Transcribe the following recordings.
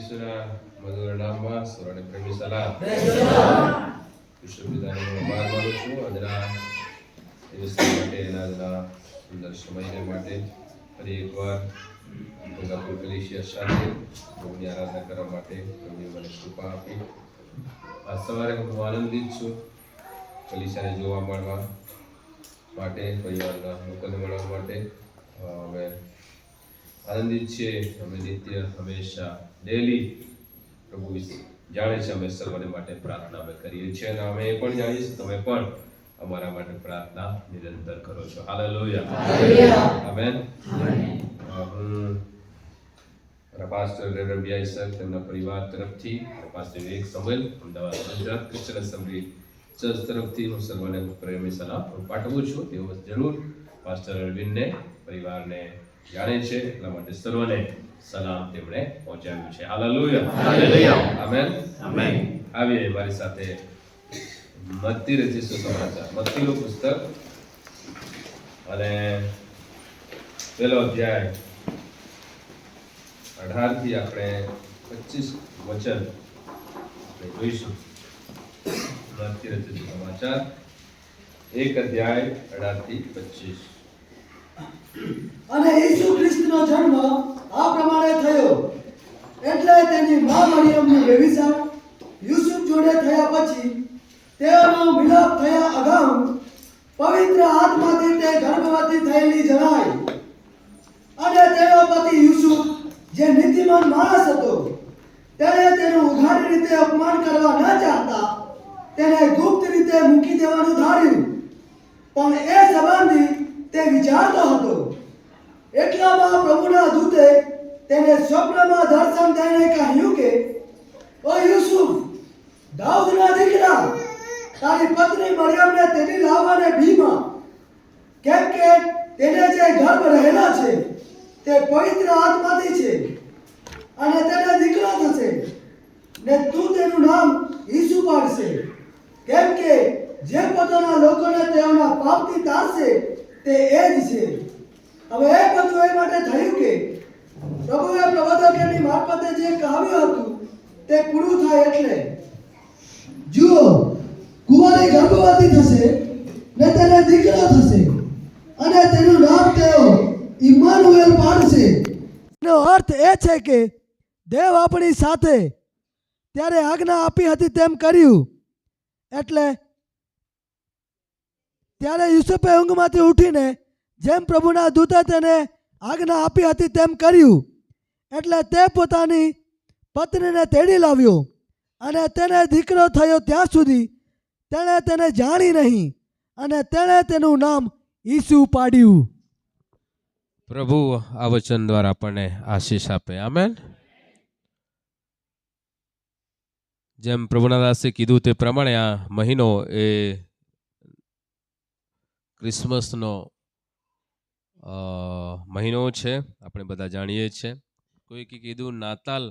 ઈસુના મધુર નામમાં સર્વને પ્રેમી સલામ. વિશ્વપિતાનો આભાર માનું છું આજના દિવસ માટે, આજના સુંદર સમય માટે ફરી એકવાર ગંગાપુર કલેશિયા સાથે પ્રભુની આરાધના કરવા માટે પ્રભુએ મને કૃપા આપી. આ સવારે હું આનંદિત છું કલેશિયાને જોવા મળવા માટે, પરિવારના લોકોને મળવા માટે. અમે આનંદિત છીએ. અમે નિત્ય હંમેશા ડેલી પ્રભુ જાણે છે અમે સર્વને માટે પ્રાર્થના અમે કરીએ છીએ અને અમે એ પણ જાણીએ છીએ તમે પણ અમારા માટે પ્રાર્થના નિરંતર કરો છો. Hallelujah, amen. હું મારા પાસ્ટર રેવરન્ડ બીઆઈ સર તેમના પરિવાર તરફથી, pastor Vivek Samuel Ahmedabad Gujarat Christian assembly church તરફથી હું સર્વને પ્રેમી સલામ પાઠવું છું. તેઓ જરૂર પાસ્ટર અરવિંદને પરિવારને જાણે છે એટલા માટે સર્વને સલામ તેમણે પહોંચાડ્યું છે. Hallelujah, amen. આવીએ મારી સાથે મત્તી રચિત સુસમાચાર, મત્તીનું પુસ્તક અને પહેલો અધ્યાય 18 થી આપણે 25 વચન આપણે જોઈશું. મત્તી રચિત સુસમાચાર 1 અધ્યાય 18 થી 25. અને ઈસુ ખ્રિસ્તનો જન્મ આ પ્રમાણે થયો. એટલે તેની મા મરિયમનું વ્યભિચાર યુસુફ જોડે થયા પછી તેઓનો મિલાપ થયા અગાઉ પવિત્ર આત્માથી તે ગર્ભવતી થયેલી જણાય. અને તેનો પતિ યુસુફ જે નીતિમાન માણસ હતો, તેણે તેનું ઉઘાડી રીતે અપમાન કરવા ન ચાહતા તેને ગુપ્ત રીતે મૂકી દેવાનું ધાર્યું. પણ એ સંબંધી તે વિચારતો હતો. એટલામાં પ્રભુના દૂતે તેને સ્વપ્નમાં દર્શન દઈને કહ્યું કે, ઓ યુસુફ, દાઉદના દીકરા, તારી પત્ની મરિયમને તેડી લાવવાને ભીમાં, કેમ કે તેને જે ગર્ભ રહેલો છે તે પવિત્ર આત્માથી છે અને તેને દીકરો થશે ને તું તેનું નામ ઈસુ પાડશે, કેમ કે જે પોતાના લોકોને તેઓના પાપથી તારશે તે એ જ છે. હવે એ બધું એ માટે થયું કે પ્રભુએ પ્રબોધકની મારફતે જે કહ્યું હતું તે પૂરું થાય. એટલે જુઓ, કુંવારી ગર્ભવતી થશે ને તેને દીકરો થશે અને તેનું નામ તેઓ ઇમ્માનુએલ પાડશે. એનો અર્થ એ છે કે દેવ આપણી સાથે ત્યારે આજ્ઞા આપી હતી તેમ કર્યું. એટલે ત્યારે યુસુફે ઊંઘમાંથી ઉઠીને જેમ પ્રભુના દૂતે તેને આજ્ઞા આપી હતી તેમ કર્યું. એટલે તે પોતાની પત્નીને તેડી લાવ્યો અને તેને દીકરો થયો ત્યાં સુધી તેણે તેને જાણી નહીં અને તેણે તેનું નામ ઈસુ પાડ્યું. પ્રભુ આ વચન દ્વારા આપણને આશીષ આપે. આમેન. જેમ પ્રભુના દાસે કીધું તે પ્રમાણે આ મહિનો એ ક્રિસમસનો મહિનો છે. આપણે બધા જાણીએ છીએ. કોઈકે કીધું નાતાલ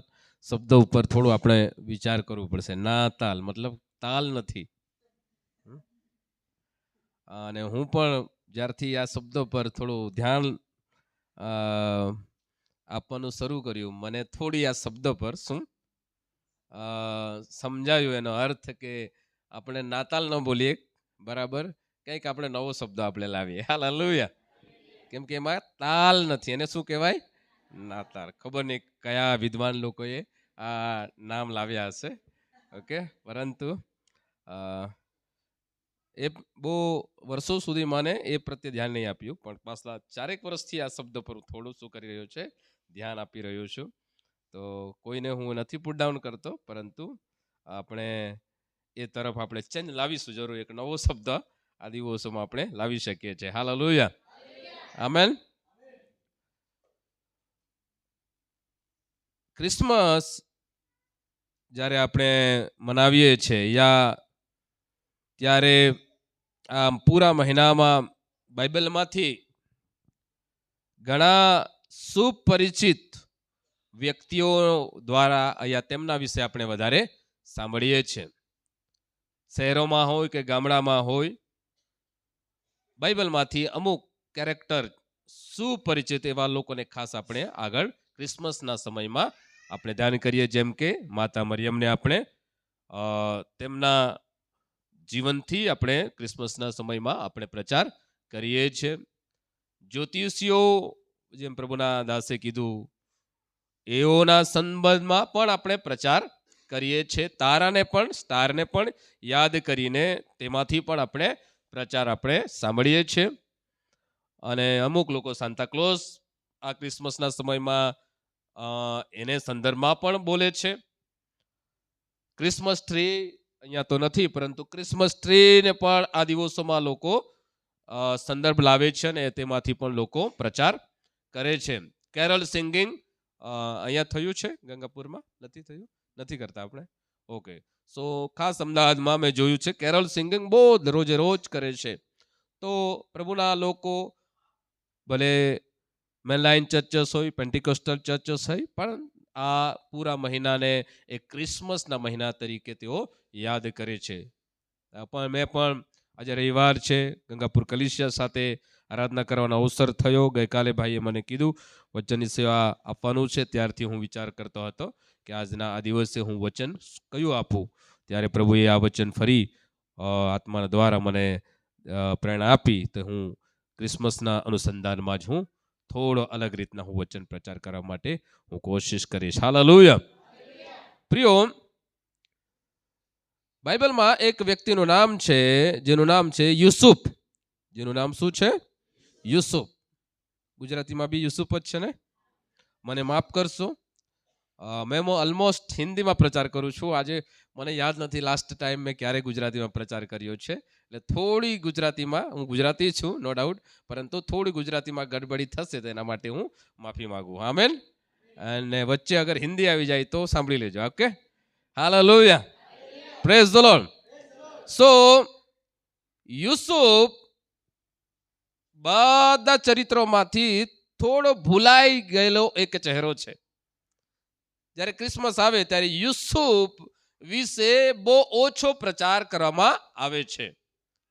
શબ્દ ઉપર થોડું આપણે વિચાર કરવો પડશે. નાતાલ મતલબ તાલ નથી. અને હું પણ જ્યારથી આ શબ્દ પર થોડું ધ્યાન આપવાનું શરૂ કર્યું, મને થોડી આ શબ્દ પર શું સમજાયું, એનો અર્થ કે આપણે નાતાલ ન બોલીએ, બરાબર, કંઈક આપણે નવો શબ્દ આપણે લાવીએ. હાલેલુયા. કેમ કે એમાં તાલ નથી. એને શું કહેવાય? નાતાલ. ખબર નહીં કયા વિદ્વાન લોકોએ આ નામ લાવ્યા હશે. ઓકે, પરંતુ એ બહુ વર્ષો સુધી મને એ પ્રત્યે ધ્યાન નહીં આપ્યું, પણ પાછલા 4 વર્ષથી આ શબ્દ પર થોડું શું કરી રહ્યો છે, ધ્યાન આપી રહ્યો છું. તો કોઈને હું નથી પુટ ડાઉન કરતો, પરંતુ આપણે એ તરફ આપણે ચેન્જ લાવીશું જરૂર. એક નવો શબ્દ આ દિવસોમાં આપણે લાવી શકીએ છીએ. Hallelujah, amen. ક્રિસમસ જ્યારે આપણે મનાવીએ છીએ ત્યારે આ પૂરા મહિનામાં બાઇબલમાંથી ઘણા સુપરિચિત વ્યક્તિઓ દ્વારા અહીંયા તેમના વિશે આપણે વધારે સાંભળીએ છીએ. શહેરોમાં હોય કે ગામડામાં હોય, બાઇબલમાંથી અમુક કેરેક્ટર સુપરિચિત એવા લોકોને ખાસ આપણે આગળ ક્રિસમસના સમયમાં આપણે ધ્યાન કરીએ, જેમ કે માતા મરિયમને આપણે તેમના જીવનથી આપણે ક્રિસમસના સમયમાં આપણે પ્રચાર કરીએ છીએ. જ્યોતિષીઓ, જેમ પ્રભુના દાસે કીધું, એઓના સંબંધમાં પણ આપણે પ્રચાર કરીએ છીએ. તારાને પણ, સ્ટારને પણ યાદ કરીને તેમાંથી પણ આપણે પ્રચાર આપણે સાંભળીએ છીએ. અને અમુક લોકો સાન્તાક્લોઝ આ ક્રિસમસના સમયમાં એને સંદર્ભમાં પણ બોલે છે. ક્રિસમસ ટ્રી અહીંયા તો નથી, પરંતુ ક્રિસમસ ટ્રીને પણ આ દિવસોમાં લોકો સંદર્ભ લાવે છે અને તેમાંથી પણ લોકો પ્રચાર કરે છે. કેરલ સિંગિંગ અહીંયા થયું છે, ગંગાપુરમાં નથી થયું, નથી કરતા આપણે. ઓકે, સો ખાસ અમદાવાદમાં મેં જોયું છે કેરલ સિંગિંગ બહુ રોજે રોજ કરે છે. તો પ્રભુના લોકો ભલે મેનલાઇન ચર્ચસ હોય, પેન્ટિકોસ્ટલ ચર્ચસ હોય, પણ આ પૂરા મહિનાને એક ક્રિસમસના મહિના તરીકે તેઓ યાદ કરે છે. પણ મેં પણ આજે રવિવાર છે, ગંગાપુર કલીસિયા સાથે આરાધના કરવાનો અવસર થયો. ગઈકાલે ભાઈએ મને કીધું વચનની સેવા આપવાનું છે, ત્યારથી હું વિચાર કરતો હતો કે આજના આ દિવસે હું વચન કયું આપું. ત્યારે પ્રભુએ આ વચન ફરી આત્માના દ્વારા મને પ્રેરણા આપી, તો હું ક્રિસમસના અનુસંધાનમાં જ હું થોડો અલગ રીતના હું વચન પ્રચાર કરવા માટે હું કોશિશ કરીશ. હાલેલુયા. પ્રિયો, બાઇબલમાં એક વ્યક્તિનું નામ છે જેનું નામ છે યુસુફ. જેનું નામ શું છે? યુસુફ. ગુજરાતીમાં બી યુસુફ જ છે ને? મને માફ કરશો, મેં ઓલમોસ્ટ હિન્દીમાં પ્રચાર કરું છું. આજે મને યાદ નથી લાસ્ટ ટાઈમ મેં ક્યારે ગુજરાતીમાં પ્રચાર કર્યો છે, એટલે થોડી ગુજરાતીમાં, હું ગુજરાતી છું નો ડાઉટ, પરંતુ થોડી ગુજરાતીમાં ગડબડી થશે, તેના માટે હું માફી માંગુ. આમેન. અને વચ્ચે અગર હિન્દી આવી જાય તો સાંભળી લેજો. Okay, hallelujah, praise the lord. So Yusuf બધા ચરિત્રોમાંથી થોડો ભૂલાઈ ગયેલો એક ચહેરો છે. જ્યારે ક્રિસમસ આવે ત્યારે યુસુફ વિશે બહુ ઓછો પ્રચાર કરવામાં આવે છે.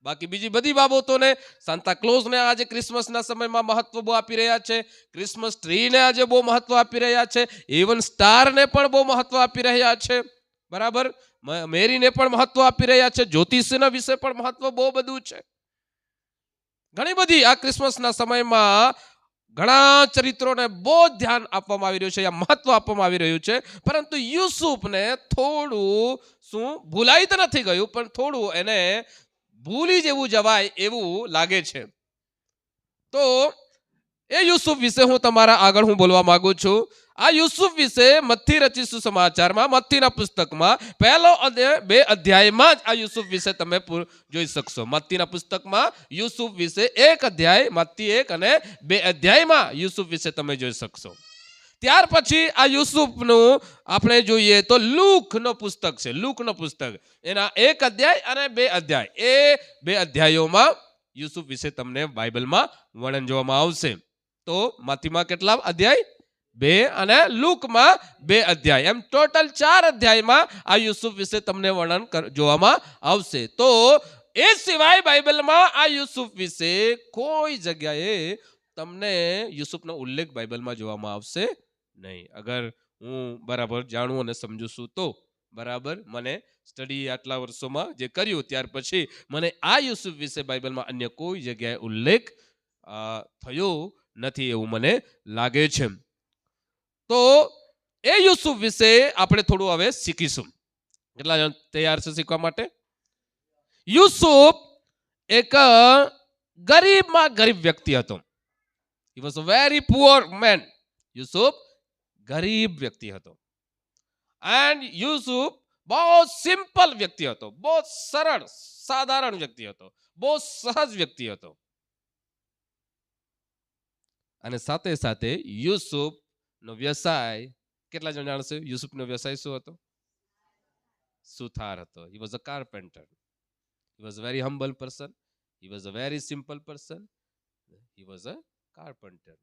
બાકી બીજી બધી બાબતોને, સાન્તાક્લોઝને આજે ક્રિસમસના સમયમાં મહત્વ બહુ આપી રહ્યા છે, ક્રિસમસ ટ્રીને આજે બહુ મહત્વ આપી રહ્યા છે, ઇવન સ્ટારને પણ બહુ મહત્વ આપી રહ્યા છે. બરાબર, મેરીને પણ મહત્વ આપી રહ્યા છે, જ્યોતિષના વિશે પણ મહત્વ બહુ બધું છે. ઘણી બધી આ ક્રિસમસના સમયમાં ઘણા ચરિત્રોને બહુ ધ્યાન આપવામાં આવી રહ્યું છે, મહત્વ આપવામાં આવી રહ્યું છે. પરંતુ યુસુફને થોડું શું ભૂલાઈ તો નથી ગયું, પણ થોડું એને ભૂલી જેવું જવાય એવું લાગે છે. તો એ યુસુફ વિશે હું તમારા આગળ હું બોલવા માંગુ છું. આ યુસુફ વિશે મત્થી રચિત સુસમાચારમાં, મત્થીના પુસ્તકમાં પહેલો અને 2 અધ્યાયમાં જ આ યુસુફ વિશે તમે જોઈ શકશો. મત્થીના પુસ્તકમાં યુસુફ વિશે 1 અધ્યાય, મત્થી 1 અને 2 અધ્યાયમાં યુસુફ વિશે તમે જોઈ શકશો. ત્યાર પછી આ યુસુફનું આપણે જોઈએ તો લૂકનો પુસ્તક છે. લૂકનો પુસ્તક, એના 1 અધ્યાય અને 2 અધ્યાય, એ 2 અધ્યાયોમાં યુસુફ વિશે તમને બાઇબલમાં વર્ણન જોવામાં આવશે. તો મત્થીમાં કેટલા અધ્યાય? 2, અને લૂકમાં 2 અધ્યાય, એમ ટોટલ 4 અધ્યાયમાં આ યુસુફ વિશે તમને વર્ણન જોવામાં આવશે. તો એ સિવાય બાઇબલમાં આ યુસુફ વિશે કોઈ જગ્યાએ તમને યુસુફનો ઉલ્લેખ બાઇબલમાં જોવામાં આવશે નહીં. અગર હું બરાબર જાણું અને સમજુ છું તો બરાબર, મને સ્ટડી આટલા વર્ષોમાં જે કર્યું ત્યાર પછી મને આ યુસુફ વિશે બાઇબલમાં અન્ય કોઈ જગ્યાએ ઉલ્લેખ થયો નથી એવું મને લાગે છે. તો એ યુસુફ વિશે આપણે થોડું હવે શીખીશું. કેટલા જણ તૈયાર છે શીખવા માટે? યુસુફ એક ગરીબમાં ગરીબ વ્યક્તિ હતો. He was a very poor man. Yusuf ગરીબ વ્યક્તિ હતો. એન્ડ યુસુફ બહુ સિમ્પલ વ્યક્તિ હતો, બહુ સરળ સાધારણ વ્યક્તિ હતો, બહુ સહજ વ્યક્તિ હતો. અને સાથે સાથે યુસુફનો વ્યવસાય, કેટલા જણ જાણશે યુસુફનો વ્યવસાય શું હતો? સુથાર હતો. He was a carpenter. He was a very humble person. He was a very simple person. He was a carpenter.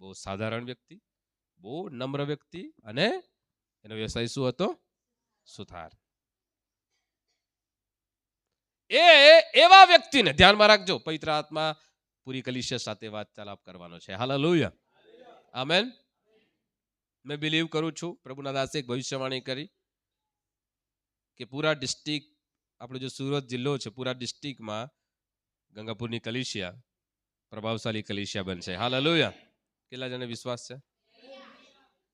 બહુ સાધારણ વ્યક્તિ, બહુ નમ્ર વ્યક્તિ, અને એનો વ્યવસાય શું હતો? સુથાર. એ એવા વ્યક્તિને ધ્યાનમાં રાખજો, પવિત્ર આત્મા પૂરી કલીસિયા સાથે વાર્તાલાપ કરવાનો છે. Hallelujah, amen. મેં બિલીવ કરું છું પ્રભુના દાસે એક ભવિષ્યવાણી કરી કે પૂરા ડિસ્ટ્રિક્ટ, આપણો જે સુરત જિલ્લો છે, પૂરા ડિસ્ટ્રિક્ટમાં ગંગાપુરની કલીસિયા પ્રભાવશાળી કલીસિયા બનશે. હાલેલુયા. કેટલા જણે વિશ્વાસ છે?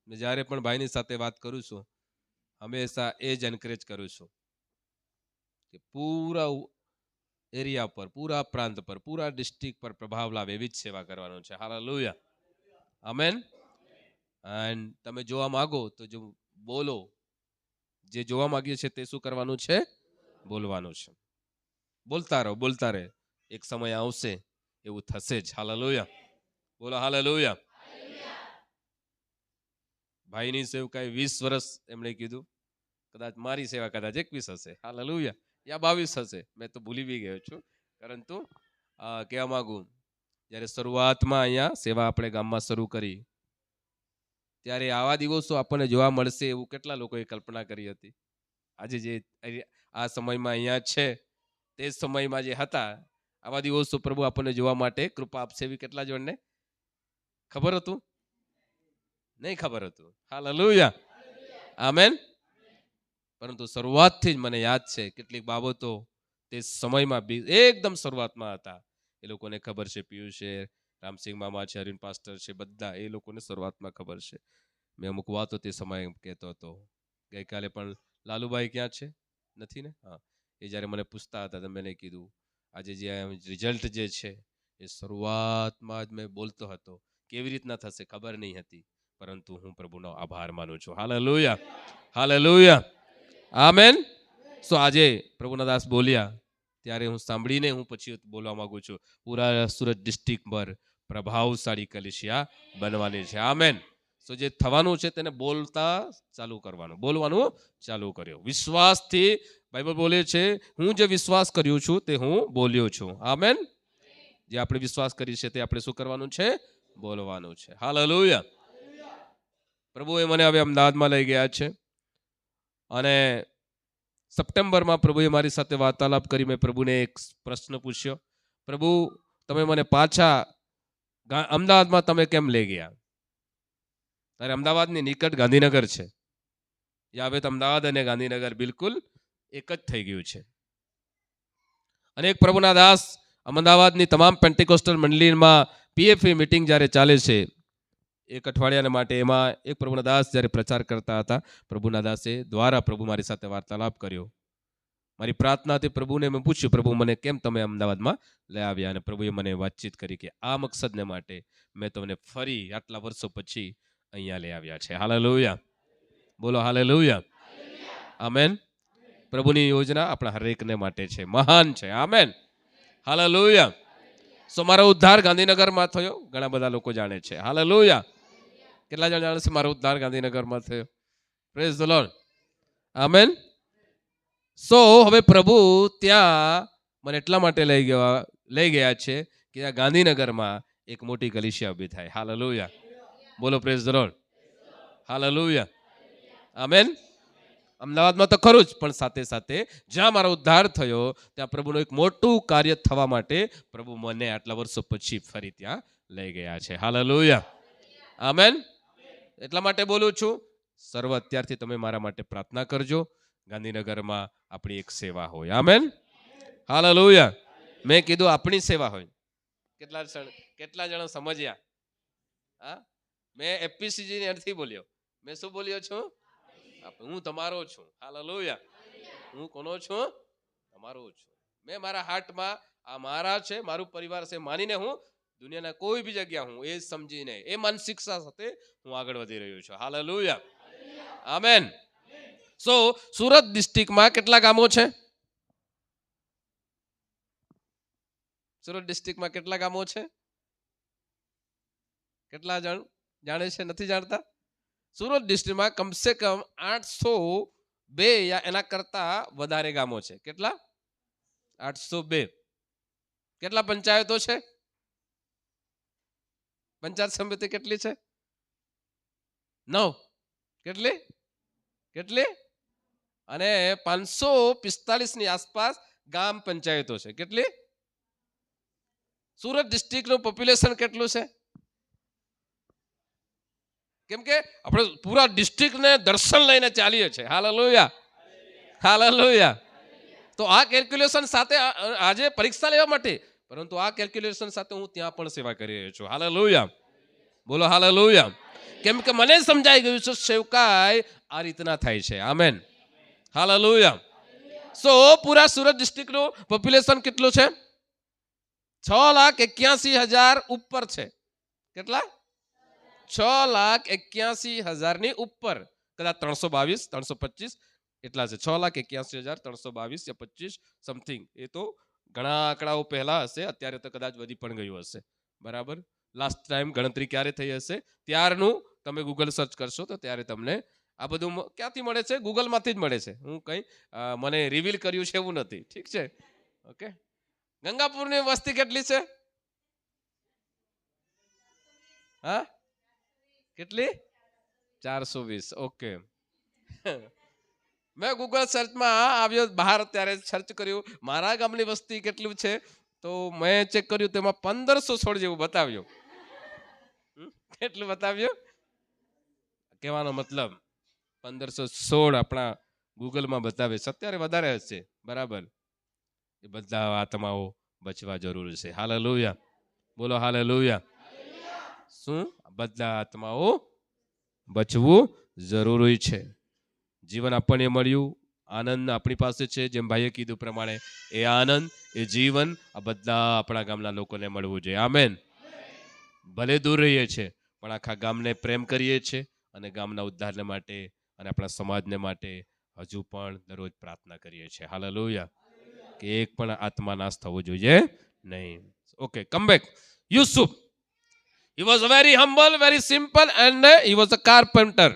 મેં જ્યારે પણ ભાઈની સાથે વાત કરું છું હંમેશા એ જ એન્કરેજ કરું છું કે પૂરા એરિયા પર, પૂરા પ્રાંત પર, પૂરા ડિસ્ટ્રિક્ટ પર પ્રભાવ લાવે એવી જ સેવા કરવાનો છે. હાલેલુયા. આમેન. એન્ડ તમે જોવા માંગો તો જો બોલો, જે જોવા માંગીએ છે તે શું કરવાનું છે? બોલવાનું છે. બોલતા રહો, બોલતા રહે. એક સમય આવશે એવું થશે જ. હાલેલુયા. બોલો હાલેલુયા. ભાઈની સેવકાઈ 20 વર્ષ એમણે કીધું, કદાચ મારી સેવા કદાચ 21 હશે. હાલેલુયા. યા 22 હશે, મેં તો ભૂલી બી ગયો છું. પરંતુ કહેવા માંગુ, જ્યારે શરૂઆતમાં અહીંયા સેવા આપણે ગામમાં શરૂ કરી ત્યારે આવા દિવસો આપણને જોવા મળશે એવું કેટલા લોકોએ કલ્પના કરી હતી? આજે જે આ સમયમાં અહીંયા છે તે સમયમાં જે હતા આવા દિવસો પ્રભુ આપણને જોવા માટે કૃપા આપશે એવી કેટલા જણને ખબર હતું? નહીં ખબર હતું. હાલેલુયા. આમેન. પરંતુ શરૂઆતથી જ મને યાદ છે કેટલીક બાબતો તે સમયમાં એકદમ શરૂઆતમાં હતા. એ લોકોને ખબર છે, પિયુષ છે, રામસિંહ મામા છે, અરવિંદ પાસ્ટર છે, બધા એ લોકોને શરૂઆતમાં ખબર છે. મેં અમુક વાતો તે સમયે કહેતો હતો. ગઈકાલે પણ લાલુભાઈ ક્યાં છે? નથી ને? હા, એ જ્યારે મને પૂછતા હતા તો મેં કીધું આજે જે રિઝલ્ટ જે છે એ શરૂઆતમાં જ મેં બોલતો હતો. કેવી રીતના થશે ખબર નહીં હતી, પરંતુ હું પ્રભુનો આભાર માનું છું. હાલેલુયા. હાલેલુયા. આમેન. સો આજે પ્રભુના દાસ બોલ્યા ત્યારે હું સાંભળીને હું પછી બોલવા માંગુ છું. પૂરા સુરત ડિસ્ટ્રિક્ટ પર પ્રભાવશાળી કલીસિયા બનવાની છે. આમેન. સો જે થવાનું છે તેને બોલતા ચાલુ કરવાનું, બોલવાનું ચાલુ કર્યો. વિશ્વાસથી બાઇબલ બોલે છે, હું જે વિશ્વાસ કર્યું છું તે હું બોલ્યો છું. આમેન. જે આપણે વિશ્વાસ કરી છે તે આપણે શું કરવાનું છે? બોલવાનું છે. હાલેલુયા. પ્રભુએ મને હવે અમદાવાદમાં લઈ ગયા છે અને સપ્ટેમ્બરમાં પ્રભુએ મારી સાથે વાર્તાલાપ કરી. મેં પ્રભુને એક પ્રશ્ન પૂછ્યો, પ્રભુ તમે મને પાછા અમદાવાદમાં તમે કેમ લઈ ગયા? ત્યારે અમદાવાદની નિકટ ગાંધીનગર છે. હવે તો અમદાવાદ અને ગાંધીનગર બિલકુલ એક જ થઈ ગયું છે. અને એક પ્રભુના દાસ અમદાવાદની તમામ પેન્ટિકોસ્ટલ મંડળીમાં પીએફઈ મીટિંગ જ્યારે ચાલે છે એક અઠવાડિયાના માટે, એમાં એક પ્રભુના દાસ જ્યારે પ્રચાર કરતા હતા, પ્રભુના દાસે દ્વારા પ્રભુ મારી સાથે વાર્તાલાપ કર્યો. મારી પ્રાર્થનાથી પ્રભુને મેં પૂછ્યું, પ્રભુ મને કેમ તમે અમદાવાદમાં લઈ આવ્યા? અને પ્રભુએ મને વાતચીત કરી કે આ મકસદને માટે મેં તમને ફરી આટલા વર્ષો પછી અહીંયા લઈ આવ્યા છે. હાલેલુયા. બોલો હાલેલુયા. આમેન. પ્રભુની યોજના આપણા હરેકને માટે છે, મહાન છે. આમેન. હાલેલુયા. સો મારો ઉદ્ધાર ગાંધીનગરમાં થયો, ઘણા બધા લોકો જાણે છે. હાલેલુયા. કેટલા જણ જાણે છે મારો ઉદ્ધાર ગાંધીનગરમાં થયો? Praise the lord. આમેન. સો હવે પ્રભુ ત્યાં મને એટલા માટે લઈ ગયા છે કે આ ગાંધીનગરમાં એક મોટી કલીસિયા ઊભી થાય. હાલેલુયા. બોલો praise the lord. Hallelujah. Amen. અમદાવાદમાં તો ખરું જ, પણ સાથે સાથે જ્યાં મારો ઉદ્ધાર થયો ત્યાં પ્રભુનું એક મોટું કાર્ય થવા માટે પ્રભુ મને આટલા વર્ષો પછી ફરી ત્યાં લઈ ગયા છે. હાલેલુયા. આમેન. એટલા માટે બોલું છું, સર્વ અત્યારથી તમે મારા માટે પ્રાર્થના કરજો. ગાંધીનગરમાં આપણી એક સેવા હોય. આમેન. હાલેલુયા. મેં કીધું આપણી સેવા હોય. કેટલા જણા સમજ્યા? હા, મેં એફપીસીજી નથી બોલ્યો. મેં શું બોલ્યો છું? હું તમારો છું. હાલેલુયા. હું કોનો છું? તમારો છું. મેં મારા હાર્ટમાં આ મારા છે, મારું પરિવાર છે માનીને હું દુનિયાના કોઈ બી જગ્યા હું એ સમજીને એ માનસિકતા સાથે હું આગળ વધી રહ્યો છું. હાલેલુયા. આમેન. સો સુરત ડિસ્ટ્રિક્ટમાં કેટલા ગામો છે? સુરત ડિસ્ટ્રિક્ટમાં કેટલા ગામો છે? કેટલા જણ જાણે છે? નથી જાણતા? સુરત ડિસ્ટ્રિક્ટમાં કમસે કમ 802 યા એના કરતા વધારે ગામો છે. કેટલા? 802. કેટલા પંચાયતો છે? પંચાયત સમિતિ કેટલી છે? 9. કેટલી? અને 545 ની આસપાસ ગામ પંચાયતો છે. કેટલી? સુરત ડિસ્ટ્રિક્ટનું પોપ્યુલેશન કેટલું છે? કેમ કે આપણે પૂરા ડિસ્ટ્રિક્ટને દર્શન લઈને ચાલીએ છીએ. Hallelujah, hallelujah. તો આ કેલ્ક્યુલેશન સાથે આજે પરીક્ષા લેવા માટે, પરંતુ આ કેલ્ક્યુલેશન સાથે હું ત્યાં પણ સેવા કરી રહ્યો છું. હાલેલુયા, બોલો હાલેલુયા. કેમ કે મને સમજાઈ ગયું છે સેવકાઈ આ રીતના થાય છે. Amen, hallelujah. સો પૂરા સુરત ડિસ્ટ્રિક્ટનું પોપ્યુલેશન કેટલું છે? 6,81,000 ઉપર છે. કેટલા? 6,81,000 ની ઉપર. કદાચ 322, 325 એટલા છે. 6,81,322 યા 25 સમથિંગ. એ તો ઘણા આંકડાઓ પહેલા હશે, અત્યારે તો કદાચ વધી પણ ગયું હશે. બરાબર. લાસ્ટ ટાઈમ ગણતરી ક્યારે થઈ હશે ત્યારનું તમે ગૂગલ સર્ચ કરશો તો ત્યારે તમને આ બધું ક્યાંથી મળે છે? ગૂગલમાંથી જ મળે છે. હું કંઈ મને રિવીલ કર્યું છે એવું નથી. ઠીક છે, ઓકે. ગંગાપુરની વસ્તી કેટલી છે? હા, કેટલી? 420. ઓકે. મેં ગૂગલ સર્ચમાં આવ્યો બહાર ત્યારે સર્ચ કર્યું મારા ગામની વસ્તી કેટલું છે, તો મેં ચેક કર્યું તેમાં 1516 જેવું બતાવ્યું. કેટલું બતાવ્યું? કહેવાનો મતલબ 1516 આપણા ગૂગલમાં બતાવે છે. અત્યારે વધારે હશે. બરાબર. એ બધા આત્માઓ બચવા જરૂર છે. હાલેલુયા, બોલો હાલેલુયા. શું? બધા આત્માઓ બચવું જરૂરી છે. જીવન આપણને મળ્યું, આનંદ આપણી પાસે છે. જેમ ભાઈએ કીધું પ્રમાણે એ આનંદ, એ જીવન આ બધા આપણા ગામના લોકોને મળવું જોઈએ. આમેન. ભલે દૂર રહીએ છીએ પણ આખા ગામને પ્રેમ કરીએ છીએ અને ગામના ઉદ્ધારને માટે અને આપણા સમાજને માટે હજુ પણ દરરોજ પ્રાર્થના કરીએ છીએ. હાલેલુયા. કે એક પણ આત્મા નાશ થવો જોઈએ નહીં. Okay, come back. Yusuf, he was very humble, very simple and he was a carpenter.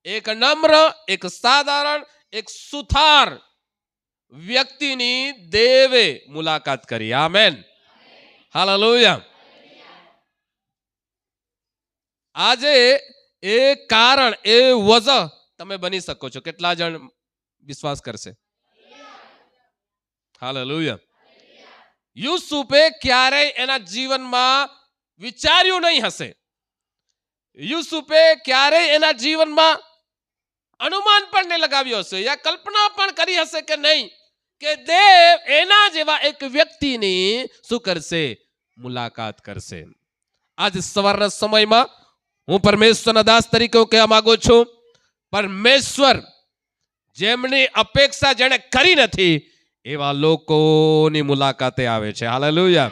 એક નમ્ર, એક સાધારણ, એક સુથાર વ્યક્તિની દેવે મુલાકાત કરી. Amen, hallelujah. આજે એ કારણ, એ વજહ તમે બની શકો છો. કેટલા જણ વિશ્વાસ કરશે? હાલેલુયા. યુસુફે ક્યારેય એના જીવનમાં વિચાર્યું નહીં હશે. યુસુફે ક્યારેય એના જીવનમાં અનુમાન પણ નહીં લગાવ્યો હશે યા કલ્પના પણ કરી હશે કે નહીં કે દેવ એના જેવા એક વ્યક્તિની શું કરશે? મુલાકાત કરશે. આજ સવારના સમયમાં હું પરમેશ્વરના દાસ તરીકે કહેવા માંગુ છું, પરમેશ્વર જેમની અપેક્ષા જેણે કરી નથી એવા લોકોની મુલાકાતે આવે છે. હાલેલુયા,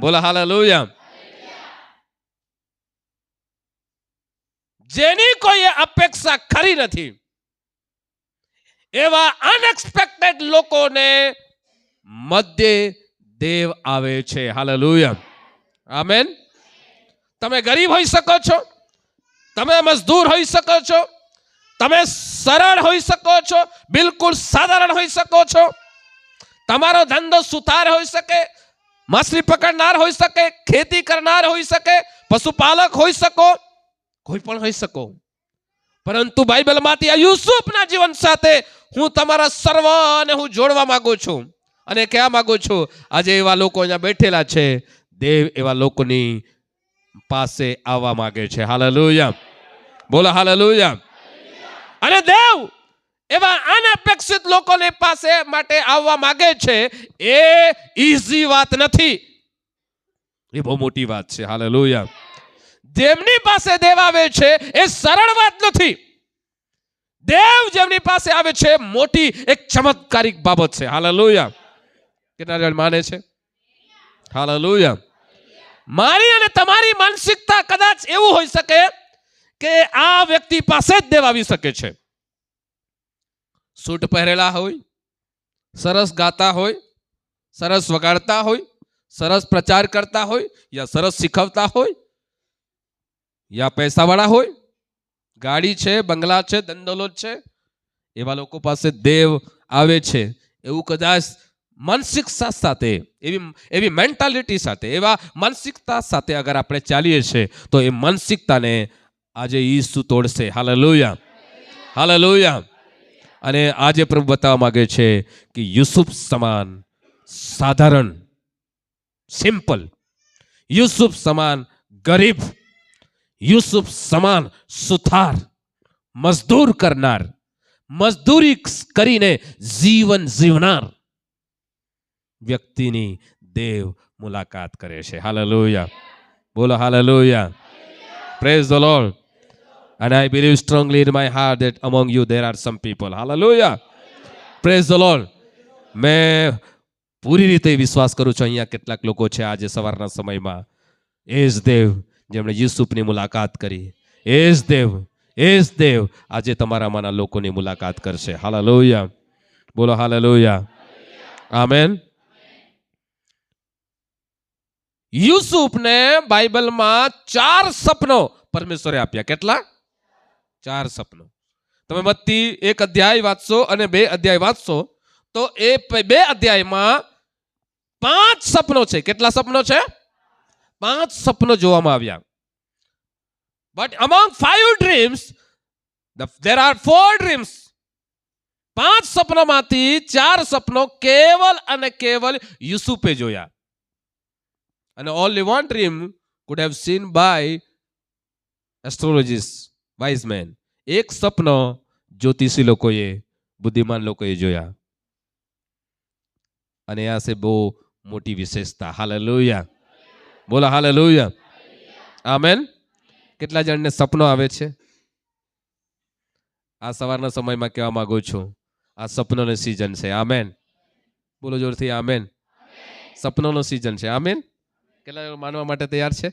બોલો હાલેલુયા. જેની કોઈ અપેક્ષા કરી નથી એવા અનએક્સપેક્ટેડ લોકોને મધ્ય દેવ આવે છે. Hallelujah, amen. તમે ગરીબ હોઈ શકો છો, તમે મજદૂર હોઈ શકો છો, તમે સરળ હોઈ શકો છો, બિલકુલ સાધારણ હોઈ શકો છો. તમારો ધંધો સુથાર હોઈ શકે, માછલી પકડનાર હોઈ શકે, ખેતી કરનાર હોઈ શકે, પશુપાલક હોઈ શકો, કોઈ પણ હોઈ શકો. પરંતુ બાઇબલમાંથી આ યુસુફના જીવન સાથે હું તમારા સર્વને હું જોડવા માંગુ છું અને કહેવા માંગુ છું, આજે એવા લોકો અહીંયા બેઠેલા છે, દેવ એવા લોકોની પાસે આવવા માંગે છે. હાલેલુયા, બોલો હાલેલુયા. અને દેવ એવા અનપેક્ષિત લોકોની પાસે માટે આવવા માંગે છે. એ ઈઝી વાત નથી, એ બહુ મોટી વાત છે. હાલેલુયા. જેમની પાસે દેવ આવે છે એ સરળ વાત નથી. દેવ જેમની પાસે આવે છે મોટી એક ચમત્કારિક બાબત છે. હાલેલુયા. કેટલા જણ માને છે? હાલેલુયા. મારી અને તમારી માનસિકતા કદાચ એવું હોઈ શકે કે આ વ્યક્તિ પાસે જ દેવ આવી શકે છે. સૂટ પહેરેલા હોય, સરસ ગાતા હોય, સરસ વગાડતા હોય, સરસ પ્રચાર કરતા હોય, યા સરસ શીખવતા હોય, યા પૈસાવાળા હોય, ગાડી છે, બંગલા છે, ધનદોલત છે, એવા લોકો પાસે દેવ આવે છે એવું કદાચ માનસિકતા સાથે, એવી મેન્ટાલિટી સાથે, એવા માનસિકતા સાથે અગર આપણે ચાલીએ છીએ તો એ માનસિકતાને આજે ઈસુ તોડશે. Hallelujah, hallelujah. અને આજે પ્રભુ બતાવવા માંગે છે કે યુસુફ સમાન સાધારણ, સિમ્પલ, યુસુફ સમાન ગરીબ, યુસુફ સમાન સુથાર, મજદૂર કરનાર, મજદૂરી કરીને જીવન જીવનાર વ્યક્તિની દેવ મુલાકાત કરે છે. હાલેલુયા, બોલો hallelujah, praise the lord. And I believe strongly in my heart that among you there are some people. Hallelujah. Praise the Lord. મેં પૂરી રીતે વિશ્વાસ કરું છું અહીંયા કેટલાક લોકો છે આજે સવારના સમયમાં એ જ દેવ જેમણે યુસુફની મુલાકાત કરી, એ જ દેવ આજે તમારામાંના લોકોની મુલાકાત કરશે. હાલેલુયા, બોલો હાલેલુયા, આમેન. યુસુફને બાઇબલમાં 4 સપનો પરમેશ્વરે આપ્યા. કેટલા? 4 સપનો. તમે મત્તી 1 અધ્યાય વાંચશો અને 2 અધ્યાય વાંચશો તો એ 2 અધ્યાયમાં 5 સપનો છે. કેટલા સપનો છે? 5 સપનો જોવામાં આવ્યા. But among 5 dreams there are 4 dreams. 5 સપનામાંથી 4 સપનો કેવલ અને કેવલ યુસુફે જોયા. અને only one dream could have seen by astrologists, wise men. એક સપનો જ્યોતિષી લોકોએ, બુદ્ધિમાન લોકોએ જોયા. અને આ છે બહુ મોટી વિશેષતા. હાલેલુયા, બોલો હાલેલુયા, આમેન. કેટલા જણને સપનો આવે છે? આ સવારના સમયમાં કહેવા માંગુ છું આ સપનોની સીઝન છે. આમેન, બોલો જોરથી આમેન. સપનોનો સીઝન છે. આમેન. કેટલા માનવા માટે તૈયાર છે?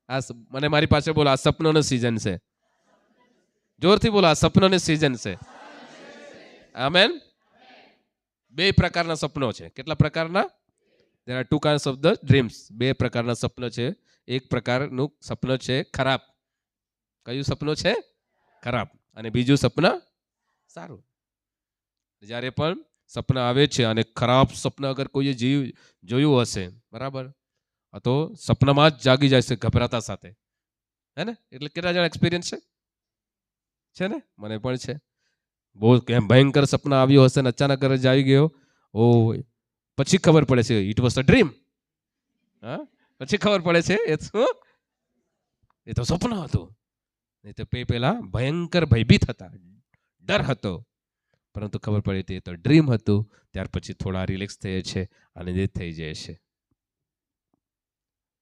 આ મને મારી પાસે બોલો, આ સપનોનો સીઝન છે. જોરથી બોલો, આ સપનોની સીઝન છે. આમેન. 2 પ્રકારના સપનો છે. કેટલા પ્રકારના? there are 2 kinds of the dreams. 2 પ્રકારના સપનો છે. એક પ્રકારનું સપનો છે ખરાબ. કયું સપનો છે? ખરાબ. અને બીજું સપના સારું. જ્યારે પણ સપના આવે છે અને ખરાબ સપના અગર કોઈએ જોયું હશે, બરાબર, તો સપનામાં જ જાગી જાય છે ગભરાતા સાથે, હે ને? એટલે કેટલા જણા એક્સપિરિયન્સ છે ને? મને પણ છે. બહુ કેમ ભયંકર સપના આવ્યો હશે ને અચાનક ઘરે જ આવી ગયો. ઓ પછી ખબર પડે છે ઇટ વોઝ અ ડ્રીમ. હા, પછી ખબર પડે છે એ તો સપનું હતું. નહીં તો પહેલા ભયંકર ભયભીત હતા, ડર હતો, પરંતુ ખબર પડી એ તો ડ્રીમ હતું. ત્યાર પછી થોડા રિલેક્સ થયે છે અને એ થઈ જાય છે.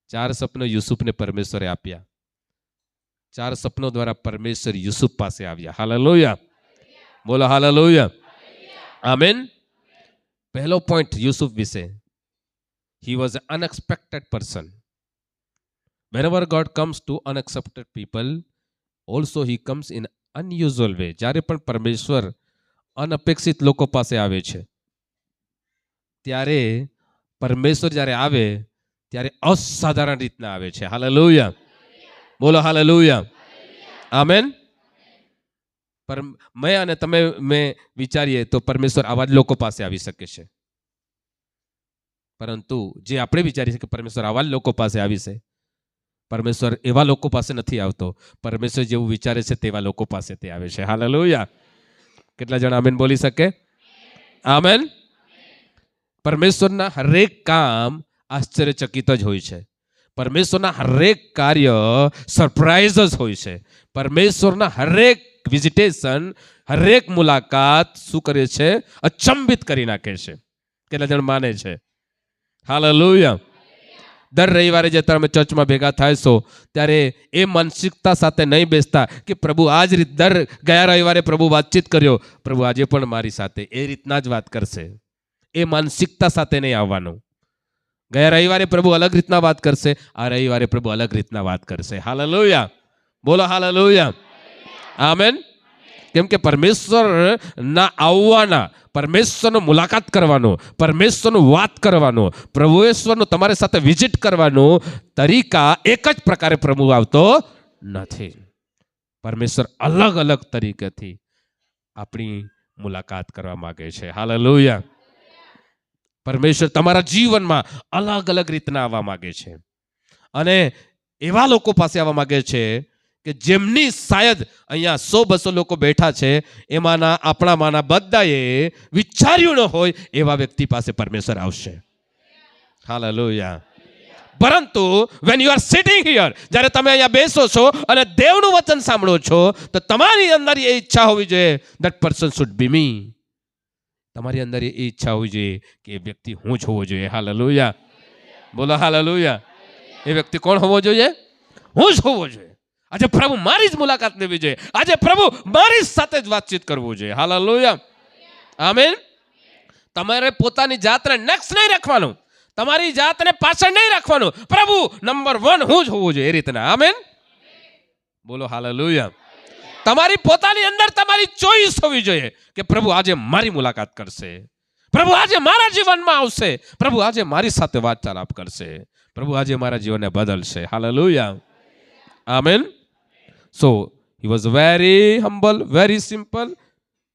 4 સપનો યુસુફને પરમેશ્વરે આપ્યા. 4 સપનો દ્વારા પરમેશ્વર યુસુફ પાસે આવ્યા. હાલેલુયા, બોલો હાલેલુયા, આમેન. પહેલો પોઈન્ટ યુસુફ વિશે, he was an unexpected person. Whenever God comes to unaccepted people, also he comes in unusual way. જ્યારે પણ પરમેશ્વર અનપેક્ષિત લોકો પાસે આવે છે ત્યારે પરમેશ્વર જ્યારે આવે ત્યારે અસાધારણ રીતના આવે છે. હાલેલુયા, બોલો હાલેલુયા, આમેન. મેં અને તમે વિચારીએ તો પરમેશ્વર આવા જ લોકો પાસે આવી શકે છે, પરંતુ જે આપણે વિચારીએ છીએ કે પરમેશ્વર આવા જ લોકો પાસે આવી છે, પરમેશ્વર એવા લોકો પાસે નથી આવતો. પરમેશ્વર જેવું વિચારે છે તેવા લોકો પાસે તે આવે છે. હાલેલુયા. કેટલા જણા આમેન બોલી શકે? આમેન. પરમેશ્વરના હરેક કામ આશ્ચર્યચકિત જ હોય છે. પરમેશ્વરના હરેક કાર્ય સરપ્રાઇઝ જ હોય છે. પરમેશ્વરના હરેક વિઝિટેશન, હરેક મુલાકાત શું કરે છે? અચંબિત કરી નાખે છે. કેટલા જણ માને છે? હાલેલુયા. દર રવિવારે જે તમે ચર્ચમાં ભેગા થાય છો ત્યારે એ માનસિકતા સાથે નહીં બેસતા કે પ્રભુ આ જ રીત ગયા રવિવારે પ્રભુ વાતચીત કર્યો, પ્રભુ આજે પણ મારી સાથે એ રીતના જ વાત કરશે. એ માનસિકતા સાથે નહીં આવવાનું. ગયા રવિવારે પ્રભુ અલગ રીતના વાત કરશે, આ રવિવારે પ્રભુ અલગ રીતના વાત કરશે. હાલેલુયા, બોલો હાલેલુયા, આમેન. કેમ કે પરમેશ્વરના આવવાના, પરમેશ્વરનો મુલાકાત કરવાનો, પરમેશ્વરનું વાત કરવાનો, પ્રભુશ્વરનું તમારી સાથે વિઝિટ કરવાનો તરીકા એક જ પ્રકારે પ્રભુ આવતો નથી. પરમેશ્વર અલગ અલગ તરીકેથી આપણી મુલાકાત કરવા માંગે છે. હાલેલુયા. પરમેશ્વર તમારા જીવનમાં અલગ અલગ રીતના આવવા માંગે છે અને એવા લોકો પાસે આવવા માંગે છે કે જેમની શાયદ અહીંયા 100-200 લોકો બેઠા છે એમાંના આપણામાંના બધાએ વિચાર્યું ન હોય એવા વ્યક્તિ પાસે પરમેશ્વર આવશે. હાલેલુયા. પરંતુ when you are sitting here, જ્યારે તમે અહીંયા બેસો છો અને દેવનું વચન સાંભળો છો, તો તમારી અંદર એ ઈચ્છા હોવી જોઈએ, ધેટ પર્સન શુડ બી મી. તમારી અંદર એ ઈચ્છા હોવી જોઈએ કે એ વ્યક્તિ હું જ હોવો જોઈએ. હાલેલુયા, બોલો હાલેલુયા. એ વ્યક્તિ કોણ હોવો જોઈએ? હું જ હોવો જોઈએ. આજે પ્રભુ મારી જ મુલાકાત લેવી જોઈએ. આજે પ્રભુ મારી સાથે જ વાતચીત કરવું જોઈએ. Hallelujah, amen. તમારે પોતાની જાતને નેક્સ્ટ નહીં રાખવાનું, તમારી જાતને પાછળ નહીં રાખવાનું. પ્રભુ નંબર 1 હું જ હોવું જોઈએ, એ રીતના. આમેન, બોલો હાલેલુયા. તમારી પોતાની અંદર તમારી ચોઈસ હોવી જોઈએ કે પ્રભુ આજે મારી મુલાકાત કરશે, પ્રભુ આજે મારા જીવનમાં આવશે, પ્રભુ આજે મારી સાથે વાર્તાલાપ કરશે, પ્રભુ આજે મારા જીવનને બદલશે. Hallelujah, amen. So he was very humble, very simple,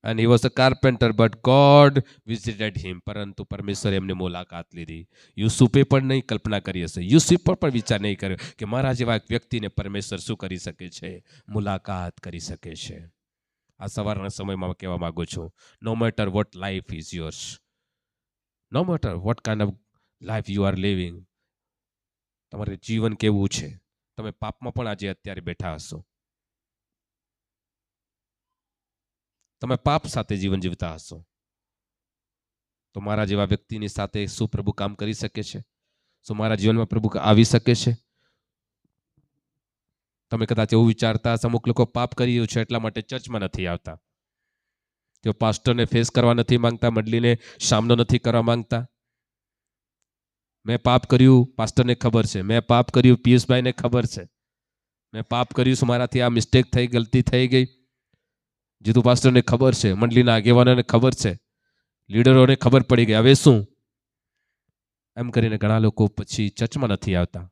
and he was a carpenter, but God visited him. પરંતુ પરમેશ્વરે એમની મુલાકાત લીધી. યુસુફે પણ નહીં કલ્પના કરી હશે, યુસુફ પણ વિચાર નહીં કર્યો કે મારા જેવા એક વ્યક્તિને પરમેશ્વર શું કરી શકે છે? મુલાકાત કરી શકે છે. આ સવારના સમયમાં કહેવા માંગુ છું, no matter what life is yours, no matter what kind of life you are living, તમારું જીવન કેવું છે, તમે પાપમાં પણ આજે અત્યારે બેઠા હશો, તમે પાપ સાથે જીવન જીવતા હશો, તો મારા જેવા વ્યક્તિની સાથે શું પ્રભુ કામ કરી શકે છે? શું મારા જીવનમાં પ્રભુ આવી શકે છે? તમે કદાચ એવું વિચારતા હશો, અમુક લોકો પાપ કર્યું છે એટલા માટે ચર્ચમાં નથી આવતા, તેઓ પાસ્ટરને ફેસ કરવા નથી માંગતા, મંડળીને સામનો નથી કરવા માંગતા. મેં પાપ કર્યું, પાસ્ટરને ખબર છે. મેં પાપ કર્યું, પિયુષભાઈને ખબર છે. મેં પાપ કર્યું, મારાથી આ મિસ્ટેક થઈ, ગલતી થઈ ગઈ. જીતું પાસ્ટરને ખબર છે, મંડળીના આગેવાનોને ખબર છે, લીડરોને ખબર પડી ગઈ. હવે શું? એમ કરીને ઘણા લોકો પછી ચર્ચમાં નથી આવતા.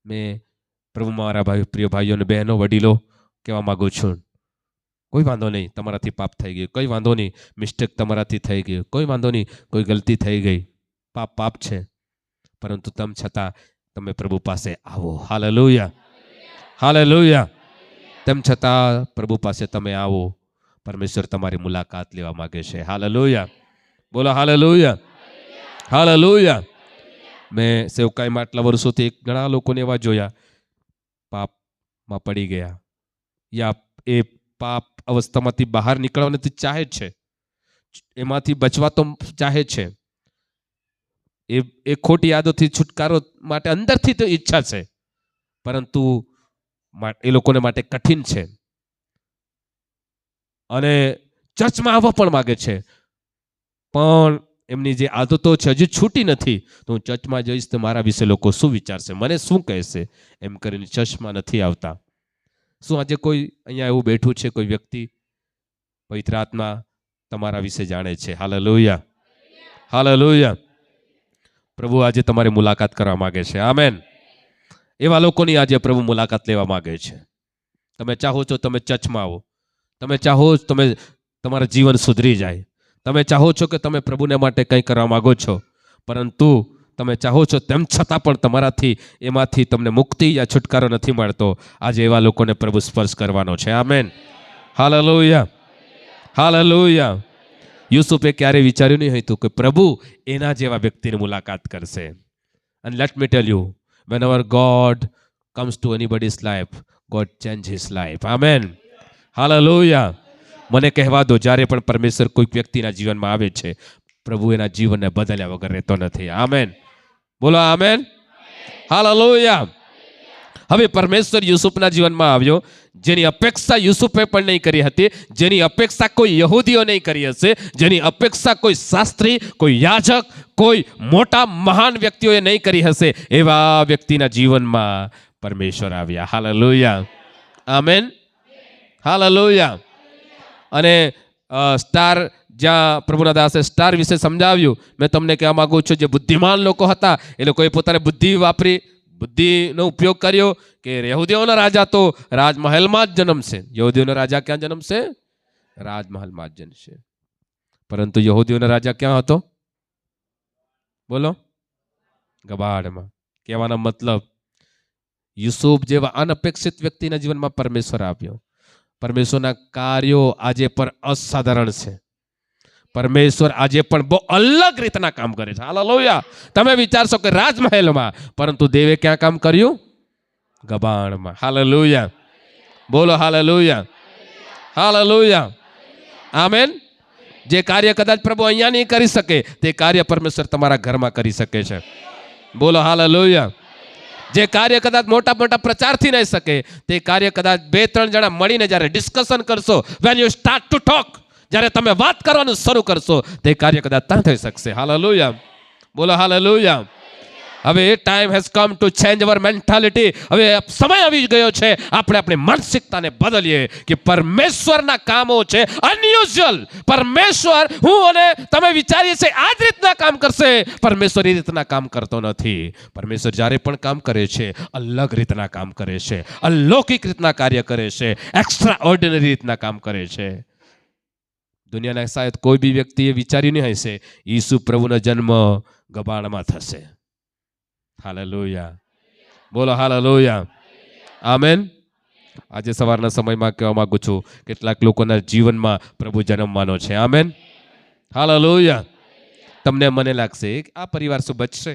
મેં પ્રભુ મારા પ્રિય ભાઈઓને, બહેનો, વડીલો કહેવા માંગુ છું, કોઈ વાંધો નહીં, તમારાથી પાપ થઈ ગયું, કોઈ વાંધો નહીં, મિસ્ટેક તમારાથી થઈ ગઈ, કોઈ વાંધો નહીં, કોઈ ગલતી થઈ ગઈ. પાપ પાપ છે, પરંતુ તેમ છતાં તમે પ્રભુ પાસે આવો. Hallelujah, hallelujah. તેમ છતાં પ્રભુ પાસે તમે આવો, પરમેશ્વર તમારી મુલાકાત લેવા માંગે છે. હાલેલુયા, બોલો હાલેલુયા, હાલેલુયા. મેં સેવકાઈમાં આટલા વર્ષોથી ઘણા લોકોને એવા જોયા, પાપમાં પડી ગયા, યા એ પાપ અવસ્થામાંથી બહાર નીકળવાની ચાહે છે, એમાંથી બચવા તો ચાહે છે, એ ખોટી આદતથી છુટકારો માટે અંદરથી તો ઈચ્છા છે, પરંતુ એ લોકોને માટે કઠિન છે, અને ચર્ચમાં આવવા પણ માગે છે, પણ એમની જે આદતો છે હજુ છૂટી નથી. તો હું ચર્ચમાં જઈશ તો મારા વિશે લોકો શું વિચારશે, મને શું કહેશે, એમ કરીને ચર્ચમાં નથી આવતા. શું આજે કોઈ અહીંયા એવું બેઠું છે, કોઈ વ્યક્તિ પવિત્ર આત્મા તમારા વિશે જાણે છે? Hallelujah, hallelujah. પ્રભુ આજે તમારી મુલાકાત કરવા માંગે છે. આમેન. એવા લોકોની આજે પ્રભુ મુલાકાત લેવા માંગે છે. તમે ચાહો છો તમે ચર્ચમાં આવો, તમે ચાહો તમે તમારું જીવન સુધરી જાય, તમે ચાહો છો કે તમે પ્રભુને માટે કંઈ કરવા માંગો છો, પરંતુ તમે ચાહો છો તેમ છતાં પણ તમારાથી એમાંથી તમને મુક્તિ યા છુટકારો નથી મળતો. આજે એવા લોકોને પ્રભુ સ્પર્શ કરવાનો છે. Amen, hallelujah, hallelujah. યુસુફે ક્યારે વિચાર્યું નહીં હતું કે પ્રભુ એના જેવા વ્યક્તિની મુલાકાત કરશે. And let me tell you, whenever God comes to anybody's life, God changes his life. Amen. Hallelujah. મને કહેવા દો, જ્યારે પણ પરમેશ્વર કોઈ વ્યક્તિના જીવનમાં આવે છે, પ્રભુ એના જીવનને બદલ્યા વગર રહેતો નથી. આમેન, બોલો આમેન, હાલેલુયા. હવે પરમેશ્વર યુસુફના જીવનમાં આવ્યો, જેની અપેક્ષા યુસુફે પણ નહીં કરી હતી, જેની અપેક્ષા કોઈ યહૂદીઓ નહીં કરી હશે, જેની અપેક્ષા કોઈ શાસ્ત્રી, કોઈ યાજક, કોઈ મોટા મહાન વ્યક્તિઓએ નહીં કરી હશે, એવા વ્યક્તિના જીવનમાં પરમેશ્વર આવ્યા. Hallelujah, amen, hallelujah. અને સ્ટાર, જ્યાં પ્રભુના દાસે સ્ટાર વિશે સમજાવ્યું, મેં તમને કહેવા માંગુ છું, જે બુદ્ધિમાન લોકો હતા એ લોકોએ પોતાની બુદ્ધિ વાપરી, બુદ્ધિનો ઉપયોગ કર્યો કે યહૂદીઓનો રાજા તો રાજમહેલમાં જ જન્મશે. યહૂદીઓનો રાજા ક્યાં જન્મશે? રાજમહેલમાં જ જન્મશે. પરંતુ યહૂદીઓનો રાજા ક્યાં હતો? બોલો, ગબાડમાં. કહેવાનો મતલબ, યુસુફ જેવા અનપેક્ષિત વ્યક્તિના જીવનમાં પરમેશ્વર આવ્યો. પરમેશ્વરના કાર્યો આજે પર અસાધારણ છે. પરમેશ્વર આજે પણ બહુ અલગ રીતના કામ કરે છે. હાલેલુયા. તમે વિચારશો કે રાજમહેલમાં, પરંતુ દેવે ક્યાં કામ કર્યું? ગબાણમાં. હાલેલુયા. બોલો હાલેલુયા. હાલેલુયા. આમેન. જે કાર્ય કદાચ પ્રભુ અહીંયા નહીં કરી શકે, તે કાર્ય પરમેશ્વર તમારા ઘરમાં કરી શકે છે. બોલો હાલેલુયા. જે કાર્ય કદાચ મોટા મોટા પ્રચારથી નહીં શકે, તે કાર્ય કદાચ 2-3 જણા મળીને જ્યારે ડિસ્કશન કરશો, when you start to talk, જ્યારે તમે વાત કરવાનું શરૂ કરશો, તે કાર્ય કદાચ ત્યાં થઈ શકશે. હાલેલુયા. બોલો હાલેલુયા. હવે time has come to change our mentality. હવે સમય આવી ગયો છે આપણે આપણી માનસિકતાને બદલીએ કે પરમેશ્વરના કામો છે અનયુઝ્યુઅલ. પરમેશ્વર હું અને તમે વિચારીએ છીએ આ જ રીતના કામ કરશે, પરમેશ્વર એ રીતના કામ કરતો નથી. પરમેશ્વર જ્યારે પણ કામ કરે છે, અલગ રીતના કામ કરે છે, અલૌકિક રીતના કાર્ય કરે છે, એક્સ્ટ્રા ઓર્ડિનરી રીતના કામ કરે છે. દુનિયાના શાયદ કોઈ બી વ્યક્તિએ વિચાર્યું નહીં હશે ઈસુ પ્રભુનો જન્મ ગબાણમાં થશે. હાલેલુયા. બોલો હાલેલુયા. આમેન. આજે સવારના સમયમાં કહેવા માંગુ છું, કેટલાક લોકોના જીવનમાં પ્રભુ જન્મવાનો છે. આમેન. હાલેલુયા. તમને મને લાગશે કે આ પરિવાર શું બચશે?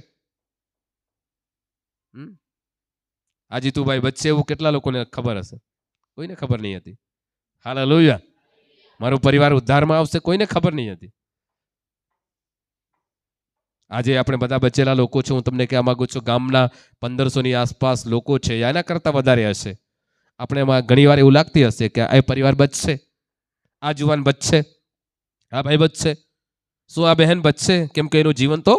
આજે તું ભાઈ બચશે એવું કેટલા લોકોને ખબર હશે? કોઈને ખબર નહીં હતી. હાલેલુયા. મારો પરિવાર ઉદ્ધારમાં આવશે, કોઈને ખબર નહીં હતી. આજે આપણે બધા બચેલા લોકો છે. હું તમને કહેવા માંગુ છું, ગામના 1500ની આસપાસ લોકો છે, એના કરતાં વધારે હશે. આપણે એમાં ઘણી વાર એવું લાગતી હશે કે આ પરિવાર બચશે, આ જુવાન બચશે, આ ભાઈ બચશે, શું આ બહેન બચશે? કેમ કે એનું જીવન તો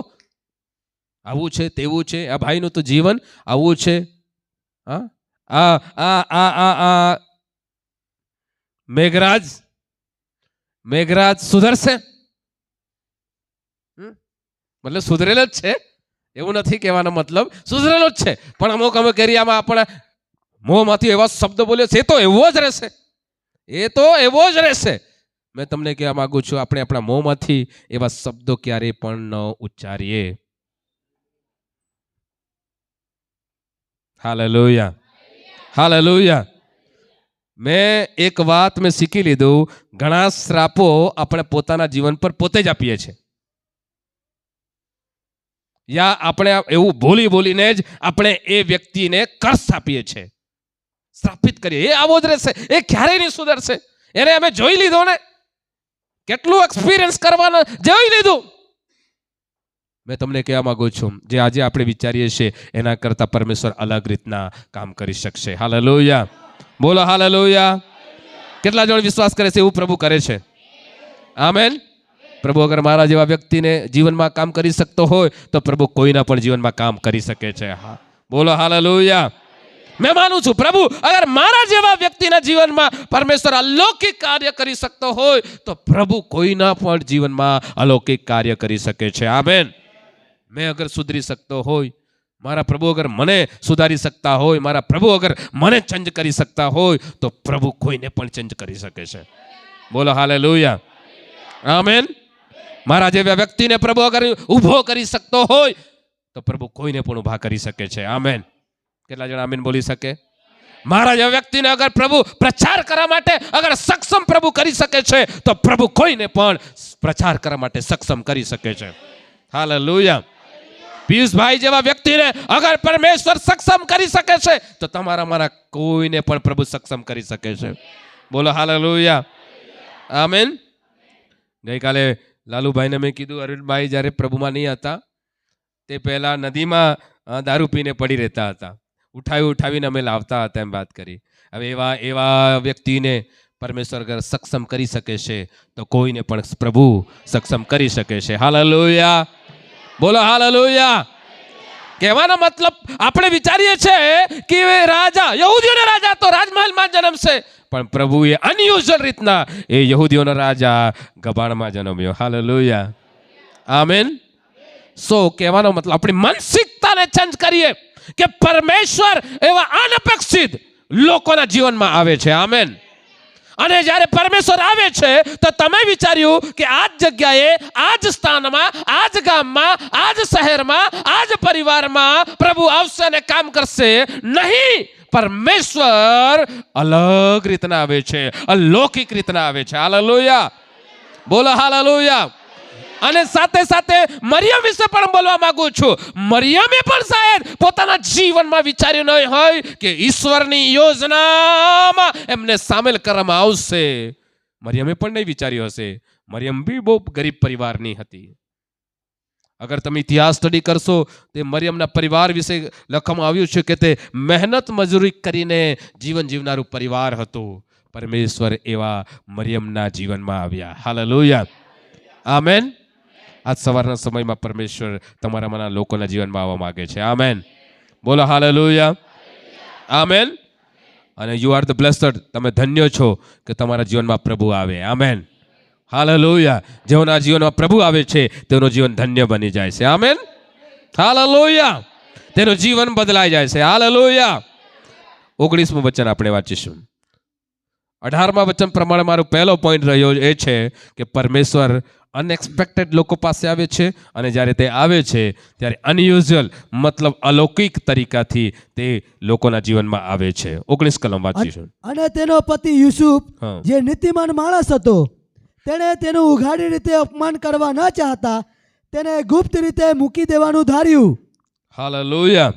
આવું છે, તેવું છે. આ ભાઈનું તો જીવન આવું છે. હા, આ આ આ આ આ મેઘરાજ સુધરશે? મતલબ સુધરેલો જ છે, એવું નથી કહેવાનો મતલબ, સુધરેલો જ છે. પણ અમુક એરિયામાં આપણે મોંમાંથી એવા શબ્દ બોલ્યો છે, એ તો એવો જ રહેશે, એ તો એવો જ રહેશે. મેં તમને કહેવા માંગુ છું, આપણે આપણા મોંમાંથી એવા શબ્દો ક્યારેય પણ ન ઉચ્ચારીએ. હાલેલુયા. હાલેલુયા. મેં એક વાત શીખી લીધું, ઘણા શ્રાપો આપણે પોતાના જીવન પર પોતે જ આપીએ છીએ. યા આપણે એવું બોલીને જ આપણે એ વ્યક્તિને કર્સ આપીએ છીએ, શ્રાપિત કરીએ. એ આવો જ રહેશે, એ ક્યારેય નહીં સુધરશે. એને અમે જોઈ લીધો ને, કેટલું એક્સપિરિયન્સ કરવાનો જોઈ લીધું. મેં તમને કહેવા માંગુ છું, જે આજે આપણે વિચારીએ છીએ એના કરતાં પરમેશ્વર અલગ રીતના કામ કરી શકશે. હાલેલુયા. બોલો હાલેલુયા. કેટલા જણ વિશ્વાસ કરે છે એવું પ્રભુ કરે છે? આમેન. પ્રભુ અગર મારા જેવા વ્યક્તિને જીવનમાં કામ કરી શકતો હોય તો પ્રભુ કોઈના પણ જીવનમાં કામ કરી શકે છે. હા, બોલો હાલેલુયા. મેં માનું છું, પ્રભુ અગર મારા જેવા વ્યક્તિના જીવનમાં પરમેશ્વર અલૌકિક કાર્ય કરી શકતો હોય તો પ્રભુ કોઈના પણ જીવનમાં અલૌકિક કાર્ય કરી શકે છે. આમેન. મેં અગર સુધરી શકતો હોય, મારા પ્રભુ અગર મને સુધારી શકતા હોય, મારા પ્રભુ અગર મને ચેન્જ કરી શકતા હોય તો પ્રભુ કોઈને પણ ચેન્જ કરી શકે છે. બોલો હાલેલુયા. આમેન. મારા જેવા વ્યક્તિને પ્રભુ અગર ઊભો કરી શકતો હોય તો પ્રભુ કોઈને પણ ઊભા કરી શકે છે. આમેન. કેટલા જણા આમેન બોલી શકે? મારા જેવા વ્યક્તિને અગર પ્રભુ પ્રચાર કરવા માટે અગર સક્ષમ પ્રભુ કરી શકે છે તો પ્રભુ કોઈને પણ પ્રચાર કરવા માટે સક્ષમ કરી શકે છે. હાલેલુયા. પિયુષભાઈ જેવા વ્યક્તિને અગર પરમેશ્વર સક્ષમ કરી શકે છે તો તમારા મારા કોઈને પણ પ્રભુ સક્ષમ કરી શકે છે. બોલો હાલેલુયા. આમેન. ગઈકાલે લાલુભાઈને મેં કીધું, અરુણભાઈ જ્યારે પ્રભુમાં નહીં હતા તે પહેલા નદીમાં દારૂ પીને પડી રહેતા હતા, ઉઠાવીને અમે લાવતા હતા એમ વાત કરી. હવે એવા વ્યક્તિને પરમેશ્વર અગર સક્ષમ કરી શકે છે તો કોઈને પણ પ્રભુ સક્ષમ કરી શકે છે. હાલેલુયા. બોલો હાલેલુયા. કહેવાનો મતલબ આપણે વિચારીએ છીએ કે રાજા, યહૂદીઓનો રાજા તો રાજમહેલમાં જન્મશે, પણ પ્રભુએ અનયુઝ્યુઅલ રીતના એ યહૂદીઓનો રાજા ગબાણમાં જન્મ્યો. હાલેલુયા. આમેન. સો કહેવાનો મતલબ આપણી માનસિકતાને ચેન્જ કરીએ કે પરમેશ્વર એવા અનપેક્ષિત લોકોના જીવનમાં આવે છે. આમેન. અને જ્યારે પરમેશ્વર આવે છે તો તમે વિચાર્યું કે આ જ જગ્યાએ, આ જ સ્થાનમાં, આ જ ગામમાં, આ જ શહેરમાં, આ જ પરિવારમાં પ્રભુ આવશે અને કામ કરશે? નહીં. પરમેશ્વર અલગ રીતના આવે છે, અલૌકિક રીતના આવે છે. હાલેલુયા. બોલો હાલેલુયા. અને સાથે સાથે મરિયમ વિશે પણ બોલવા માંગુ છું. મરિયમે પણ શાયદ પોતાના જીવનમાં વિચાર્યું નહીં હોય કે ઈશ્વરની યોજનામાં એમને સામેલ કરવામાં આવશે. મરિયમે પણ નહીં વિચાર્યું હશે. મરિયમ બી બહુ ગરીબ પરિવારની હતી. અગર તમે ઇતિહાસ સ્ટડી કરશો તે મરિયમના પરિવાર વિશે લખવામાં આવ્યું છે કે તે મહેનત મજૂરી કરીને જીવન જીવનારું પરિવાર હતું. પરમેશ્વર એવા મરિયમના જીવનમાં આવ્યા. હાલેલુયા. આમેન. આજ સવારના સમયમાં પરમેશ્વર તમારામાંના લોકોના જીવનમાં આવવા માંગે છે. આમેન. બોલો હાલેલુયા. આમેન. અને યુ આર ધ બ્લેસ્ડ. તમે ધન્ય છો કે તમારા જીવનમાં પ્રભુ આવે. આમેન. હાલેલુયા. જેઓના જીવનમાં પ્રભુ આવે છે તેનું જીવન ધન્ય બની જાય છે. આમેન. હાલેલુયા. તેનું જીવન બદલાઈ જાય છે. હાલેલુયા. 19મું વચન આપણે વાંચીશું. 18મા વચન પ્રમાણે મારો પહેલો પોઈન્ટ રહ્યો એ છે કે પરમેશ્વર અનએક્સપેક્ટેડ લોકો પાસે આવે છે અને જ્યારે તે આવે છે ત્યારે અનયુઝ્યુઅલ મતલબ અલૌકિક તરીકાથી તે લોકોના જીવનમાં આવે છે. 19 કલમ વાંચીશું. અને તેનો પતિ યુસુફ હા. જે નીતિમાન માણસ હતો, તેણે તેનું ઉઘાડી રીતે અપમાન કરવા ન ચાહતા તેને ગુપ્ત રીતે મૂકી દેવાનું ધાર્યું. હાલેલુયા.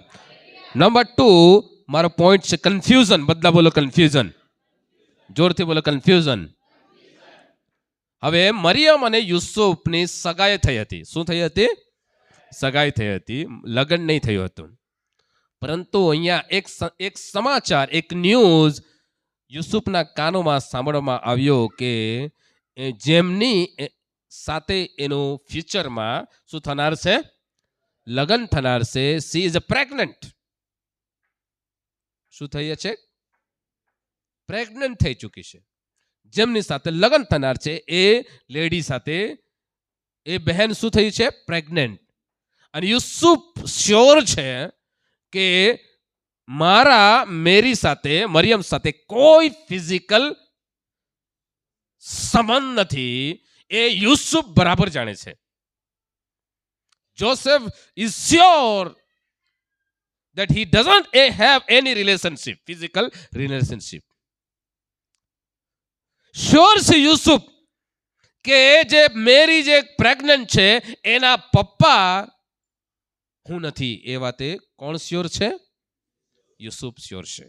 નંબર 2 મારો પોઈન્ટ છે કન્ફ્યુઝન. બધા બોલો કન્ફ્યુઝન. જોરથી બોલો કન્ફ્યુઝન. હવે મરિયમ અને યુસુફની સગાઈ થઈ હતી. શું થઈ હતી? સગાઈ થઈ હતી. લગ્ન નહીં થયું હતું. પરંતુ અહીંયા એક સમાચાર, એક ન્યૂઝ યુસુફના કાનોમાં સાંભળવામાં આવ્યો કે જેમની સાથે એનું ફ્યુચરમાં શું થનાર છે? લગ્ન થનાર છે. She is pregnant. શું થઈ છે? પ્રેગ્નન્ટ થઈ ચૂકી છે. જેમની સાથે લગ્ન થનાર છે એ લેડી સાથે એ બહેન શું થઈ છે? પ્રેગ્નન્ટ. અને યુસુફ શ્યોર છે કે મારા મેરી સાથે, મરિયમ સાથે કોઈ ફિઝિકલ સંબંધ નથી. એ યુસુફ બરાબર જાણે છે. Joseph is sure that he doesn't have any relationship, physical relationship. Sure છે યુસુફ કે જે મેરી જે પ્રેગ્નન્ટ છે એના પપ્પા હું નથી. એ વાતે કોણ શ્યોર છે? યુસુફ શ્યોર છે.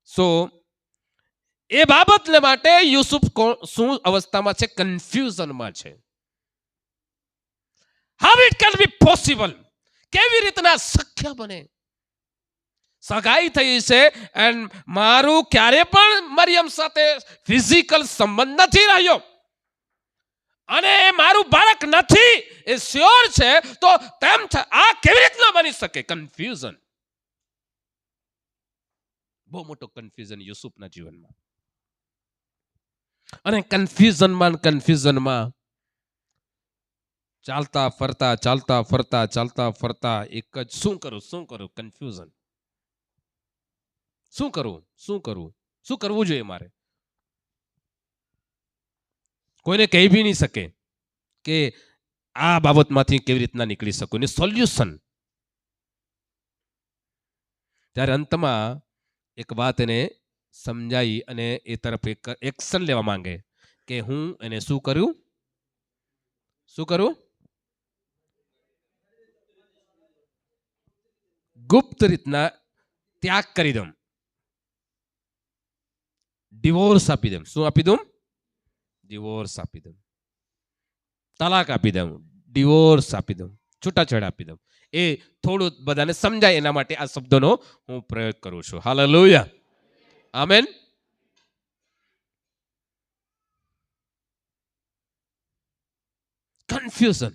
સો એ બાબતને માટે યુસુફ શું અવસ્થામાં છે? કન્ફ્યુઝનમાં છે. How it can be possible? કેવી રીતના શક્ય બને? સગાઈ થઈ છે એન્ડ મારું ક્યારે પણ મરિયમ સાથે ફિઝિકલ સંબંધ નથી રહ્યો અને એ મારું બાળક નથી એ શ્યોર છે. તો તેમ આ કેવી રીતના બની શકે? કન્ફ્યુઝન. બહુ મોટો કન્ફ્યુઝન યુસુફના જીવનમાં. અને કન્ફ્યુઝનમાં ચાલતા ફરતા એક જ શું કરું? કન્ફ્યુઝન. શું કરવું જોઈએ મારે? કોઈને કહી બી નહીં શકે કે આ બાબતમાંથી કેવી રીતના નીકળી શકું ને સોલ્યુશન. ત્યારે અંતમાં એક વાત એને સમજાઈ અને એ તરફ એક એક્શન લેવા માંગે કે હું એને શું કરું? ગુપ્ત રીતના ત્યાગ કરી દઉં. ડિવોર્સ આપી દઉં. શું આપી દઉં? ડિવોર્સ આપી દઉં. તલાક આપી દઉં. ડિવોર્સ આપી દઉં. છૂટાછેડા આપી દઉં. એ થોડું બધાને સમજાય એના માટે આ શબ્દોનો હું પ્રયોગ કરું છું. હાલેલુયા. આમેન. કન્ફ્યુઝન.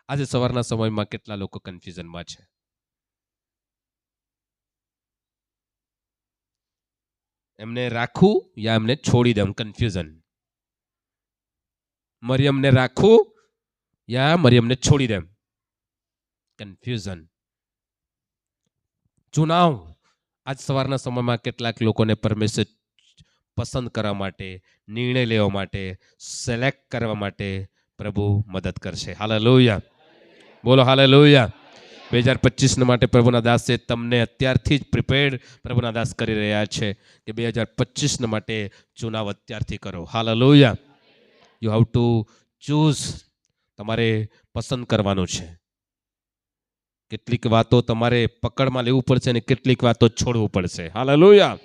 આજે સવારના સમયમાં કેટલા લોકો કન્ફ્યુઝનમાં છે? એમને રાખવું યા એમને છોડી દઉં? કન્ફ્યુઝન. મરિયમને રાખવું યા મરિયમને છોડી દઉં? કન્ફ્યુઝન. ચુનાવ. આજ સવારના સમયમાં કેટલાક લોકોને પરમેશ્વર પસંદ કરવા માટે, નિર્ણય લેવા માટે, સિલેક્ટ કરવા માટે પ્રભુ મદદ કરશે. હાલેલુયા. બોલો હાલેલુયા. 2025 માટે પ્રભુના દાસે તમને અત્યારથી જ પ્રિપેર્ડ પ્રભુના દાસ કરી રહ્યા છે કે 2025 માટે ચુનાવ અત્યારથી કરો. Hallelujah. You have to choose. તમારે પસંદ કરવાનું છે. કેટલીક વાતો તમારે પકડમાં લેવું પડશે અને કેટલીક વાતો છોડવું પડશે. હાલેલુયા.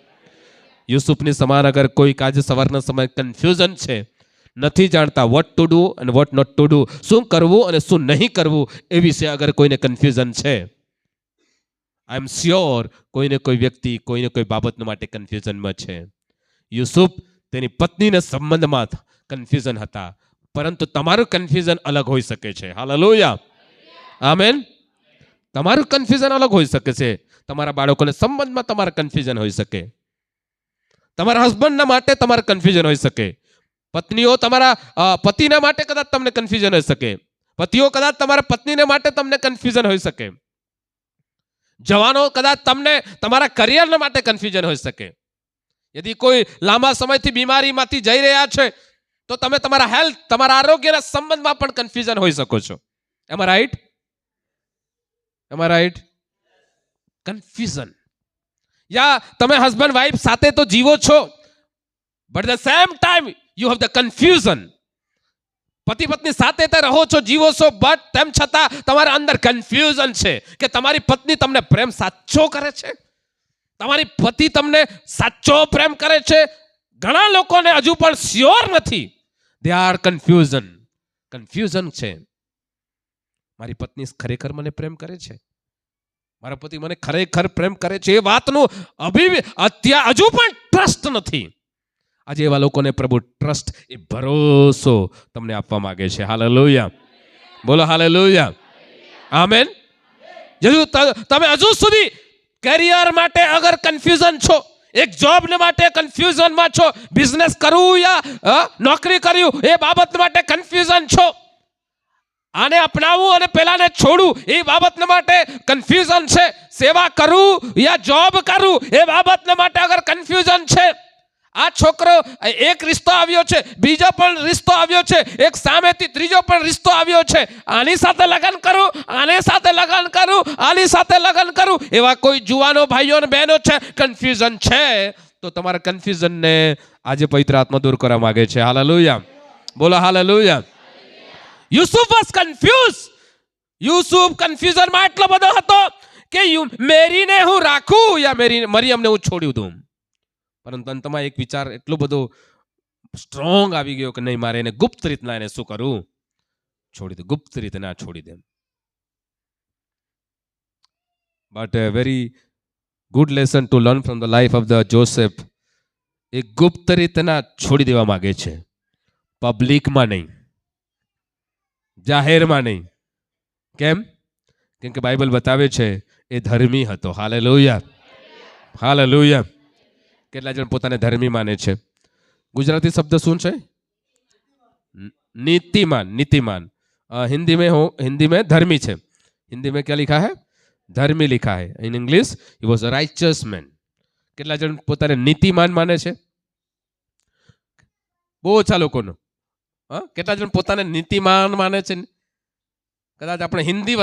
યુસુફની સમાન અગર કોઈ આજે સવારના સમય કન્ફ્યુઝન છે, નથી જાણતા વોટ ટુ ડુ અને વોટ નોટ ટુ ડુ, શું કરવું અને શું નહીં કરવું એ વિશે અગર કોઈને કન્ફ્યુઝન છે, આઈ એમ શ્યોર કોઈને કોઈ વ્યક્તિ કોઈને કોઈ બાબત માટે કન્ફ્યુઝનમાં છે. યુસુફ તેની પત્નીના સંબંધમાં કન્ફ્યુઝન હતા, પરંતુ તમારું કન્ફ્યુઝન અલગ હોઈ શકે છે. હાલેલુયા. આમેન. તમારું કન્ફ્યુઝન અલગ હોઈ શકે છે. તમારા બાળકોના સંબંધમાં તમારા કન્ફ્યુઝન હોઈ શકે. તમારા હસબન્ડના માટે તમારે કન્ફ્યુઝન હોઈ શકે. પત્નીઓ તમારા પતિના માટે કદાચ તમને કન્ફ્યુઝન હોઈ શકે. પતિઓ કદાચ તમારા પત્નીને માટે તમને કન્ફ્યુઝન હોઈ શકે. જવાનો કદાચ તમને તમારા કરિયરના માટે કન્ફ્યુઝન હોઈ શકે. યદિ કોઈ લાંબા સમયથી બીમારીમાંથી જઈ રહ્યા છે તો તમે તમારા હેલ્થ, તમારા આરોગ્યના સંબંધમાં પણ કન્ફ્યુઝન હોઈ શકો છો. Am right? Am right? Confusion. યા તમે હસબન્ડ વાઇફ સાથે તો જીવો છો, but the same time you have the confusion. પતિ પત્ની સાથે તો રહો છો, જીવો છો, બટ તેમ છતાં તમારા અંદર કન્ફ્યુઝન છે કે તમારી પત્ની તમને પ્રેમ સાચો કરે છે, તમારી પતિ તમને સાચો પ્રેમ કરે છે. ઘણા લોકોને હજુ પણ શ્યોર નથી. દે આર કન્ફ્યુઝન છે. મારી પત્ની ખરેખર મને પ્રેમ કરે છે, મારા પતિ મને ખરેખર પ્રેમ કરે છે, એ વાતનું હજુ પણ ટ્રસ્ટ નથી. આજે એવા લોકોને પ્રભુ ટ્રસ્ટ, એ ભરોસો તમને આપવા માંગે છે. હાલેલુયા. બોલો હાલેલુયા. આમેન. તમે હજુ સુધી કેરિયર માટે અગર કન્ફ્યુઝન છો, એક જોબ માટે કન્ફ્યુઝનમાં છો, બિઝનેસ કરવું યા નોકરી કરવું એ બાબત માટે કન્ફ્યુઝન છો, આને અપનાવવું અને પેલાને છોડવું એ બાબત માટે કન્ફ્યુઝન છે, સેવા કરવું યા જોબ કરવું એ બાબત માટે અગર કન્ફ્યુઝન છે, આ છોકરો એક રિશ્તો આવ્યો છે, બીજો પણ રિશ્તો આવ્યો છે, એક સામેથી ત્રીજો પણ રિશ્તો આવ્યો છે, આની સાથે લગ્ન કરું, આની સાથે લગ્ન કરું, આની સાથે લગ્ન કરું, એવા કોઈ જુવાનો ભાઈઓ અને બહેનો છે, કન્ફ્યુઝન છે, તો તમારા કન્ફ્યુઝનને આજે પવિત્ર આત્મા દૂર કરવા માંગે છે. હાલેલુયા. બોલો hallelujah. Yusuf was confuse. Yusuf કન્ફ્યુઝનમાં એટલો બધો હતો કે મેરીને હું રાખું યા મરિયમને હું છોડી દઉં. પરંતુ અંતમાં એક વિચાર એટલો બધો સ્ટ્રોંગ આવી ગયો કે નહીં, મારે એને ગુપ્ત રીતના એને શું કરું? છોડી દે. ગુપ્ત રીતે ના છોડી દે. But a very good lesson to learn from the life of the Joseph. એ ગુપ્ત રીતના છોડી દેવા માંગે છે, પબ્લિકમાં નહીં, જાહેરમાં નહીં. કેમ? કેમ કે બાઇબલ બતાવે છે એ ધર્મી હતો. હાલેલુયા. હાલેલુયા. કેટલા જણ પોતાને ધર્મી માને છે? ગુજરાતી શબ્દ શું છે? नीतिमान. नीतिमान हिंदी में धर्मी है. हिंदी में क्या लिखा है? धर्मी लिखा है. In English he was a righteous man. કેટલા જણ પોતાને નીતિમાન માને છે? બહુ ઓછા લોકોનો. કેટલા જણ પોતાને નીતિમાન માને છે? કદાચ આપણે હિન્દી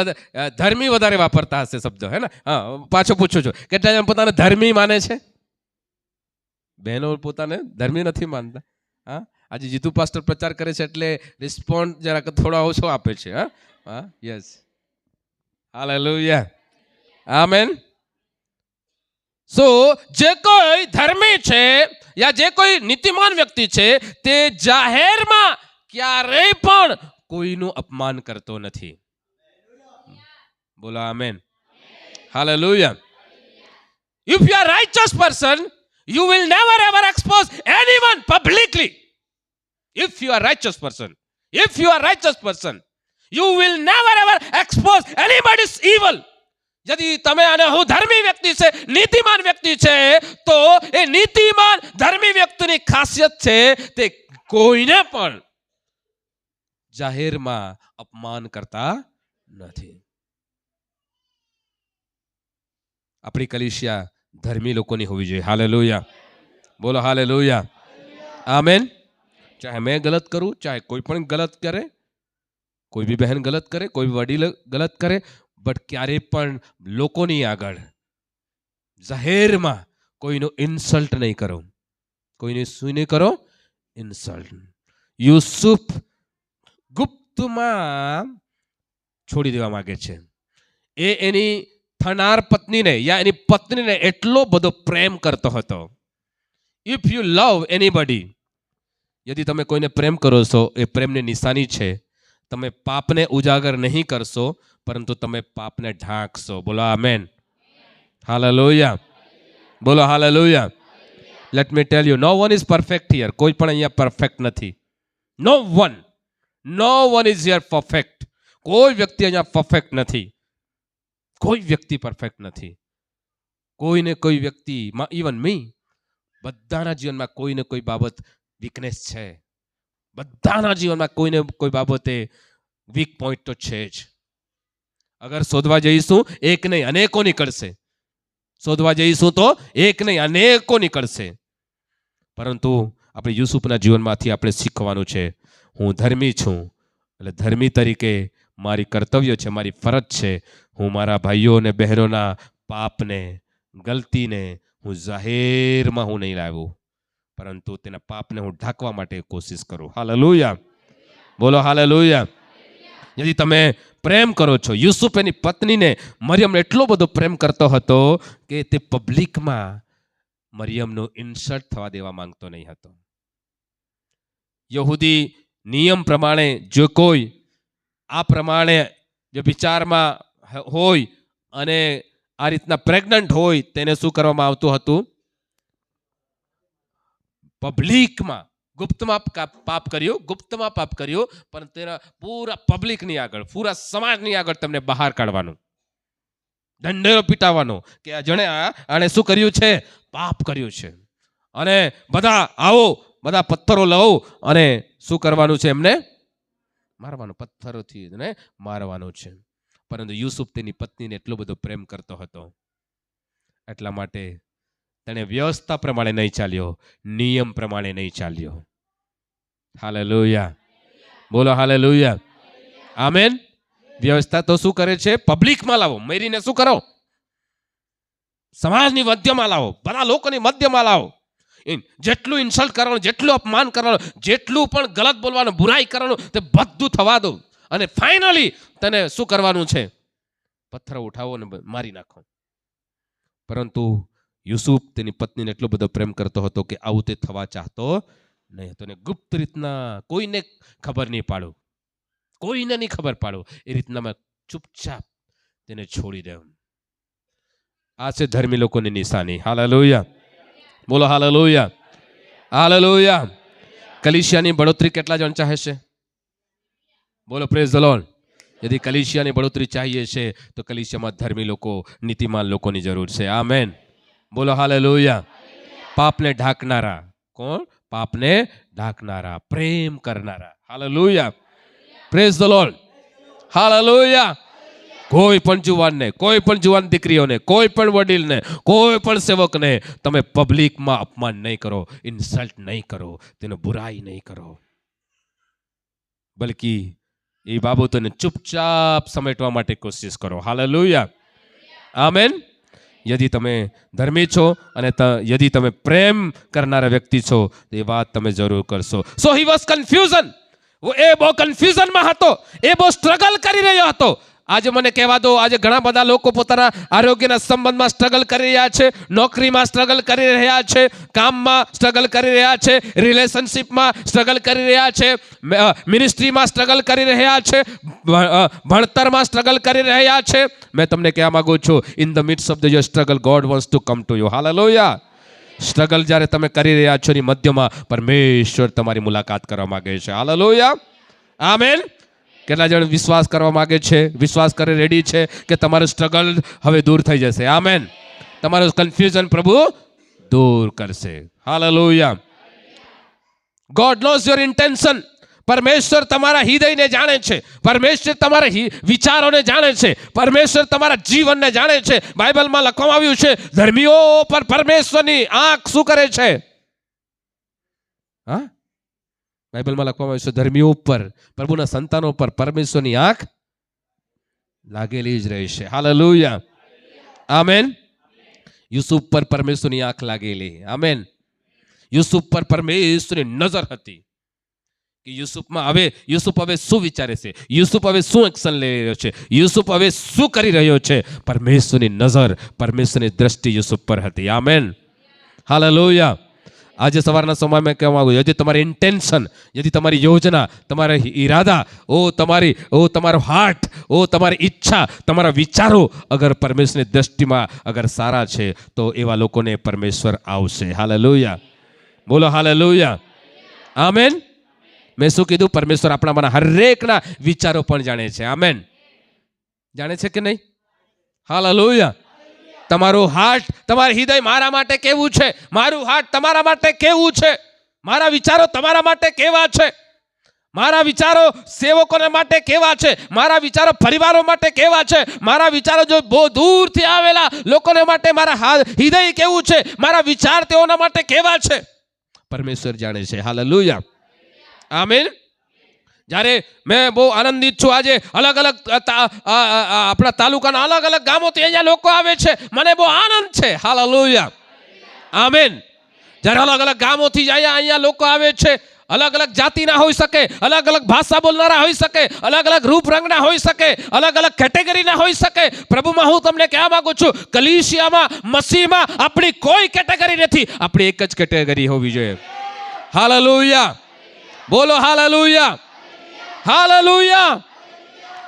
ધર્મી વધારે વાપરતા હશે શબ્દ, હે ને? હા, પાછો પૂછું છું, કેટલા જણ પોતાને ધર્મી માને છે? બહેનો પોતાને ધર્મી નથી માનતા. હા, આજે જીતુ પાસ્ટર પ્રચાર કરે છે એટલે રિસ્પોન્ડ જરાક થોડા ઓછો આપે છે. હા, યસ. હાલેલુયા. આમેન. સો જે કોઈ ધર્મી છે યા જે કોઈ નીતિમાન વ્યક્તિ છે તે જાહેરમાં ક્યારેય પણ કોઈનું અપમાન કરતો નથી. બોલો amen. Hallelujah. If you are a righteous person, you will never ever expose anyone publicly. If you are a righteous person, you will never ever expose anybody's evil. यदि તમે અને હું ધર્મી વ્યક્તિ છે, નીતિમાન વ્યક્તિ છે, તો એ નીતિમાન ધર્મી વ્યક્તિની ખાસિયત છે તે કોઈને પણ જાહેરમાં અપમાન કરતા નથી. આપણી કલીસિયા ધર્મી લોકોની હોવી જોઈએ. હાલેલુયા. બોલો હાલેલુયા. આમેન. ચાહે मैं गलत करूं, चाहे कोई પણ गलत करे, कोई भी बहन गलत करे, कोई भी वडील गलत करे, બટ ક્યારે પણ લોકોની આગળ જાહેરમાં કોઈનું ઇન્સલ્ટ નહીં કરો. કોઈને શું નહીં કરો? ઇન્સલ્ટ. યુસુફ ગુપ્તમાં છોડી દેવા માંગે છે. એ એની થનાર પત્નીને યા એની પત્નીને એટલો બધો પ્રેમ કરતો હતો. ઇફ યુ લવ એનીબડી, યદિ તમે કોઈને પ્રેમ કરો છો, એ પ્રેમની નિશાની છે. તમે પાપને ઉજાગર નહીં કરશો, પરંતુ તમે પાપને ઢાંકશો. બોલો આમેન. હાલેલુયા. બોલો hallelujah. Let me tell you, no one is perfect here. કોઈ પણ અહીંયા પરફેક્ટ નથી. No one is here perfect. કોઈ વ્યક્તિ અહીંયા પરફેક્ટ નથી. કોઈ વ્યક્તિ પરફેક્ટ નથી. કોઈને કોઈ વ્યક્તિ, ઇવન મી, બધાના જીવનમાં કોઈને કોઈ બાબત વીકનેસ છે. બધાના જીવનમાં કોઈને કોઈ બાબતે વીક પોઈન્ટ તો છે જ. અગર શોધવા જઈશું એક નહીં અનેકો નીકળશે. શોધવા જઈશું તો એક નહીં અનેકો નીકળશે. પરંતુ આપણે યુસુફના જીવનમાંથી આપણે શીખવાનું છે, હું ધર્મી છું, એટલે ધર્મી તરીકે મારી કર્તવ્ય છે, મારી ફરજ છે. હું મારા ભાઈઓ અને બહેનોના પાપને, ગલતીને હું જાહેરમાં હું નહીં લાવ્યો, પરંતુ તેના પાપને હું ઢાંકવા માટે કોશિશ કરું. હાલેલુયા. બોલો હાલેલુયા. યદિ તમે પ્રેમ કરો છો, યુસુફ એની પત્નીને મરિયમને એટલો બધો પ્રેમ કરતો હતો કે તે પબ્લિકમાં મરિયમનું ઇન્સલ્ટ થવા દેવા માંગતો નહીં હતો. યહૂદી નિયમ પ્રમાણે જો કોઈ આ પ્રમાણે વિચારમાં હોય અને આ રીતના પ્રેગ્નન્ટ હોય, તેને શું કરવામાં આવતું હતું? પબ્લિકમાં, ગુપ્તમાં પાપ કર્યું, પણ તેના પૂરા પબ્લિકની આગળ, પૂરા સમાજની આગળ તમને બહાર કાઢવાનું, દંડેરો પીટાવવાનો કે આ જણે આણે શું કર્યું છે? પાપ કર્યું છે. અને બધા આવો, બધા પથ્થરો લાવો અને શું કરવાનું છે? એમને મારવાનું, પથ્થરોથી એને મારવાનું છે. પરંતુ યુસુફ તેની પત્નીને એટલો બધો પ્રેમ કરતો હતો, એટલા માટે તેણે વ્યવસ્થા પ્રમાણે નહીં ચાલ્યો, નિયમ પ્રમાણે નહીં ચાલ્યો. હાલેલુયા. બોલો હાલેલુયા. આમેન. વ્યવસ્થા તો શું કરે છે? પબ્લિકમાં લાવો, મેરીને શું કરો? સમાજની મધ્યમાં લાવો, બધા લોકોની મધ્યમાં લાવો. જેટલું ઇન્સલ્ટ કરવાનું, જેટલું અપમાન કરવાનું, જેટલું પણ ગલત બોલવાનું, બુરાઈ કરવાનું, તે બધું થવા દો. અને ફાઇનલી તને શું કરવાનું છે? પથ્થર ઉઠાવો અને મારી નાખો. પરંતુ યુસુફ તેની પત્નીને એટલો બધો પ્રેમ કરતો હતો કે આવું તે થવા ચાહતો નહીં હતો. ને ગુપ્ત રીતના કોઈને ખબર નહીં પાડો, કોઈને નહીં ખબર પાડો, એ રીતના મેં ચૂપચાપ તેને છોડી દઉં. આ છે ધર્મી લોકોની નિશાની. હાલેલુયા. બોલો હાલેલુયા. હાલેલુયા. કલીસિયાની બઢોતરી કેટલા જણ ચાહે છે? બોલો પ્રેઝ ધ લોર્ડ. યદિ કલીસિયાની બઢોતરી ચાહીએ છે તો કલીસિયામાં ધર્મી લોકો, નીતિમાન લોકોની જરૂર છે. આમેન. બોલો હાલેલુયા. પાપને ઢાંકનારા. કોણ? પાપને ઢાંકનારા, પ્રેમ કરનારા. Hallelujah. Praise the lord. Hallelujah. કોઈ પણ જુવાનને, કોઈ પણ જુવાન દીકરીઓને, કોઈ પણ વડીલને, કોઈ પણ સેવકને તમે પબ્લિકમાં અપમાન નહીં કરો, ઇન્સલ્ટ નહીં કરો, તેનો બુરાઈ નહીં કરો, બલકી એ બાબતોને ચૂપચાપ સમેટવા માટે કોશિશ કરો. હાલેલુયા. આમેન. યદિ તમે ધર્મી છો અને યદિ તમે પ્રેમ કરનારા વ્યક્તિ છો, એ વાત તમે જરૂર કરશો. સો હી વોઝ કન્ફ્યુઝન. એ બહુ કન્ફ્યુઝનમાં હતો, એ બહુ સ્ટ્રગલ કરી રહ્યો હતો. આજે મને કહેવા દો, આજે ઘણા બધા લોકો પોતાના આરોગ્યના સંબંધમાં સ્ટ્રગલ કરી રહ્યા છે, નોકરીમાં સ્ટ્રગલ કરી રહ્યા છે, કામમાં સ્ટ્રગલ કરી રહ્યા છે, રિલેશનશિપમાં સ્ટ્રગલ કરી રહ્યા છે, મિનિસ્ટ્રીમાં સ્ટ્રગલ કરી રહ્યા છે, ભણતરમાં સ્ટ્રગલ કરી રહ્યા છે. મેં તમને કહેવા માંગુ છું, in the midst of the your struggle God wants to come to you. Hallelujah. Struggle જ્યારે તમે કરી રહ્યા છો, એની મધ્યમાં પરમેશ્વર તમારી મુલાકાત કરવા માંગે છે. હાલેલુયા. આમેન. કેટલા જણ વિશ્વાસ કરવા માંગે છે, વિશ્વાસ કરે રેડી છે કે તમારું સ્ટ્રગલ હવે દૂર થઈ જશે? આમેન. તમારું કન્ફ્યુઝન પ્રભુ દૂર કરશે. Hallelujah. God knows your intention. પરમેશ્વર તમારા હૃદયને જાણે છે, પરમેશ્વર તમારા વિચારોને જાણે છે, પરમેશ્વર તમારા જીવનને જાણે છે. બાઇબલમાં લખવામાં આવ્યું છે, ધર્મીઓ પર પરમેશ્વરની આંખ શું કરે છે? હા, બાઇબલમાં લખવામાં આવ્યું છે, ધર્મીઓ ઉપર, પ્રભુના સંતાનો પર પરમેશ્વરની આંખ લાગેલી જ રહેશે. હાલેલુયા. આમેન. યુસુફ પર પરમેશ્વરની આંખ લાગેલી. આમેન. યુસુફ પર પરમેશ્વરની નજર હતી કે યુસુફ હવે શું વિચારે છે, યુસુફ હવે શું એક્શન લઈ રહ્યો છે, યુસુફ હવે શું કરી રહ્યો છે. પરમેશ્વરની નજર, પરમેશ્વરની દ્રષ્ટિ યુસુફ પર હતી. આમેન. હાલેલુયા. આજે સવારના સમયમાં કહેવા માંગુ છું, यदि તમારી ઇન્ટેન્શન, यदि તમારી યોજના, તમારા ઈરાદા, તમારો હાર્ટ, તમારી ઈચ્છા, તમારા વિચારો અગર પરમેશ્વરની દ્રષ્ટિમાં અગર સારા છે તો એવા લોકોને પરમેશ્વર આવશે. હાલેલુયા. બોલો હાલેલુયા. આમેન. મેં શું કીધું? પરમેશ્વર આપણામાંના હરેકના વિચારો પણ જાણે છે. આમેન. જાણે છે કે નહીં? હાલેલુયા. તમારું હાર્ટ, તમારું હૃદય મારા માટે કેવું છે, મારું હાર્ટ તમારા માટે કેવું છે, મારા વિચારો તમારા માટે કેવા છે, મારા વિચારો સેવકોને માટે કેવા છે, મારા વિચારો પરિવારો માટે કેવા છે, મારા વિચારો જો બહુ દૂરથી આવેલા લોકોને માટે મારા હૃદય કેવું છે, મારા વિચાર તેઓના માટે કેવા છે, પરમેશ્વર જાણે છે. હાલેલુયા. આમીન. જ્યારે મેં બહુ આનંદિત છું, આજે અલગ અલગ આપણા તાલુકાના અલગ અલગ ગામોથી અહીંયા લોકો આવે છે, મને બહુ આનંદ છે. હાલેલુયા. આમીન. જ્યારે અલગ અલગ ગામોથી અહીંયા લોકો આવે છે, અલગ અલગ જાતિના હોઈ શકે, અલગ અલગ ભાષા બોલનારા હોઈ શકે, અલગ અલગ રૂપ રંગના હોઈ શકે, અલગ અલગ કેટેગરીના હોઈ શકે. પ્રભુમાં હું તમને કહેવા માંગુ છું, કલીસિયામાં, મસીહમાં આપણી કોઈ કેટેગરી નથી, આપણી એક જ કેટેગરી હોવી જોઈએ. હાલેલુયા. બોલો હાલેલુયા. હાલેલુયા.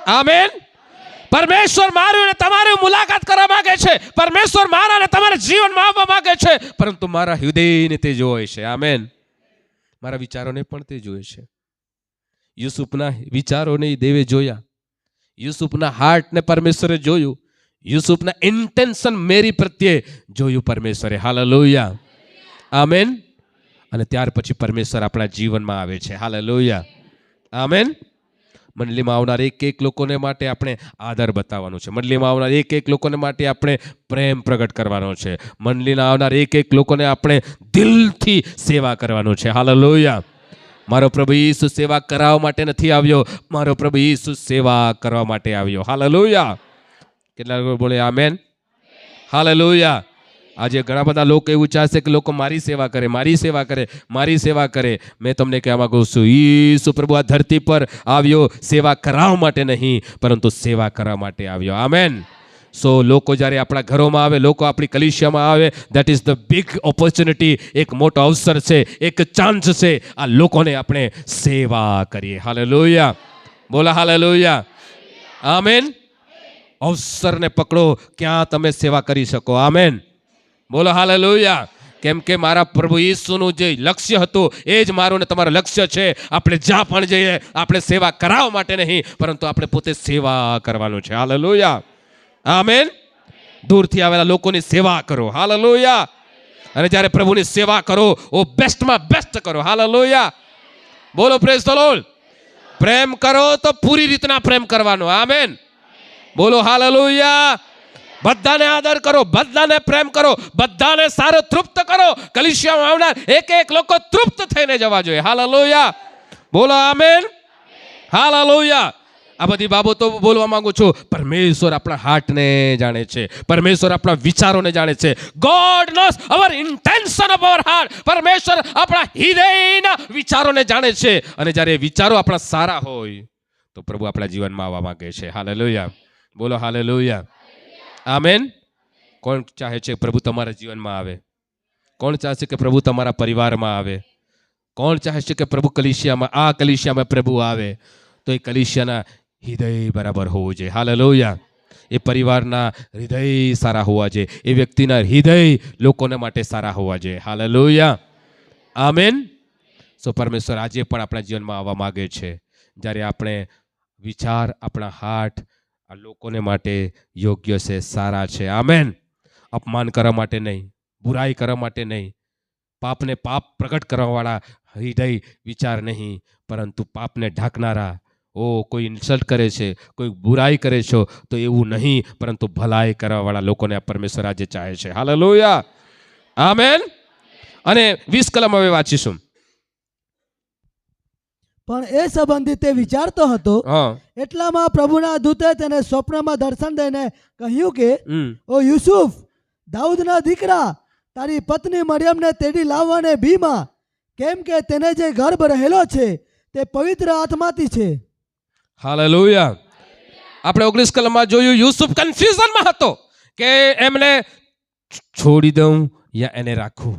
આમેન. પરમેશ્વર મારું અને તમારી મુલાકાત કરવા માંગે છે. પરમેશ્વર મારા અને તમારા જીવનમાં આવવા માંગે છે, પરંતુ મારા હૃદયને તે જોવે છે. આમેન. મારા વિચારોને પણ તે જોવે છે. યુસુફના વિચારોને દેવે જોયા, યુસુફના હાર્ટને પરમેશ્વરે જોયું, યુસુફના ઇન્ટેન્શન મેરી પ્રત્યે જોયું પરમેશ્વરે. હાલેલુયા. આમેન. અને ત્યાર પછી પરમેશ્વર આપણા જીવનમાં આવે છે. હાલેલુયા. આમેન. મંડળીમાં આવનાર એક લોકોને માટે આપણે આદર બતાવવાનો છે. મંડળીમાં આવનાર એક લોકોને માટે આપણે પ્રેમ પ્રગટ કરવાનો છે. મંડળીના આવનાર એક લોકોને આપણે દિલથી સેવા કરવાનો છે. હાલેલુયા. મારો પ્રભુ ઈસુ સેવા કરાવવા માટે નથી આવ્યો, મારો પ્રભુ ઈસુ સેવા કરવા માટે આવ્યો. હાલેલુયા. કેટલા લોકો બોલે આમેન? હાલેલુયા. આજે ઘણા બધા લોકો એવું ચાહશે કે લોકો મારી સેવા કરે, મારી સેવા કરે, મારી સેવા કરે. મેં તમને કહેવા માંગુ છું, ઈસુ પ્રભુ આ ધરતી પર આવ્યો સેવા કરાવવા માટે નહીં, પરંતુ સેવા કરવા માટે આવ્યો. આમેન. સો લોકો જ્યારે આપણા ઘરોમાં આવે, લોકો આપણી કલીસિયામાં આવે, that is the big opportunity. એક મોટો અવસર છે, એક ચાન્સ છે, આ લોકોને આપણે સેવા કરીએ. હાલેલુયા. બોલા હાલેલુયા. આમેન. અવસરને પકડો, ક્યાં તમે સેવા કરી શકો. આમેન. બોલો હાલેલુયા. કેમ કે મારા પ્રભુ ઈસુનું જે લક્ષ્ય હતું એ જ મારું ને તમારું લક્ષ્ય છે. આપણે જ્યાં પણ જઈએ આપણે સેવા કરાવવા માટે નહીં, પરંતુ આપણે પોતે સેવા કરવાનું છે. હાલેલુયા. આમેન. દૂરથી આવેલા લોકોની સેવા કરો. હાલેલુયા. અને જ્યારે પ્રભુની સેવા કરો, બેસ્ટમાં બેસ્ટ કરો. હાલેલુયા. બોલો પ્રેઝ ધ લોર્ડ. પ્રેમ કરો તો પૂરી રીતના પ્રેમ કરવાનો. આમેન. બોલો હાલેલુયા. બધાને આદર કરો, બધાને પ્રેમ કરો, બધાને સારો તૃપ્ત કરો. કલીસિયામાં આવનાર એક લોકો તૃપ્ત થઈને જવા જોઈએ. હાલેલુયા. બોલો આમેન. હાલેલુયા. આ બધી બાબતો બોલવા માંગુ છું. પરમેશ્વર આપણા હાર્ટને જાણે છે, પરમેશ્વર આપણા વિચારોને જાણે છે. God knows our intention of our heart. પરમેશ્વર આપણા હૃદયના વિચારોને જાણે છે, અને જ્યારે વિચારો આપણા સારા હોય તો પ્રભુ આપણા જીવનમાં આવવા માંગે છે. હાલેલુયા. બોલો હાલેલુયા. આમેન. કોણ ચાહે છે પ્રભુ તમારા જીવનમાં આવે? કોણ ચાહે કે પ્રભુ તમારા પરિવારમાં આવે? કોણ ચાહે છે કે પ્રભુ કલીસિયામાં પ્રભુ આવે? તો એ કલીસિયાના હૃદય બરાબર હોવું જોઈએ. હાલેલુયા. એ પરિવારના હૃદય સારા હોવા જોઈએ, એ વ્યક્તિના હૃદય લોકોને માટે સારા હોવા જોઈએ. હાલેલુયા. આમેન. સો પરમેશ્વર આજે પણ આપણા જીવનમાં આવવા માંગે છે, જ્યારે આપણે વિચાર, આપણા હાર્ટ આ લોકોને માટે યોગ્ય છે, સારા છે. આમેન. અપમાન કરવા માટે નહીં, બુરાઈ કરવા માટે નહીં, પાપને પાપ પ્રગટ કરવાવાળા હૃદય વિચાર નહીં, પરંતુ પાપને ઢાંકનારા. કોઈ ઇન્સલ્ટ કરે છે, કોઈ બુરાઈ કરે છો તો એવું નહીં, પરંતુ ભલાઈ કરવાવાળા લોકોને આ પરમેશ્વર આજે ચાહે છે. હાલેલુયા. આમેન. અને 20 કલમ હવે વાંચીશું. પણ એ સંબંધી તે વિચારતો હતો. હા એટલામાં પ્રભુના દૂતે તેને સ્વપ્નમાં દર્શન દઈને કહ્યું કે, હમ ઓ યુસુફ, દાઉદના દીકરા, તારી પત્ની મરિયમને તેડી લાવવાને બીમાં, કેમ કે તેને જે ગર્ભ રહેલો છે તે પવિત્ર આત્માથી છે. હાલેલુયા. આપણે 19 કલમમાં જોયું, યુસુફ કન્ફ્યુઝનમાં હતો કે એમને છોડી દઉં યા એને રાખું.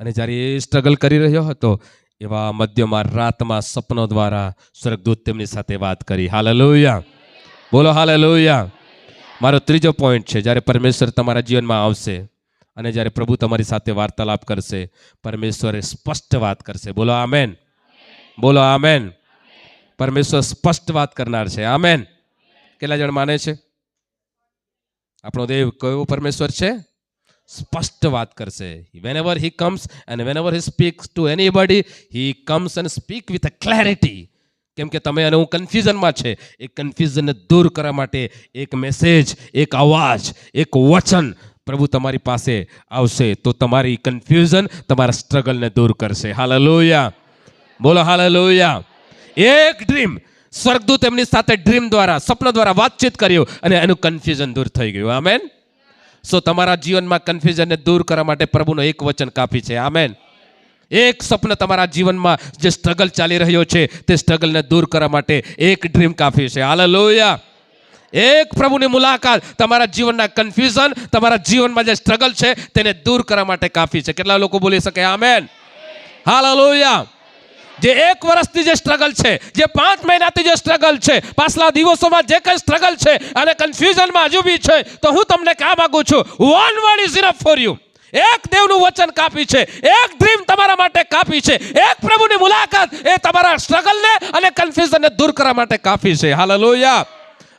અને જ્યારે એ સ્ટ્રગલ કરી રહ્યો હતો એવા મધ્યમાં રાતમાં સપનો દ્વારા સ્વર્ગદૂત તેમની સાથે વાત કરી. હાલેલુયા, બોલો હાલેલુયા. મારો ત્રીજો પોઈન્ટ છે, જ્યારે પરમેશ્વર તમારા જીવનમાં આવશે અને જ્યારે પ્રભુ તમારી સાથે વાર્તાલાપ કરશે, પરમેશ્વરે સ્પષ્ટ વાત કરશે. બોલો આમેન, બોલો આમેન. પરમેશ્વર સ્પષ્ટ વાત કરનાર છે. આમેન. કેટલા જણ માને છે? આપણો દેવ કયો પરમેશ્વર છે? સ્પષ્ટ વાત કરશે. whenever he comes and whenever he speaks to anybody, he comes and speak with a clarity. કેમ કે તમે અને હું કન્ફ્યુઝનમાં છે, એ કન્ફ્યુઝનને દૂર કરવા માટે એક મેસેજ, એક અવાજ, એક વચન પ્રભુ તમારી પાસે આવશે તો તમારી કન્ફ્યુઝન, તમારા સ્ટ્રગલને દૂર કરશે. હાલેલુયા, બોલો હાલેલુયા. એક ડ્રીમ, સ્વર્ગદૂત એમની સાથે ડ્રીમ દ્વારા, સપના દ્વારા વાતચીત કર્યું અને એનું કન્ફ્યુઝન દૂર થઈ ગયું. આમેન. સો તમારા જીવનમાં કન્ફ્યુઝનને દૂર કરવા માટે પ્રભુનો એક વચન કાફી છે. આમેન. એક સપન તમારા જીવનમાં જે સ્ટ્રગલ ચાલી રહ્યો છે તે સ્ટ્રગલને દૂર કરવા માટે એક ડ્રીમ કાફી છે. હાલેલુયા. એક પ્રભુની મુલાકાત તમારા જીવનના કન્ફ્યુઝન, તમારા જીવનમાં જે સ્ટ્રગલ છે તેને દૂર કરવા માટે કાફી છે. કેટલા લોકો બોલી શકે આમેન? હાલેલુયા. જે 1 વર્ષથી જે સ્ટ્રગલ છે, જે 5 મહિનાથી જે સ્ટ્રગલ છે, પાછલા દિવસોમાં જે કંઈ સ્ટ્રગલ છે અને કન્ફ્યુઝનમાં હજુ બી છે, તો હું તમને કહેવા માંગુ છું, one word is enough for you. એક દેવનું વચન કાફી છે, એક ડ્રીમ તમારા માટે કાફી છે, એક પ્રભુની મુલાકાત એ તમારા સ્ટ્રગલને અને કન્ફ્યુઝનને દૂર કરવા માટે કાફી છે. હાલેલુયા.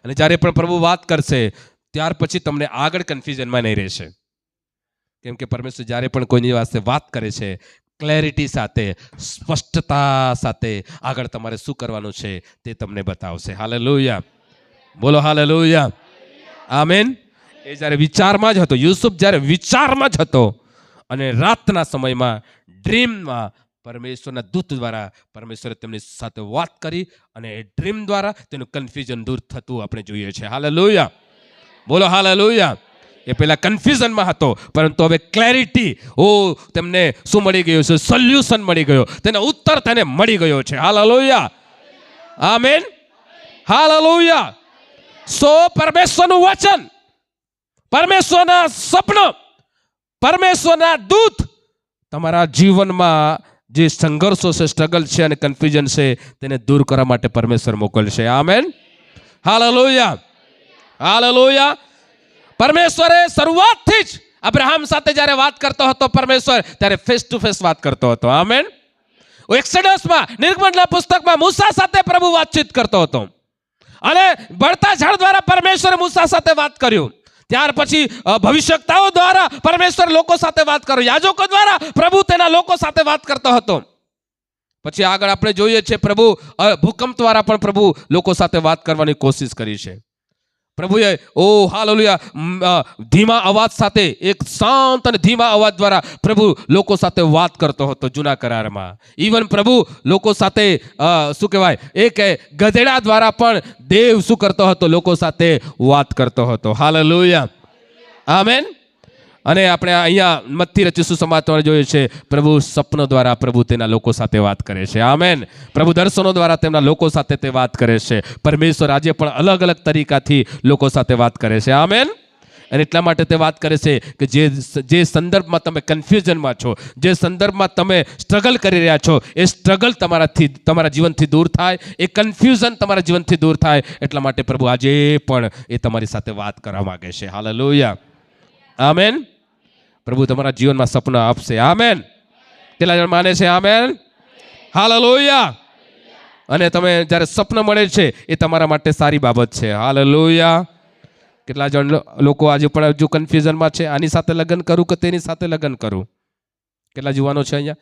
અને જ્યારે પણ પ્રભુ વાત કરશે ત્યાર પછી તમને આગળ કન્ફ્યુઝનમાં નહીં રહેશે. કેમ કે પરમેશ્વર જ્યારે પણ કોઈની પાસે વાત કરે છે, ક્લેરિટી સાથે, સ્પષ્ટતા સાથે આગળ તમારે શું કરવાનું છે તે તમને બતાવશે. હાલેલુયા, બોલો હાલેલુયા. આમેન. એ જ્યારે વિચારમાં જ હતો, યુસુફ જ્યારે વિચારમાં જ હતો અને રાતના સમયમાં ડ્રીમમાં પરમેશ્વરના દૂત દ્વારા પરમેશ્વરે તેમની સાથે વાત કરી અને એ ડ્રીમ દ્વારા તેનું કન્ફ્યુઝન દૂર થતું આપણે જોઈએ છે. હાલેલુયા, બોલો હાલેલુયા. એ પહેલા કન્ફ્યુઝનમાં હતો પરંતુ હવે ક્લેરિટી, તેમને શું મળી ગયું છે? સોલ્યુશન મળી ગયો, તેનો ઉત્તર તેને મળી ગયો છે. Hallelujah, amen, hallelujah. સો પરમેશ્વરનું વચન, પરમેશ્વરના સપનો, પરમેશ્વરના દૂત તમારા જીવનમાં જે સંઘર્ષો છે, સ્ટ્રગલ છે અને કન્ફ્યુઝન છે તેને દૂર કરવા માટે પરમેશ્વર મોકલશે. Amen, hallelujah, hallelujah. પરમેશ્વરે શરૂઆતથી જ અબ્રાહમ સાથે જ્યારે વાત કરતો હતો પરમેશ્વર, ત્યારે ફેસ ટુ ફેસ વાત કરતો હતો. આમેન. એક્સોડસમાં, નિર્ગમનના પુસ્તકમાં મૂસા સાથે પ્રભુ વાતચીત કરતો હતો અને બળતા ઝાડ દ્વારા પરમેશ્વરે મૂસા સાથે વાત કર્યું. ત્યાર પછી ભવિષ્યવક્તાઓ દ્વારા પરમેશ્વર લોકો સાથે વાત કર્યો, યાજકો દ્વારા પ્રભુ તેના લોકો સાથે વાત કરતો હતો. પછી આગળ આપણે જોઈએ છે પ્રભુ ભૂકંપ દ્વારા પણ પ્રભુ લોકો સાથે વાત કરવાની કોશિશ કરી છે. પ્રભુએ હાલેલુયા ધીમા અવાજ સાથે, એક શાંત અને ધીમા અવાજ દ્વારા પ્રભુ લોકો સાથે વાત કરતો હતો જૂના કરારમાં. ઇવન પ્રભુ લોકો સાથે શું કહેવાય, એક ગધેડા દ્વારા પણ દેવ શું કરતો હતો? લોકો સાથે વાત કરતો હતો. Hallelujah, amen. અને આપણે અહીંયા મત્તી રચિત સુસમાચાર જોઈએ છે, પ્રભુ સપનો દ્વારા પ્રભુ તેના લોકો સાથે વાત કરે છે. આમેન. પ્રભુ દર્શનો દ્વારા તેમના લોકો સાથે તે વાત કરે છે. પરમેશ્વર આજે પણ અલગ અલગ તરીકાથી લોકો સાથે વાત કરે છે. આમેન. અને એટલા માટે તે વાત કરે છે કે જે સંદર્ભમાં તમે કન્ફ્યુઝનમાં છો, જે સંદર્ભમાં તમે સ્ટ્રગલ કરી રહ્યા છો, એ સ્ટ્રગલ તમારા જીવનથી દૂર થાય, એ કન્ફ્યુઝન તમારા જીવનથી દૂર થાય. એટલા માટે પ્રભુ આજે પણ એ તમારી સાથે વાત કરવા માંગે છે. Hallelujah, amen. પ્રભુ તમારા જીવનમાં સપના આપશે. આમેન. કેટલા જણ માને છે? Amen, hallelujah. અને તમે જ્યારે સપના મળે છે એ તમારા માટે સારી બાબત છે. હાલેલુયા. કેટલા જણ લોકો આજે પણ હજુ કન્ફ્યુઝનમાં છે, આની સાથે લગ્ન કરું કે તેની સાથે લગ્ન કરું? કેટલા જુવાનો છે અહીંયા?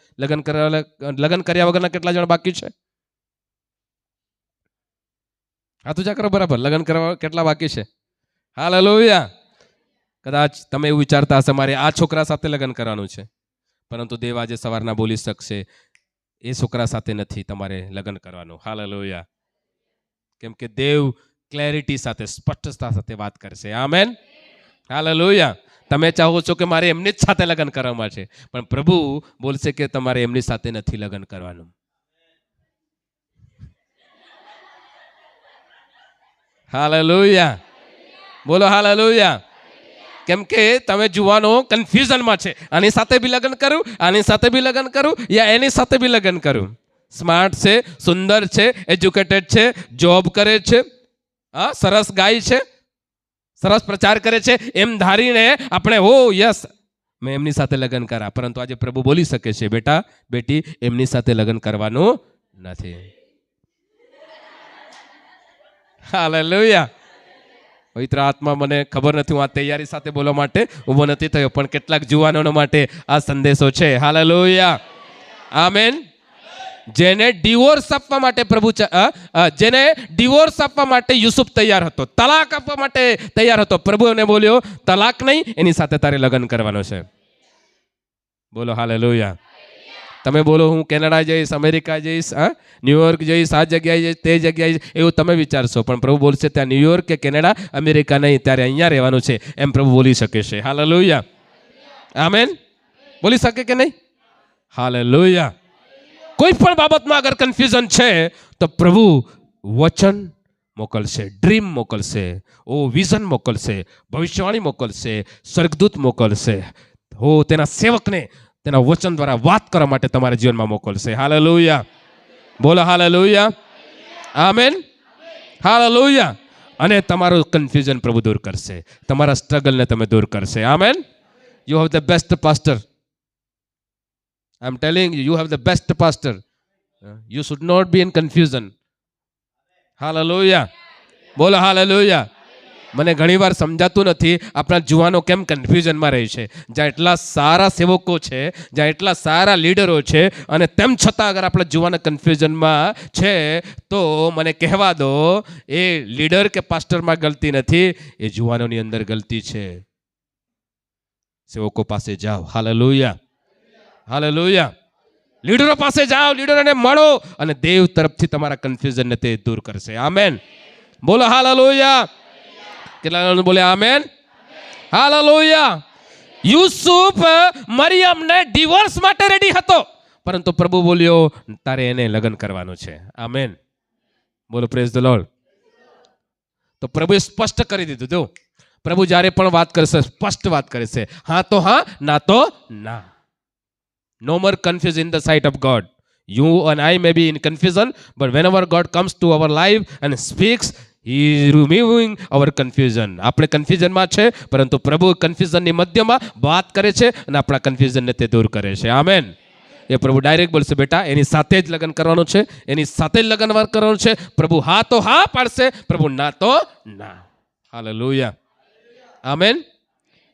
લગ્ન કર્યા વગરના કેટલા જણ બાકી છે? હાથ ઊંચા કરો. બરાબર. લગ્ન કરવા કેટલા બાકી છે? હાલેલુયા. કદાચ તમે એવું વિચારતા હશે મારે આ છોકરા સાથે લગ્ન કરવાનું છે, પરંતુ દેવ આજે સવારના બોલી શકશે, એ છોકરા સાથે નથી તમારે લગ્ન કરવાનું. હાલેલુયા. કેમ કે દેવ ક્લેરિટી સાથે, સ્પષ્ટતા સાથે વાત કરશે. આમેન. હાલેલુયા. તમે ચાહો છો કે મારે એમની જ સાથે લગ્ન કરવામાં છે, પણ પ્રભુ બોલશે કે તમારે એમની સાથે નથી લગ્ન કરવાનું. હાલેલુયા. બોલો હાલેલુયા. કેમ કે તમે જુવાનો કન્ફ્યુઝનમાં છે, આની સાથે બી લગ્ન કરું, આની સાથે બી લગ્ન કરું, યા એની સાથે બી લગ્ન કરું. સ્માર્ટ છે, સુંદર છે, એજ્યુકેટેડ છે, જોબ કરે છે, હા, સરસ ગાય છે, સરસ પ્રચાર કરે છે, એમ ધારીને આપણે હો યસ મેં એમની સાથે લગ્ન કરા. પરંતુ આજે પ્રભુ બોલી શકે છે, બેટા બેટી એમની સાથે લગ્ન કરવાનું નથી. હાલેલુયા. પવિત્ર આત્મા, મને ખબર નથી, હું આ તૈયારી સાથે બોલવા માટે ઊભો નથી થયો, પણ કેટલાક જુવાનો માટે આ સંદેશો છે. હાલેલુયા. આમેન. જેને ડિવોર્સ આપવા માટે જેને ડિવોર્સ આપવા માટે યુસુફ તૈયાર હતો, તલાક આપવા માટે તૈયાર હતો, પ્રભુ એને બોલ્યો તલાક નહીં, એની સાથે તારે લગ્ન કરવાનો છે. બોલો હાલેલુયા. તમે બોલો હું કેનેડા જઈશ, અમેરિકા જઈશ, ન્યુયોર્ક જઈશ, આ જગ્યાએ જઈશ, તે જગ્યાએ જઈશ, એવું તમે વિચારશો, પણ પ્રભુ બોલશે ત્યાં ન્યુયોર્ક કે કેનેડા, અમેરિકા નહીં, ત્યારે અહીંયા રહેવાનું છે, એમ પ્રભુ બોલી શકે છે. હાલેલુયા. આમેન. બોલી શકે કે નહીં? હાલેલુયા. કોઈ પણ બાબતમાં અગર કન્ફ્યુઝન છે તો પ્રભુ વચન મોકલશે, ડ્રીમ મોકલશે, વિઝન મોકલશે, ભવિષ્યવાણી મોકલશે, સ્વર્ગદૂત મોકલશે, તેના સેવકને તેના વચન દ્વારા વાત કરવા માટે તમારા જીવનમાં મોકલશે. હાલેલુયા. બોલો હાલેલુયા. આમેન. હાલેલુયા. અને તમારું કન્ફ્યુઝન પ્રભુ દૂર કરશે, તમારા સ્ટ્રગલને તમે દૂર કરશે. Amen. You have the best pastor. I'm telling you, you have the best pastor. You should not be in confusion. Hallelujah. બોલો હાલેલુયા. મને ઘણીવાર સમજાતું નથી આપણા જુવાનો કેમ કન્ફ્યુઝનમાં રહે છે. જ્યાં એટલા સારા સેવકો છે, જ્યાં એટલા સારા લીડરો છે, અને તેમ છતાં અગર આપણા જુવાનો કન્ફ્યુઝનમાં છે, તો મને કહેવા દો, એ લીડર કે પાસ્ટરમાં ગલતી નથી, એ જુવાનોની અંદર ગલતી છે. સેવકો પાસે જાઓ. હાલેલુયા. હાલેલુયા. લીડરો પાસે જાઓ, લીડરોને મળો, અને દેવ તરફથી તમારા કન્ફ્યુઝનને તે દૂર કરશે. આમેન. બોલો હાલેલુયા. કેટલા બોલે આમેન? હાલેલુયા. યુસુફ મરિયમને ડિવોર્સ માટે રેડી હતો, પરંતુ પ્રભુ બોલ્યો તારે એને લગ્ન કરવાનું છે. આમેન. બોલો પ્રેઝ ધ લોર્ડ. તો પ્રભુએ સ્પષ્ટ કરી દીધું. જો પ્રભુ જ્યારે પણ વાત કરશે, સ્પષ્ટ વાત કરે છે. હા તો હા, ના તો ના. No more confusion in the sight of God. You and I may be in confusion, but whenever God comes to our life and speaks, He is removing our confusion. આપણે કન્ફ્યુઝનમાં છે, પરંતુ પ્રભુ કન્ફ્યુઝનની મધ્યમાં વાત કરે છે અને આપણા કન્ફ્યુઝનને તે દૂર કરે છે. આમેન. એ પ્રભુ ડાયરેક્ટ બોલશે, બેટા એની સાથે જ લગ્ન કરવાનું છે, એની સાથે જ લગ્ન કરવાનું છે. પ્રભુ હા તો હા પાડશે, પ્રભુ ના તો ના. હાલેલુયા. આમેન.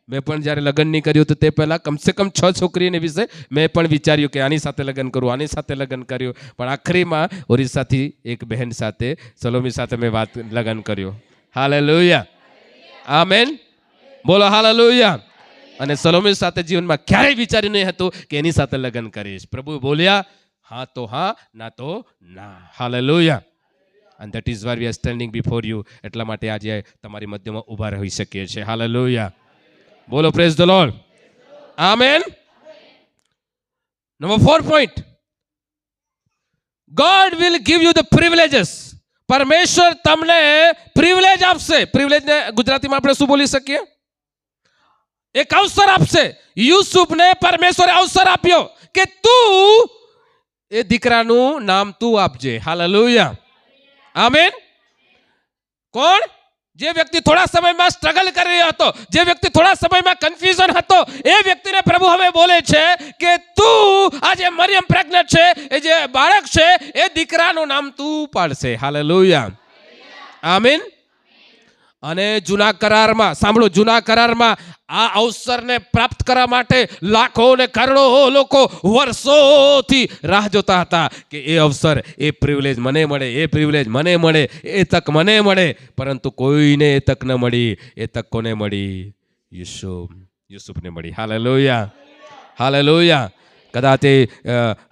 મેં પણ જ્યારે લગ્ન નહીં કર્યું તો તે પહેલાં કમસે કમ 6 છોકરીને વિશે મેં પણ વિચાર્યું કે આની સાથે લગ્ન કરું, આની સાથે લગ્ન કર્યું, પણ આખરીમાં ઓરિસ્સાથી એક બહેન સાથે, સલોમી સાથે મેં લગ્ન કર્યું. હાલેલુયા. આમેન. બોલો હાલેલુયા. અને સલોમી સાથે જીવનમાં ક્યારેય વિચાર્યું નહીં હતું કે એની સાથે લગ્ન કરીશ. પ્રભુ બોલ્યા હા તો હા, ના તો ના. Hallelujah. And that is why we are standing before you. એટલા માટે આજે તમારી મધ્યમાં ઊભા રહી શકીએ છીએ. હાલેલુયા. બોલો praise the lord. Amen. Number 4 point. God will give you the privileges. પરમેશ્વર તમને પ્રિવિલેજ આપશે. પ્રિવિલેજને ગુજરાતીમાં આપણે શું બોલી શકીએ? એક અવસર આપશે. યુસુફને પરમેશ્વરે અવસર આપ્યો કે તું એ દીકરાનું નામ તું આપજે. હાલેલુયા. આમેન. કોણ? જે વ્યક્તિ થોડા સમયમાં સ્ટ્રગલ કરી રહ્યો હતો, જે વ્યક્તિ થોડા સમયમાં કન્ફ્યુઝન હતો, એ વ્યક્તિને પ્રભુ હવે બોલે છે કે તું આજે મરિયમ પ્રેગ્નન્ટ છે, એ જે બાળક છે એ દીકરાનું નામ તું પાડશે. હાલેલુયા. આમીન. અને જૂના કરારમાં સાંભળો, જૂના કરારમાં આ અવસરને પ્રાપ્ત કરવા માટે લાખો ને કરોડો લોકો વર્ષોથી રાહ જોતા હતા કે એ અવસર, એ પ્રિવિલેજ મને મળે, એ પ્રિવિલેજ મને મળે, એ તક મને મળે, પરંતુ કોઈને એ તક ન મળી. એ તક કોને મળી? યુસુફને મળી. હાલેલુયા. હાલેલુયા. કદાચ એ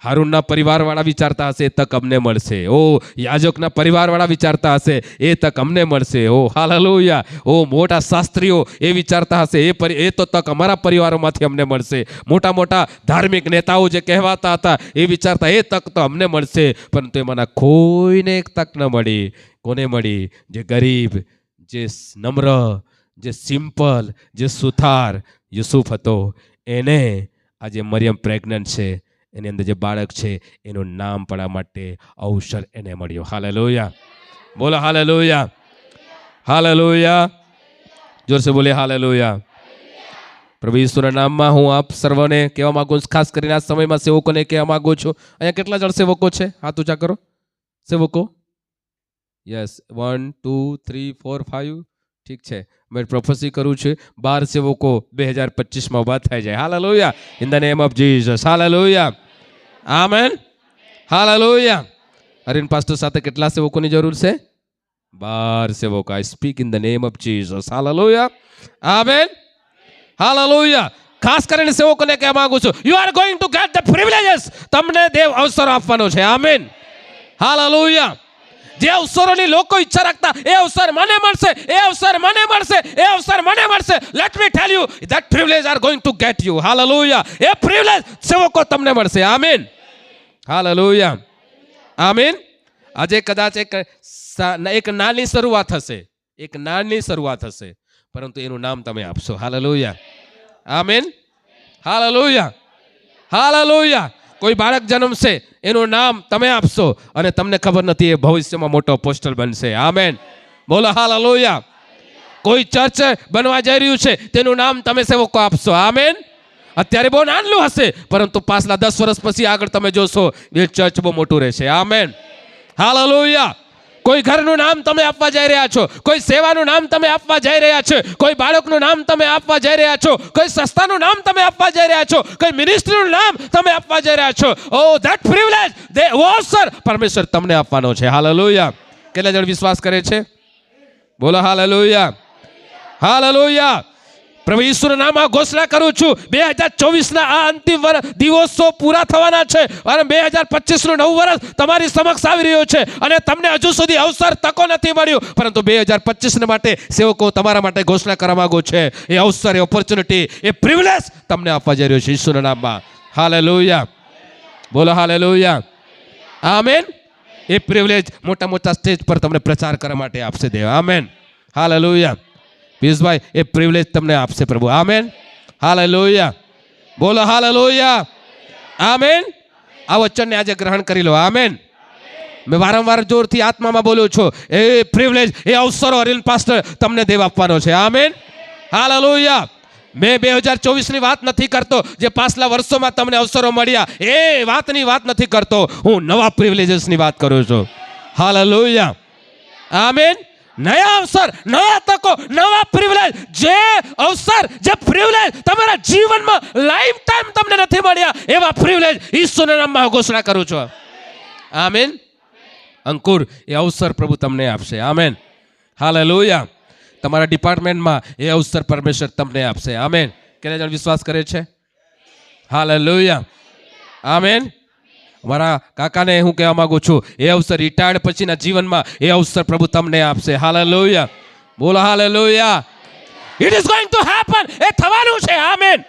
હારૂનના પરિવારવાળા વિચારતા હશે એ તક અમને મળશે. ઓ યાજકના પરિવારવાળા વિચારતા હશે એ તક અમને મળશે. ઓ હાલેલુયા. ઓ મોટા શાસ્ત્રીઓ એ વિચારતા હશે એ તો તક અમારા પરિવારોમાંથી અમને મળશે. મોટા મોટા ધાર્મિક નેતાઓ જે કહેવાતા હતા એ વિચારતા એ તક તો અમને મળશે. પરંતુ એમાંના કોઈને એક તક ન મળી. કોને મળી? જે ગરીબ, જે નમ્ર, જે સિમ્પલ, જે સુથાર યુસુફ હતો. એને આજે મરિયમ પ્રેગ્નન્ટ છે, એની અંદર જે બાળક છે એનું નામ પાડવા માટે અવસર એને મળ્યો. હાલેલુયા. બોલો હાલેલુયા. હાલેલુયા. જોરસે બોલે હાલેલુયા. પ્રભુ ઈશ્વરના નામમાં હું આપ સર્વને કહેવા માંગુ છું, ખાસ કરીને આ સમયમાં સેવકોને કહેવા માંગુ છું. અહીંયા કેટલા જણ સેવકો છે? હાથ ઊંચા કરો. સેવકો? યસ, 1 2 3 4 5. ઠીક છે. મેં પ્રોફેસી કરું છું 12 સેવકો 2025માં ઊભા થઈ જાય. Hallelujah. In the name of Jesus. Hallelujah. Amen. Hallelujah. Harin pastor સાથે કેટલા સેવકોની જરૂર છે? 12 સેવકો. આઈ speak in the name of Jesus. Hallelujah. Amen. Hallelujah. ખાસ કરીને સેવકોને કહેવા માંગુ છું, you are going to get the privileges. તમને દેવ અવસર આપવાનો છે. આમેન. હાલેલુયા. જે અવસરોની લોકો ઈચ્છા રાખતા એ અવસર મને મળશે, એ અવસર મને મળશે, એ અવસર મને મળશે. Late me tell you that privilege are going to gate you. Hallelujah. A privilege સેવકો તમને મળશે. આમીન. હાલેલુયા. આમીન. આજે કદાચ એક નાની શરૂઆત હશે, એક નાની શરૂઆત હશે, પરંતુ એનું નામ તમે આપશો. હાલેલુયા. આમીન. હાલેલુયા. હાલેલુયા. કોઈ બાળક જન્મશે એનું નામ તમે આપશો અને તમને ખબર નથી એ ભવિષ્યમાં મોટો અપોસ્ટલ બનશે. આમેન. બોલો હાલેલુયા. કોઈ ચર્ચ બનવા જઈ રહ્યું છે તેનું નામ તમે સેવકો આપશો. આમેન. અત્યારે બહુ નાનલું હશે પરંતુ પાછલા 10 વર્ષ પછી આગળ તમે જોશો એ ચર્ચ બહુ મોટું રહેશે. આમેન. હાલેલુયા. કોઈ ઘરનું નામ તમે આપવા જઈ રહ્યા છો, કોઈ સેવાનું નામ તમે આપવા જઈ રહ્યા છો, કોઈ બાળકનું નામ તમે આપવા જઈ રહ્યા છો, કોઈ સંસ્થાનું નામ તમે આપવા જઈ રહ્યા છો, કોઈ મિનિસ્ટ્રીનું નામ તમે આપવા જઈ રહ્યા છો. ઓ ધેટ પ્રિવિલેજ અવસર પરમેશ્વર તમને આપવાનો છે. હાલેલુયા. કેટલા જણ વિશ્વાસ કરે છે? બોલો હાલેલુયા. હાલેલુયા. પ્રભુ ઈશ્વરના નામમાં ઘોષણા કરું છું 2024ના આ અંતિમ દિવસો પૂરા થવાના છે અને 2025નું નવું વર્ષ તમારી સમક્ષ આવી રહ્યું છે અને તમને હજુ સુધી અવસર તકો નથી મળ્યું, પરંતુ 2025 માટે સેવકો તમારા માટે ઘોષણા કરવા માંગુ છે. એ અવસર, એ ઓપોર્ચ્યુનિટી, એ પ્રિવિલેજ તમને આપવા જઈ રહ્યો છે ઈશ્વરના નામમાં. હાલેલુયા. બોલો હાલેલુયા. આમેન. એ પ્રિવિલેજ મોટા મોટા સ્ટેજ પર તમને પ્રચાર કરવા માટે આપશે દેવ. આમેન. હાલેલુયા. પિયુષભાઈ, એ પ્રિવિલેજ તમને આપશે પ્રભુ. આમેન. હાલેલુયા. બોલો હાલેલુયા. આમેન. આ વચનને આજે ગ્રહણ કરી લો. આમેન. મેં વારંવાર જોરથી આત્મામાં બોલ્યો છું, એ પ્રિવિલેજ, એ અવસરો હરીન પાસ્ટર તમને દેવ આપવાનો છે. આમેન. હાલેલુયા. મેં 2024ની વાત નથી કરતો જે પાછલા વર્ષોમાં તમને અવસરો મળ્યા એ વાતની વાત નથી કરતો, હું નવા પ્રિવિલેજીસની વાત કરું છું. હાલેલુયા. આમેન. નયા અવસર, નયા તકો, નવા પ્રિવિલેજ, જે અવસર, જે પ્રિવિલેજ તમારા જીવનમાં લાઈફ ટાઈમ તમને નથી મળ્યા એવા પ્રિવિલેજ ઈશ્વરના નામમાં ઘોષણા કરું છું. આમેન. અંકુર, એ અવસર પ્રભુ તમને આપશે. આમેન. હાલેલુયા. તમારા ડિપાર્ટમેન્ટમાં એ અવસર પરમેશ્વર તમને આપશે. આમેન. કેટલા જણ વિશ્વાસ કરે છે? હાલેલુયા. આમેન. મારા કાકાને હું કહેવા માંગુ છું, એ અવસર રિટાયર્ડ પછીના જીવનમાં એ અવસર પ્રભુ તમને આપશે. હાલેલુયા. બોલો hallelujah. It is going to happen. એ થવાનું છે. આમેન.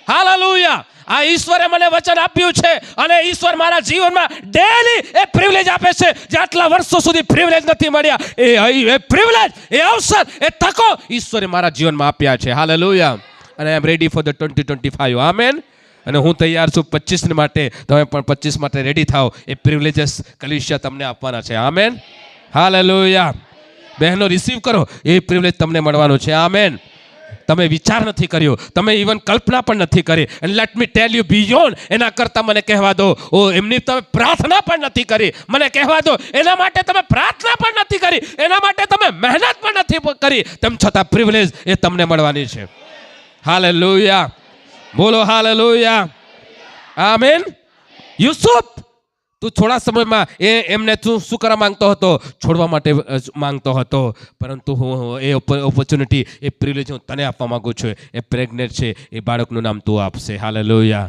હાલેલુયા. આ ઈશ્વરે મને વચન આપ્યું છે અને ઈશ્વર મારા જીવનમાં ડેલી એ પ્રિવિલેજ આપે છે જે આટલા વર્ષો સુધી પ્રિવિલેજ નથી મળ્યા. એ પ્રિવિલેજ, એ અવસર, એ તકો ઈશ્વરે મારા જીવનમાં આપ્યા છે. હાલેલુયા. અને આઈ એમ રેડી ફોર ધ 2025. આમેન. અને હું તૈયાર છું 25 માટે. તમે પણ 25 માટે રેડી થાઓ. એ પ્રિવિલેજીસ કલીસિયા તમને આપવાના છે. આમેન. હાલેલુયા. બહેનો રિસીવ કરો, એ પ્રિવિલેજ તમને મળવાનો છે. આમેન. તમે વિચાર નથી કર્યો, તમે ઇવન કલ્પના પણ નથી કરી. And let me tell you beyond, એના કરતાં મને કહેવા દો, ઓ એમની તમે પ્રાર્થના પણ નથી કરી. મને કહેવા દો, એના માટે તમે પ્રાર્થના પણ નથી કરી, એના માટે તમે મહેનત પણ નથી કરી, તેમ છતાં પ્રિવિલેજ એ તમને મળવાની છે. હાલેલુયા. બોલો હાલેલુયા. આમેન. યુસુફ, તું થોડા સમયમાં એમને તું શું કરવા માંગતો હતો? છોડવા માટે માંગતો હતો, પરંતુ હું એ ઓપોર્ચ્યુનિટી, એ પ્રિવિલેજ હું તને આપવા માંગુ છું. એ પ્રેગ્નેન્ટ છે, એ બાળકનું નામ તું આપશે. હાલેલુયા.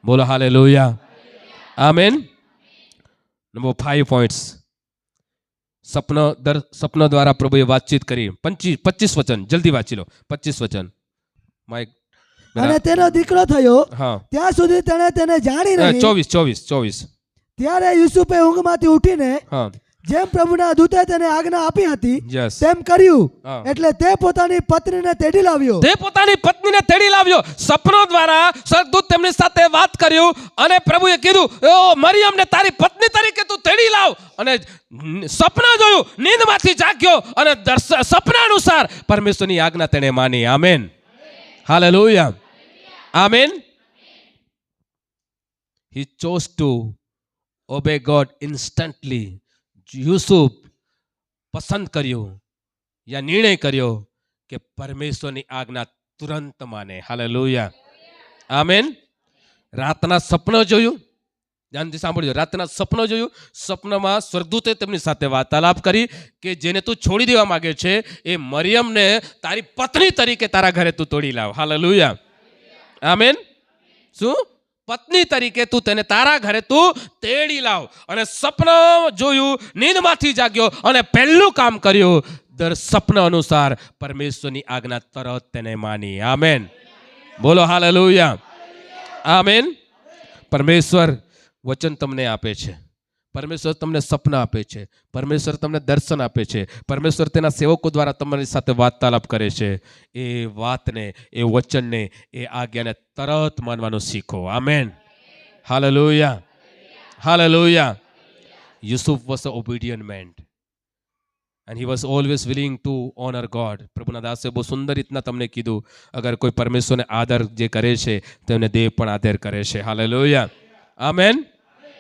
બોલો હાલેલુયા. આમેન. Number 5 points. સપનો દ્વારા પ્રભુએ વાતચીત કરી. 25 વચન જલ્દી વાંચી લો. 25 વચન. માઇક. અને તેનો દીકરો થયો હા. ત્યાં સુધી તેણે તેને જાણી નહીં. 24. ત્યારે યુસુફે ઊંઘમાંથી ઉઠીને હા. જેમ પ્રભુના દૂતે તેને આજ્ઞા આપી હતી Yes. તેમ કર્યું. હા. એટલે તે પોતાની પત્નીને તેડી લાવ્યો. તે પોતાની પત્નીને તેડી લાવ્યો. સપનો દ્વારા સ્વર્ગદૂત તેમની સાથે વાત કર્યું અને પ્રભુએ કીધું, ઓ મરિયમને તારી પત્ની તરીકે તું તેડી લાવ. અને સપના જોયું, નીંદમાંથી જાગ્યો અને સપના અનુસાર પરમેશ્વરની આજ્ઞા તેણે માની. Amen. Hallelujah. Amen. He chose to obey God instantly. Yusuf પસંદ કર્યું યા નિર્ણય કર્યો કે પરમેશ્વરની આજ્ઞા તુરંત માને. હાલેલુયા. આમેન. રાતના સપનો જોયું. ધ્યાનથી સાંભળજો. રાતના સપનો જોયું. સપનામાં સ્વર્ગદૂતે તેમની સાથે વાર્તાલાપ કરી કે જેને તું છોડી દેવા માંગે છે એ મરિયમને તારી પત્ની તરીકે તારા ઘરે તું તોડી લાવ. હાલેલુયા. આમેન. શું? પત્ની તરીકે તું તેને તારા ઘરે તું તેડી લાવ. અને સપના જોયું, નીંદમાંથી જાગ્યો અને પહેલું કામ કર્યું. સપના અનુસાર પરમેશ્વરની આજ્ઞા તરત તેને માની. આમેન. બોલો હાલેલુયા. આમેન. પરમેશ્વર વચન તમને આપે છે. પરમેશ્વર તમને સપના આપે છે. પરમેશ્વર તમને દર્શન આપે છે. પરમેશ્વર તેના સેવકો દ્વારા તમારી સાથે વાર્તાલાપ કરે છે. એ વાતને, એ વચનને, એ આજ્ઞાને તરત માનવાનું શીખો. Amen. Hallelujah. Hallelujah. Yusuf was a obedient man and he was always willing to honor God. પ્રભુના દાસે બહુ સુંદર રીતના તમને કીધું, અગર કોઈ પરમેશ્વરને આદર જે કરે છે તેમને દેવ પણ આદર કરે છે. હાલેલુયા. આમેન.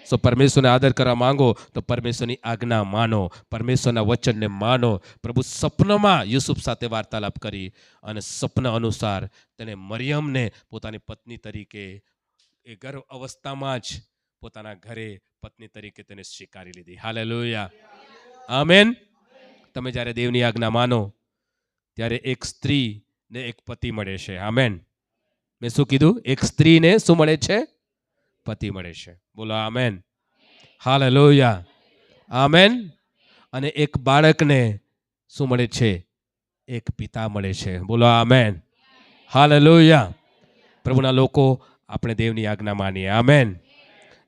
સો પરમેશ્વરને આદર કરવા માંગો તો પરમેશ્વરની આજ્ઞા માનો, પરમેશ્વરના વચનને માનો. પ્રભુ સપનામાં યુસુફ સાથે વાર્તાલાપ કરી અને સપના અનુસાર તેણે મરિયમને પોતાની પત્ની તરીકે એ ગર્ભ અવસ્થામાં જ પોતાના ઘરે પત્ની તરીકે તેને સ્વીકારી લીધી. હાલેલુયા. આમેન. તમે જ્યારે દેવની આજ્ઞા માનો ત્યારે એક સ્ત્રી ને એક પતિ મળે છે. આમેન. મેં શું કીધું? એક સ્ત્રીને શું મળે છે? પતિ મળે છે. બોલો આમેન. હાલેલુયા. આમેન. અને એક બાળકને શું મળે છે? એક પિતા મળે છે. બોલો આમેન. હાલેલુયા. પ્રભુના લોકો આપણે દેવની આજ્ઞા માનીએ. આમેન.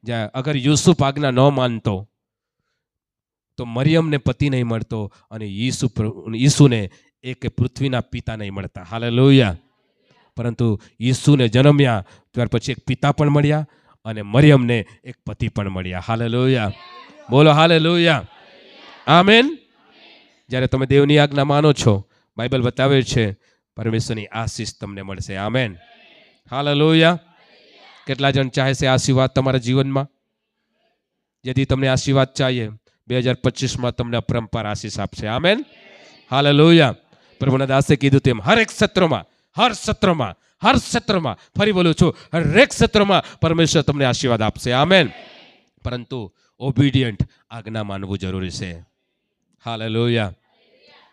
જ્યાં અગર યુસુફ આજ્ઞા ન માનતો તો મરિયમને પતિ નહીં મળતો અને ઈસુને એક પૃથ્વીના પિતા નહીં મળતા. હાલેલુયા. પરંતુ ઈસુને જન્મ્યા ત્યાર પછી એક પિતા પણ મળ્યા અને મરિયમને એક પતિ પણ મળ્યા. હાલેલુયા. બોલો હાલેલુયા. આમેન. જ્યારે તમે દેવની આજ્ઞા માનો છો, બાઇબલ બતાવે છે પરમેશ્વરની આશીષ તમને મળશે. આમેન. હાલેલુયા. કેટલા જણ ચાહે છે આશીર્વાદ તમારા જીવનમાં? यदि તમને આશીર્વાદ चाहिए 2025 તમને અપરંપાર આશીષ આપશે. આમેન. હાલેલુયા. પ્રભુના દાસે કીધું તેમ હર ક્ષેત્રમાં ફરી બોલું છું, હરેક ક્ષેત્રમાં પરમેશ્વર તમને આશીર્વાદ આપશે. આમેન. પરંતુ ઓબીડિયન્ટ આજ્ઞા માનવું જરૂરી છે. હાલેલુયા.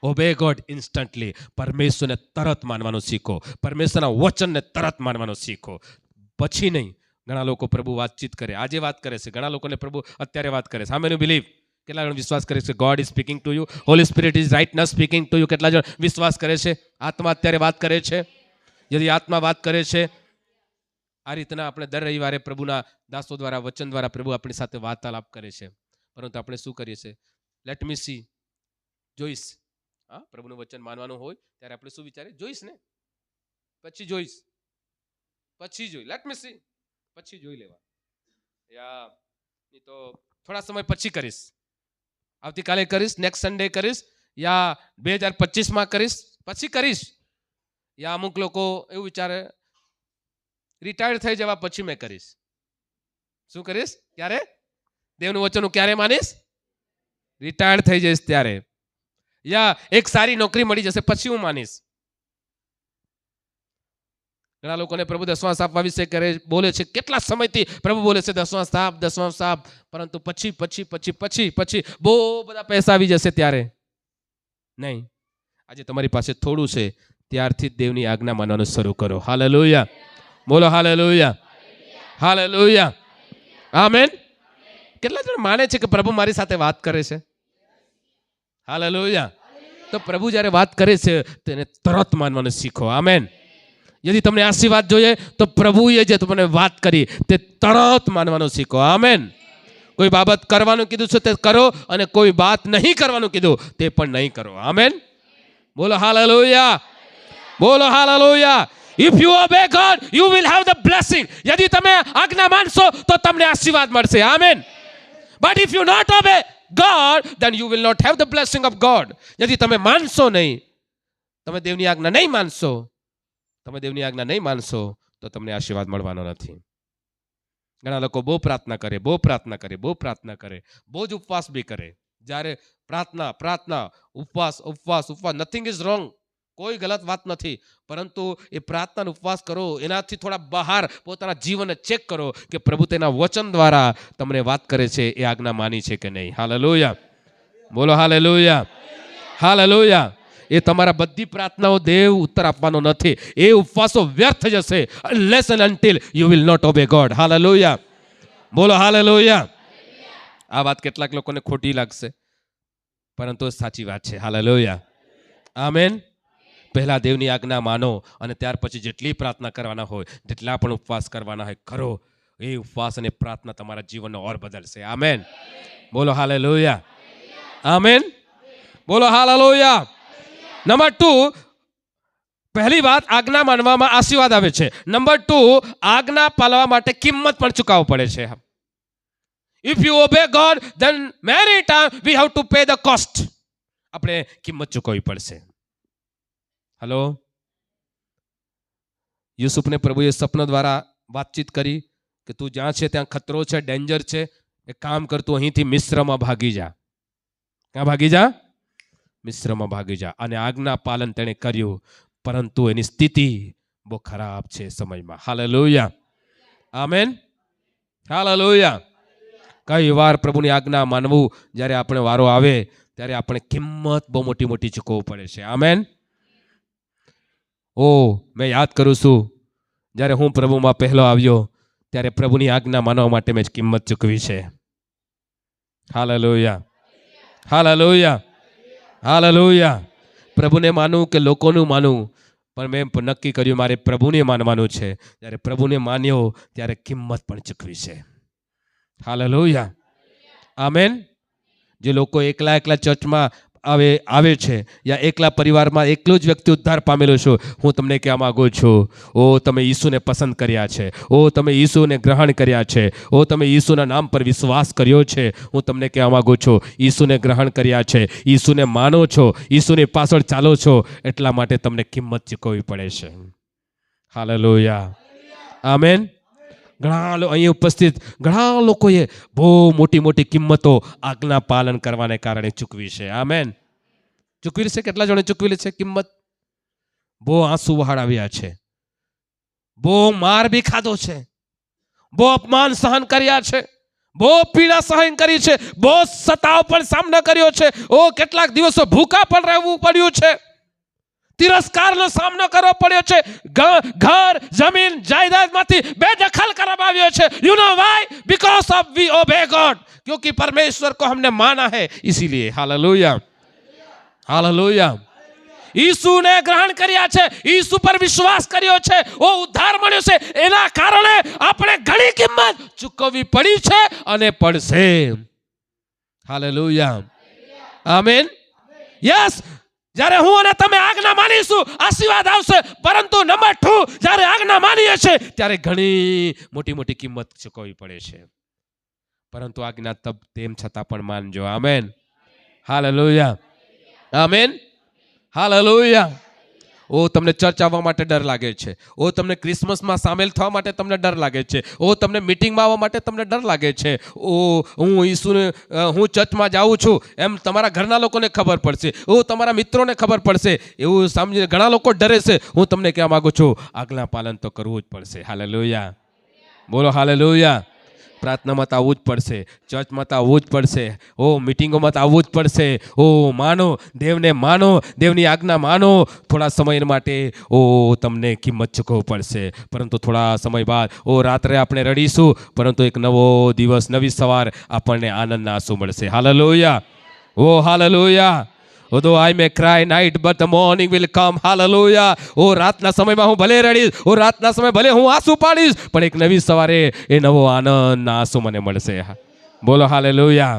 Obey God instantly. પરમેશ્વરને તરત માનવાનું શીખો. પરમેશ્વરના વચનને તરત માનવાનું શીખો. પછી નહીં. ઘણા લોકો પ્રભુ વાતચીત કરે, આજે વાત કરે છે. ઘણા લોકોને પ્રભુ અત્યારે વાત કરે છે. હા મેનું બિલીવ. કેટલા જણ વિશ્વાસ કરે છે God is speaking to you, Holy Spirit is right now speaking to you? કેટલા જણ વિશ્વાસ કરે છે આત્મા અત્યારે વાત કરે છે? यदि આત્મા વાત કરે છે, આ રીતના આપણે દર રવિવારે પ્રભુના દાસો દ્વારા, વચન દ્વારા પ્રભુ આપણી સાથે વાર્તાલાપ કરે છે. પરંતુ આપણે શું કરીએ છીએ? લેટ મી સી, જોઈશ. હા, પ્રભુનું વચન માનવાનું હોય ત્યારે આપણે શું વિચારીએ? જોઈશ ને, પછી જોઈશ, પછી જોઈ, લેટ મી સી, પછી જોઈ લેવા, યા નહીં તો થોડા સમય પછી કરીશ, આવતીકાલે કરીશ, નેક્સ્ટ સન્ડે કરીશ, યા 2025માં કરીશ, પછી કરીશ. યા અમુક લોકો એવું વિચારે રિટાયર્ડ થઈ જવા પછી મેં કરીશ. શું કરીશ? ક્યારે? દેવનું વચન હું ક્યારે માનીશ? રિટાયર્ડ થઈ જઈશ ત્યારે. યા એક સારી નોકરી મળી જશે પછી હું માનીશ. ઘણા લોકોને પ્રભુ દસમા આપવા વિશે બોલે છે, કેટલા સમયથી પ્રભુ બોલે છે દસમા સાપ, પરંતુ પછી બહુ બધા પૈસા આવી જશે ત્યારે નહીં. આજે તમારી પાસે થોડું છે ત્યારથી દેવની આજ્ઞા માનવાનું શરૂ કરો. હાલેલુયા. બોલો હાલેલુયા. હાલેલુયા. આમેન. કેટલા જણ માને છે કે પ્રભુ મારી સાથે વાત કરે છે? હાલેલુયા. તો પ્રભુ જ્યારે વાત કરે છે તેને તરત માનવાનું શીખો. આમેન. યદિ તમને આશીર્વાદ જોઈએ તો પ્રભુએ જે તમને વાત કરી તે તરત માનવાનું શીખો. આમેન. કોઈ બાબત કરવાનું કીધું છે તે કરો, અને કોઈ વાત નહીં કરવાનું કીધું તે પણ નહીં કરો. આમેન. બોલો હાલેલુયા. બોલો hallelujah. If you obey God, you will have the blessing. યદિ તમે આજ્ઞા માનશો તો તમને આશીર્વાદ મળશે. Amen. But if you not obey God, then you will not have the blessing of God. યદિ તમે માનશો નહીં, તમે દેવની આજ્ઞા નહીં માનશો, તમે દેવની આજ્ઞા નહીં માનશો તો તમને આશીર્વાદ મળવાનો નથી. ઘણા લોકો બહુ પ્રાર્થના કરે, બહુ પ્રાર્થના કરે, બહુ પ્રાર્થના કરે, બહુ જ ઉપવાસ બી કરે. જ્યારે પ્રાર્થના પ્રાર્થના ઉપવાસ ઉપવાસ ઉપવાસ, નથિંગ ઇઝ રોંગ, કોઈ ગલત વાત નથી, પરંતુ એ પ્રાર્થના ઉપવાસ કરો એનાથી થોડા બહાર પોતાના જીવનને ચેક કરો કે પ્રભુ તેના વચન દ્વારા તમને વાત કરે છે, એ આજ્ઞા માની છે કે નહીં. હાલેલુયા. બોલો હાલેલુયા. હાલેલુયા. એ તમારા બધી પ્રાર્થનાઓ દેવ ઉત્તર આપવાનો નથી. એ ઉપવાસો વ્યર્થ જશે unless and until you will not obey God. Hallelujah. બોલો હાલેલુયા. આ વાત કેટલાક લોકોને ખોટી લાગશે, પરંતુ સાચી વાત છે. હાલેલુયા. આમેન. પહેલા દેવની આજ્ઞા માનો, અને ત્યાર પછી જેટલી પ્રાર્થના કરવાના હોય, જેટલા પણ ઉપવાસ કરવાના હોય કરો. એ ઉપવાસ અને પ્રાર્થના તમારા જીવનને ઓર બદલશે. આમેન. બોલો હાલેલુયા. આમેન. બોલો હાલેલુયા. નંબર 2, પહેલી વાત, આજ્ઞા માનવામાં આશીર્વાદ આવે છે. નંબર 2, આજ્ઞા પાળવા માટે કિંમત પણ ચૂકવવું પડે છે. If you obey God, then many times we have to pay the cost. આપણે કિંમત ચૂકવવી પડશે. હલો. યુસુફને પ્રભુએ સપના દ્વારા વાતચીત કરી કે તું જ્યાં છે ત્યાં ખતરો છે, ડેન્જર છે, એક કામ કર, તું અહીંથી મિસ્રમાં ભાગી જા. ક્યાં ભાગી જા? મિસ્રમાં ભાગી જા. અને આજ્ઞા પાલન તેણે કર્યું, પરંતુ એની સ્થિતિ બહુ ખરાબ છે સમયમાં. હાલેલુયા. આમેન. હાલેલુયા. કઈ વાર પ્રભુની આજ્ઞા માનવું, જ્યારે આપણે વારો આવે ત્યારે આપણે કિંમત બહુ મોટી મોટી ચૂકવવું પડે છે. આમેન. મેં યાદ કરું છું, જ્યારે હું પ્રભુમાં પહેલો આવ્યો ત્યારે પ્રભુની આજ્ઞા માનવા માટે મેં કિંમત ચૂકવી છે. હાલેલુયા. હાલેલુયા. હાલેલુયા. પ્રભુને માનવું કે લોકોનું માનવું, પણ મેં નક્કી કર્યું મારે પ્રભુને માનવાનું છે. જ્યારે પ્રભુને માન્યો ત્યારે કિંમત પણ ચૂકવી છે. હાલેલુયા. આમેન. જે લોકો એકલા એકલા ચર્ચમાં આવે છે, યા એકલા પરિવારમાં એકલો જ વ્યક્તિ ઉદ્ધાર પામેલો છો, હું તમને કહેવા માંગુ છું, તમે ઈસુને પસંદ કર્યા છે, તમે ઈસુને ગ્રહણ કર્યા છે, તમે ઈસુના નામ પર વિશ્વાસ કર્યો છે. હું તમને કહેવા માંગુ છું, ઈસુને ગ્રહણ કર્યા છે, ઈસુને માનો છો, ઈસુની પાછળ ચાલો છો, એટલા માટે તમને કિંમત ચૂકવવી પડે છે. હાલેલુયા. આમેન. અહીં ઉપસ્થિત ઘણા લોકોએ બહુ મોટી મોટી કિંમતો આજ્ઞા પાલન કરવાને કારણે ચૂકવી છે. આમેન. ચૂકવી છે. કેટલા જણે ચૂકવી છે કિંમત? બહુ આંસુ વહાવ્યા છે, બહુ માર બી ખાધો છે, બહુ અપમાન સહન કર્યા છે, બહુ પીડા સહન કરી છે, બહુ સતાવ પણ સામનો કર્યો છે. કેટલાક દિવસો ભૂખા પણ રહેવું પડ્યું છે, તિરસ્કારનો સામનો કરવો પડ્યો છે, ઘર જમીન જાયદાદમાંથી બેદખલ કરવામાં આવ્યો છે. You know why? Because of we obey God. क्योंकि परमेश्वर को हमने माना है, इसीलिए. हालेलुया. हालेलुया. ઈસુ ને ગ્રહણ કર્યા છે, ઈસુ પર વિશ્વાસ કર્યો છે, ઉદ્ધાર મળ્યો છે, એના કારણે આપણે ઘણી કિંમત ચૂકવવી પડી છે અને પડશે. હાલેલુયા. આમેન. યસ. જ્યારે હું અને તમે આજ્ઞા માનીશું આશીર્વાદ આવશે, પરંતુ નંબર 2, જ્યારે આજ્ઞા માનીએ છીએ ત્યારે ઘણી મોટી મોટી કિંમત ચૂકવવી પડે છે, પરંતુ આજ્ઞા તેમ છતાં પણ માનજો. આમેન. હાલેલુયા. આમેન. હાલેલુયા. તમને ચર્ચ આવવા માટે ડર લાગે છે, તમને ક્રિસમસમાં સામેલ થવા માટે તમને ડર લાગે છે, તમને મીટિંગમાં આવવા માટે તમને ડર લાગે છે, હું ચર્ચમાં જાઉં છું એમ તમારા ઘરના લોકોને ખબર પડશે, તમારા મિત્રોને ખબર પડશે, એવું સમજીને ઘણા લોકો ડરે છે. હું તમને કહેવા માંગુ છું, આજ્ઞા પાલન તો કરવું જ પડશે. હાલેલુયા. બોલો હાલેલુયા. પ્રાર્થનામાં તો આવવું જ પડશે, ચર્ચમાં તો આવવું જ પડશે, ઓ મિટિંગોમાં તો આવવું જ પડશે. ઓ માનો દેવને, માનો દેવની આજ્ઞા માનો. થોડા સમય માટે તમને કિંમત ચૂકવવું પડશે, પરંતુ થોડા સમય બાદ રાત્રે આપણે રડીશું, પરંતુ એક નવો દિવસ, નવી સવાર આપણને આનંદના આંસુ મળશે. Hallelujah, oh hallelujah. Although I may cry night, but the morning will come. Hallelujah. રાતના સમયમાં હું ભલે રડીશ, રાતના સમય ભલે હું આંસુ પાડીશ, પણ એક નવી સવારે એ નવો આનંદના આંસુ મને મળશે. બોલો હાલેલુયા.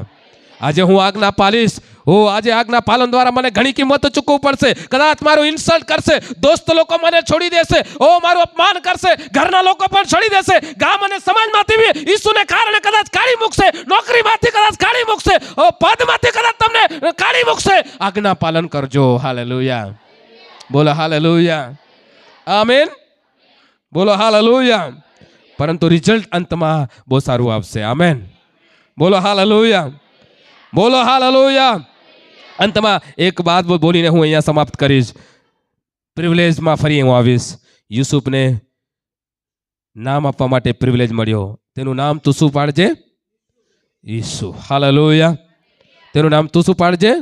આજે હું આજ્ઞા પાલીશ. આજે આજ્ઞા પાલન દ્વારા મને ઘણી કિંમત ચૂકવવું પડશે. કદાચ મારું ઇન્સલ્ટ કરશે, દોસ્ત લોકો મને છોડી દેશે, મારું અપમાન કરશે, ઘરના લોકો પણ છોડી દેશે, ગામ અને સમાજમાંથી બી ઈસુને કારણે કદાચ કાઢી મૂકશે, નોકરીમાંથી કદાચ કાઢી મૂકશે, પદમાંથી કદાચ તમને કાઢી મૂકશે. આજ્ઞા પાલન કરજો. હાલેલુયા. બોલો હાલેલુયા. આમીન. બોલો હાલેલુયા. પરંતુ રિઝલ્ટ અંતમાં બહુ સારું આવશે. આમીન. બોલો હાલેલુયા. બોલો હાલેલુયા. અંતમાં એક વાત બોલીને હું અહીંયા સમાપ્ત કરીશ. પ્રિવિલેજમાં ફરી હું આવીશ. યુસુફને નામ આપવા માટે પ્રિવિલેજ મળ્યો. તેનું નામ તું શું પાડજે? ઈસુ. હાલેલુયા. તેનું નામ તું શું પાડજે?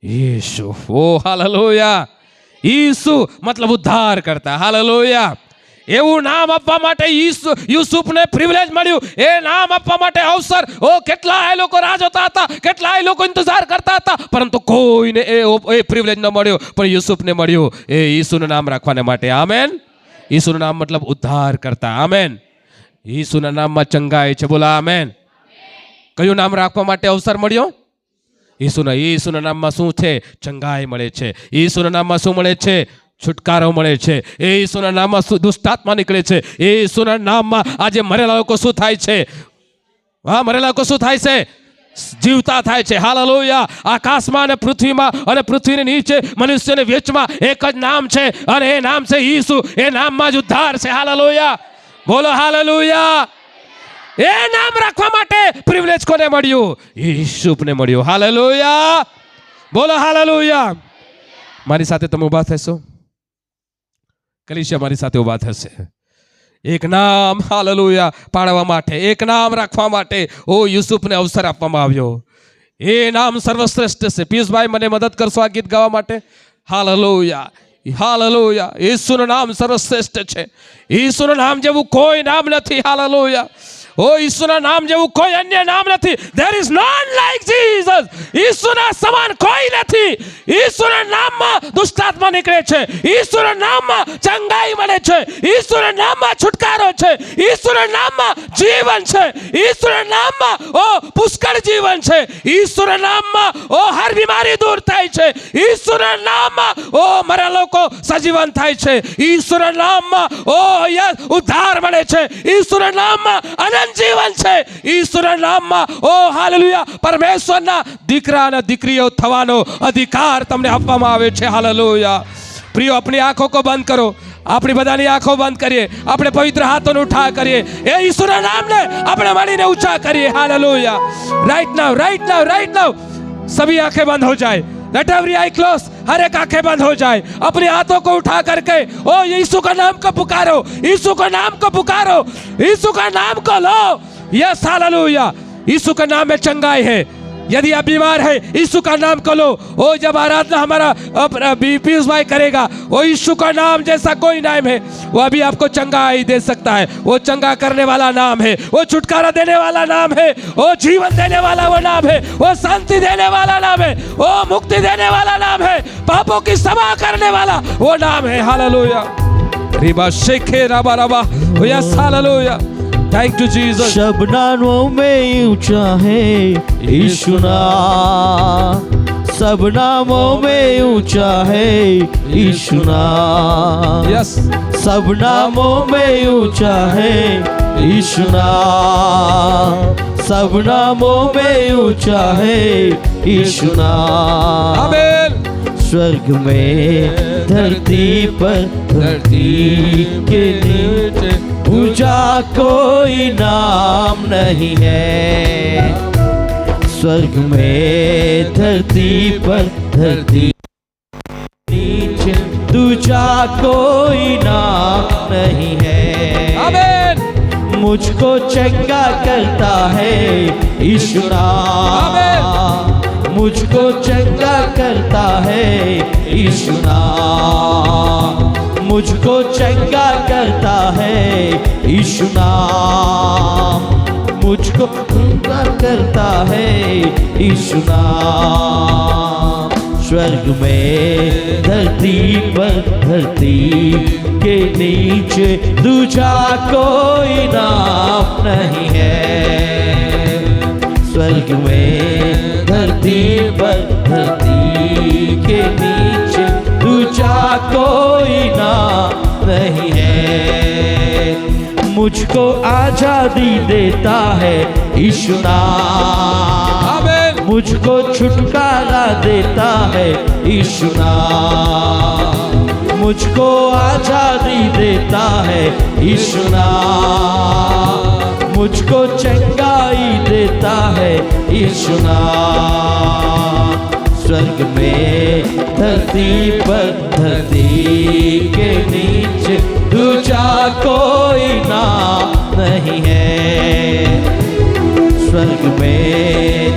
ઈસુ. ઓ હાલેલુયા. ઈસુ મતલબ ઉદ્ધાર કરતા. હાલેલુયા. એવું નામ આપવા માટે યુસુફને પ્રિવિલેજ મળ્યું. એ નામ આપવા માટે અવસર કેટલાય લોકો રાહ જોતા હતા, કેટલાય લોકો ઇંતજાર કરતા હતા, પરંતુ કોઈને એ પ્રિવિલેજ ન મળ્યો, પણ યુસુફને મળ્યું એ ઈસુનું નામ રાખવાને માટે. આમેન. ઈસુનું નામ મતલબ ઉદ્ધાર કરતા. આમેન. ઈસુના નામમાં ચંગાઈ છે. બોલા આમેન. કયું નામ રાખવા માટે અવસર મળ્યો? ઈસુના નામમાં શું છે? ચંગાઈ મળે છે. ઈસુના નામમાં શું મળે છે? છુટકારો મળે છે. એ ઈસુના નામમાં દુષ્ટાત્મા નીકળે છે. એ ઈસુના નામમાં આજે મરેલા લોકો શું થાય છે? મરેલા લોકો શું થાય છે? જીવતા થાય છે. હાલેલુયા. આકાશમાં અને પૃથ્વીમાં અને પૃથ્વીની નીચે મનુષ્યને વેચમાં એક જ નામ છે, અને એ નામ છે ઈસુ. એ નામમાં જ ઉદ્ધાર છે. હાલેલુયા. બોલો હાલેલુયા. એ નામ રાખવા માટે પ્રિવિલેજ કોને મળ્યું? ઈસુને મળ્યું. હાલેલુયા. બોલો હાલેલુયા. મારી સાથે તમે ઊભા થશો? કલીસિયા મારી સાથે ઊભા થશે. એક નામ હાલેલુયા પાડવા માટે, એક નામ રાખવા માટે યુસુફને અવસર આપવામાં આવ્યો. એ નામ સર્વશ્રેષ્ઠ છે. પિયુષભાઈ મને મદદ કરશો આ ગીત ગાવા માટે? હાલેલુયા. હાલેલુયા. ઈસુનું નામ સર્વશ્રેષ્ઠ છે. ઈસુનું નામ જેવું કોઈ નામ નથી. હાલેલુયા. ઈસુના નામ જેવું કોઈ અન્ય નામ નથી. There is none like Jesus. ઈસુના સમાન કોઈ નથી. ઈસુના નામમાં દુષ્ટાત્મા નીકળે છે. ઈસુના નામમાં ચંગાઈ મળે છે. ઈસુના નામમાં છુટકારો છે. ઈસુના નામમાં જીવન છે. ઈસુના નામમાં પુષ્કળ જીવન છે. ઈસુના નામમાં હર બીમારી દૂર થાય છે. ઈસુના નામમાં મરેલા લોકો સજીવન થાય છે. ઈસુના નામમાં ઉદ્ધાર મળે છે. ઈસુના નામમાં જીવન છે. ઈસુના નામમાં હાલેલુયા પરમેશ્વરના દીકરા અને દીકરીઓ થવાનો અધિકાર તમને આપવામાં આવે છે. હાલેલુયા. પ્રિયો, अपनी आंखों को बंद करो. આપણી બધાની આંખો બંધ કરીએ. આપણે પવિત્ર હાથોને ઉઠા કરીએ. એ ઈસુના નામને આપણે મળીને ઊંચા કરીએ. હાલેલુયા. राइट नाउ सभी आंखें बंद हो जाए. Let every eye close. हर एक आंखें बंद हो जाए. अपने हाथों को उठा करके यीशु का नाम को पुकारो. यीशु का नाम को पुकारो. यीशु का नाम को लो. Yes hallelujah. यीशु का नाम में चंगाई है. यदि आप बीमार है, यीशु का नाम को लो. जब आराधना हमारा पीयूष भाई करेगा, वो यीशु का नाम जैसा कोई नाम है, वो अभी आपको चंगाई दे सकता है. वो चंगा करने वाला नाम है. वो छुटकारा देने वाला नाम है. वो जीवन देने वाला वो नाम है. वो शांति देने वाला नाम है. वो मुक्ति देने वाला नाम है. पापों की क्षमा करने वाला वो नाम है. Hallelujah. Riba शेखे rava rava. Yes hallelujah. Thank you Jesus. सब नामों में ऊंचा है यीशु नाम. सब नामों में ऊंचा है यीशु नाम. Yes. सब नामों में ऊंचा है यीशु नाम. सब नामों में ऊंचा है यीशु नाम. Amen. स्वर्ग में धरती पर धरती के नीचे ऊंचा कोई नाम नहीं है. स्वर्ग में धरती पर धरती नीचे दूजा कोई नाम नहीं है. आमीन. मुझको चंगा करता है यीशु नाम, मुझको चंगा करता है यीशु नाम, मुझको चंगा करता है यीशु नाम, मुझको चंगा करता है यीशु नाम। स्वर्ग में धरती पर, धरती के नीचे दूजा कोई नाम नहीं है। स्वर्ग में धरती पर, धरती के नीचे दूजा कोई नाम नहीं है। मुझको आजादी देता है यीशु नाम, मुझको छुटकारा देता है यीशु नाम, मुझको आजादी देता है यीशु नाम, मुझको चंगाई देता है यीशु नाम। स्वर्ग में धरती पर, धरती के नीचे दूजा कोई नाम नहीं है। स्वर्ग में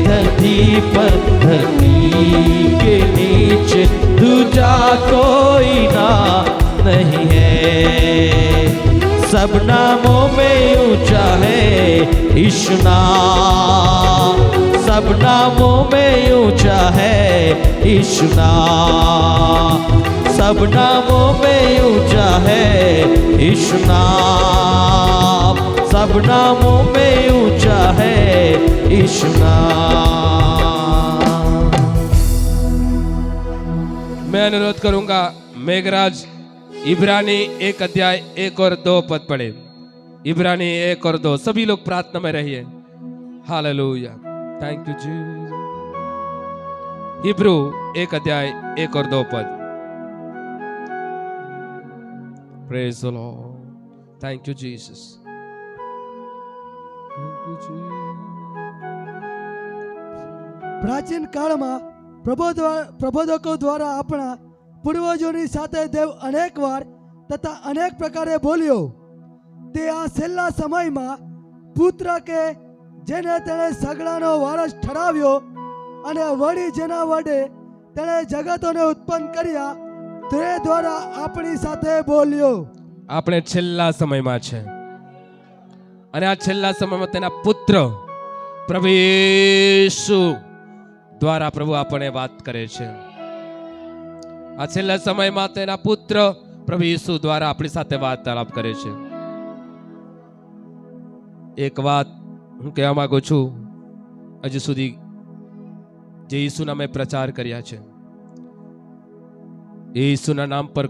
धरती पर, धरती के नीचे दूजा कोई नाम नहीं है। सब नामों में ऊंचा है यीशु नाम, सब नामों में ऊंचा है यीशु नाम, सब नामों में ऊंचा है यीशु नाम, सब नामों में ऊंचा है यीशु नाम। मैं अनुरोध करूंगा मेघराज इब्रानी 1 अध्याय 1 और 2 पद पढ़े। इब्रानी 1 और 2 सभी लोग प्रार्थना में रहिए। Hallelujah, thank you Jesus. Hebrew 1 अध्याय 1 और 2 पद। Praise the Lord, thank you Jesus, thank you Jesus. પ્રાચીન કાળમાં પ્રબોધકો દ્વારા આપણા પૂર્વજોની સાથે દેવ અનેક વાર તથા અનેક પ્રકારે બોલ્યો। તે આ છેલ્લા સમયમાં પુત્ર કે જેને તેણે સગડાનો વારસ ઠરાવ્યો અને વળી જેના વડે તેણે જગતોને ઉત્પન્ન કર્યા તે દ્વારા આપણી સાથે બોલ્યો। આપણે છેલ્લા સમયમાં છે અને આ છેલ્લા સમયમાં તેના પુત્ર પ્રભુ યેસુ દ્વારા પ્રભુ આપણે વાત કરે છે। આ છેલ્લા સમયમાં તેના પુત્ર પ્રભુ યેસુ દ્વારા આપણી સાથે વાર્તાલાપ કરે છે। એક વાત હું કહેવા માંગુ છું, હજુ સુધી જે ઈસુના મેં પ્રચાર કર્યા છે, એ ઈસુના નામ પર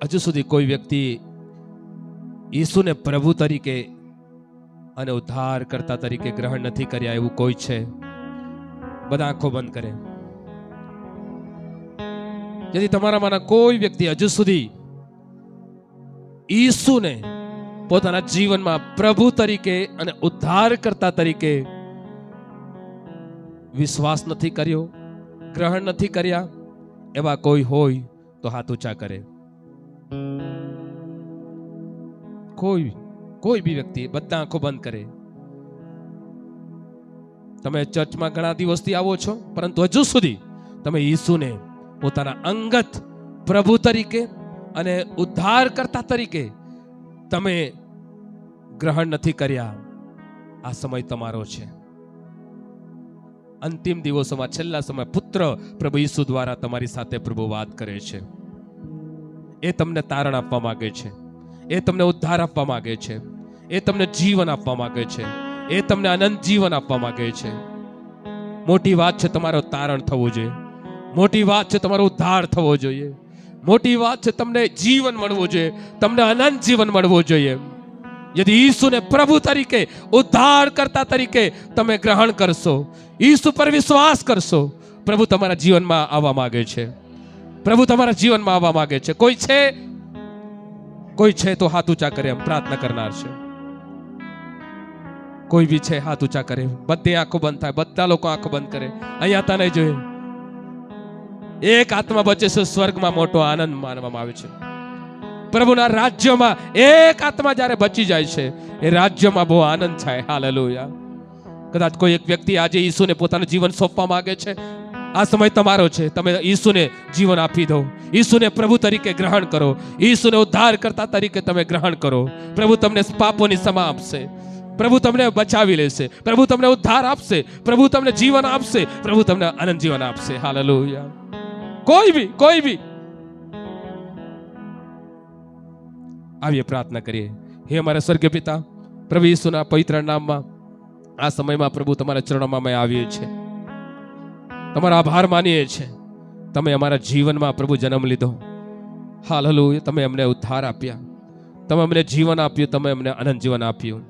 હજુ સુધી કોઈ વ્યક્તિ ઈસુને પ્રભુ તરીકે અને ઉદ્ધારકર્તા તરીકે ગ્રહણ નથી કર્યા એવું કોઈ છે? બધા આંખો બંધ કરે। यदि તમારામાંના કોઈ વ્યક્તિ હજુ સુધી ઈસુને પોતાના જીવનમાં પ્રભુ તરીકે અને ઉદ્ધારકર્તા તરીકે વિશ્વાસ નથી કર્યો, ગ્રહણ નથી કર્યા, એવા કોઈ હોય તો હાથ ઊંચા કરે। કોઈ બી વ્યક્તિ, બધા આંખો બંધ કરે। તમે ચર્ચમાં ઘણા દિવસથી આવો છો, પરંતુ હજુ સુધી તમે ઈસુને પોતાના અંગત પ્રભુ તરીકે અને ઉદ્ધારકર્તા તરીકે તમે ગ્રહણ નથી કર્યા। આ સમય તમારો છે। અંતિમ દિવસોમાં છેલ્લા સમય પુત્ર પ્રભુ ઈસુ દ્વારા તમારી સાથે પ્રભુ વાત કરે છે। એ તમને તારણ આપવા માંગે છે, એ તમને ઉદ્ધાર આપવા માંગે છે, એ તમને જીવન આપવા માંગે છે, એ તમને અનંત જીવન આપવા માંગે છે। મોટી વાત છે તમારો તારણ થવું જોઈએ, મોટી વાત છે તમારો ઉદ્ધાર થવો જોઈએ, મોટી વાત છે તમને જીવન મળવું જોઈએ, તમને અનંત જીવન મળવું જોઈએ। यदि यीशु ने प्रभु तरीके उद्धारकर्ता तरीके તમે ગ્રહણ કરશો, ઈસુ પર વિશ્વાસ કરશો, પ્રભુ તમારા જીવનમાં આવવા માંગે છે, પ્રભુ તમારા જીવનમાં આવવા માંગે છે। કોઈ છે તો હાથ ઊંચા કરે, એમ પ્રાર્થના કરનાર છે। કોઈ બી છે હાથ ઊંચા કરે। બધી આંખો બંધ થાય, બધા લોકો આંખો બંધ કરે। અહીંયા હતા નહીં જોઈએ, એક આત્મા બચે છે, સ્વર્ગમાં મોટો આનંદ માનવામાં આવે છે। પ્રભુના રાજ્યમાં એક આત્મા જ્યારે બચી જાય છે, એ રાજ્યમાં બહુ આનંદ થાય. હાલેલુયા. કદાચ કોઈ એક વ્યક્તિ આજે ઈસુને પોતાનું જીવન સોંપવા માંગે છે, આ સમય તમારો છે. તમે ઈસુને જીવન આપી દો, ઈસુને પ્રભુ તરીકે ગ્રહણ કરો, ઈસુને ઉદ્ધારકર્તા તરીકે તમે ગ્રહણ કરો. પ્રભુ તમને પાપોની ક્ષમા આપશે, પ્રભુ તમને બચાવી લેશે, પ્રભુ તમને ઉદ્ધાર આપશે, પ્રભુ તમને જીવન આપશે, પ્રભુ તમને અનંત જીવન આપશે. હાલેલુયા. કોઈ બી આવીએ, પ્રાર્થના કરીએ. હે અમારા સ્વર્ગીય પિતા, પ્રભુ ઈસુના પવિત્ર નામમાં આ સમયમાં પ્રભુ તમારા ચરણોમાં અમે આવીએ છીએ. તમારા આભાર માનીએ છીએ. તમે અમારા જીવનમાં પ્રભુ જન્મ લીધો. હાલેલુયા. તમે અમને ઉદ્ધાર આપ્યા, તમે અમને જીવન આપ્યું, તમે અમને અનંત જીવન આપ્યું.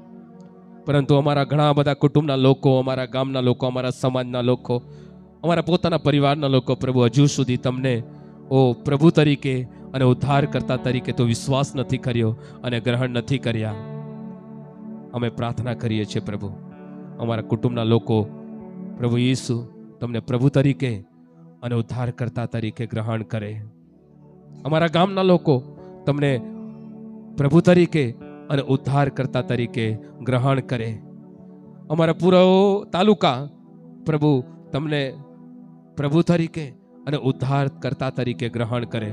પરંતુ અમારા ઘણા બધા કુટુંબના લોકો, અમારા ગામના લોકો, અમારા સમાજના લોકો, અમારા પોતાના પરિવારના લોકો પ્રભુ હજુ સુધી તમને પ્રભુ તરીકે અને ઉદ્ધારકર્તા તરીકે તો વિશ્વાસ નથી કર્યો અને ગ્રહણ નથી કર્યા. અમે પ્રાર્થના કરીએ છીએ પ્રભુ, અમારા કુટુંબના લોકો પ્રભુ ઈસુ તમને પ્રભુ તરીકે અને ઉદ્ધારકર્તા તરીકે ગ્રહણ કરે. અમારા ગામના લોકો તમને પ્રભુ તરીકે અને ઉદ્ધારકર્તા તરીકે ગ્રહણ કરે. અમારા પૂરો તાલુકા પ્રભુ તમને પ્રભુ તરીકે અને ઉદ્ધારકર્તા તરીકે ગ્રહણ કરે.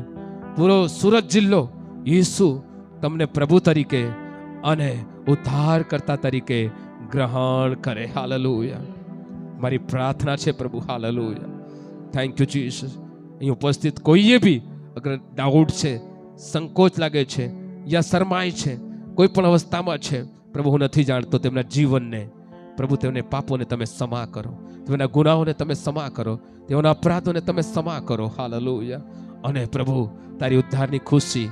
પૂરો સુરત જિલ્લો ઈસુ તમને પ્રભુ તરીકે અને ઉદ્ધારકર્તા તરીકે ગ્રહણ કરે. હાલેલુયા. મારી પ્રાર્થના છે પ્રભુ. હાલેલુયા. Thank you Jesus. અહીં ઉપસ્થિત કોઈએ બી અગર ડાઉટ છે, સંકોચ લાગે છે યા શરમાય છે, કોઈ પણ અવસ્થામાં છે, પ્રભુ હું નથી જાણતો, તેમના જીવનને પ્રભુ તેમને પાપોને તમે ક્ષમા કરો, તેમના ગુનાહોને તમે ક્ષમા કરો, તેઓના અપરાધોને તમે ક્ષમા કરો. હાલેલુયા. અને પ્રભુ તારી ઉદ્ધારની ખુશી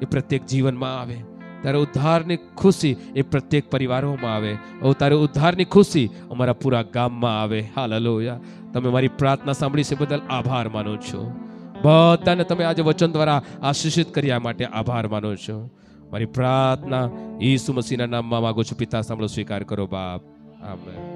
એ પ્રત્યેક જીવનમાં આવે, તારા ઉદ્ધારની ખુશી એ પ્રત્યેક પરિવારોમાં આવે, તારી ઉદ્ધારની ખુશી અમારા પૂરા ગામમાં આવે. હાલેલુયા. તમે મારી પ્રાર્થના સાંભળી છે બદલ આભાર માનું છું. બધાને તમે આજે વચન દ્વારા આશીષિત કર્યા માટે આભાર માનું છું. મારી પ્રાર્થના ઈસુ મસીહના નામમાં માંગુ છું પિતા, સાંભળો, સ્વીકાર કરો બાપ. આમેન.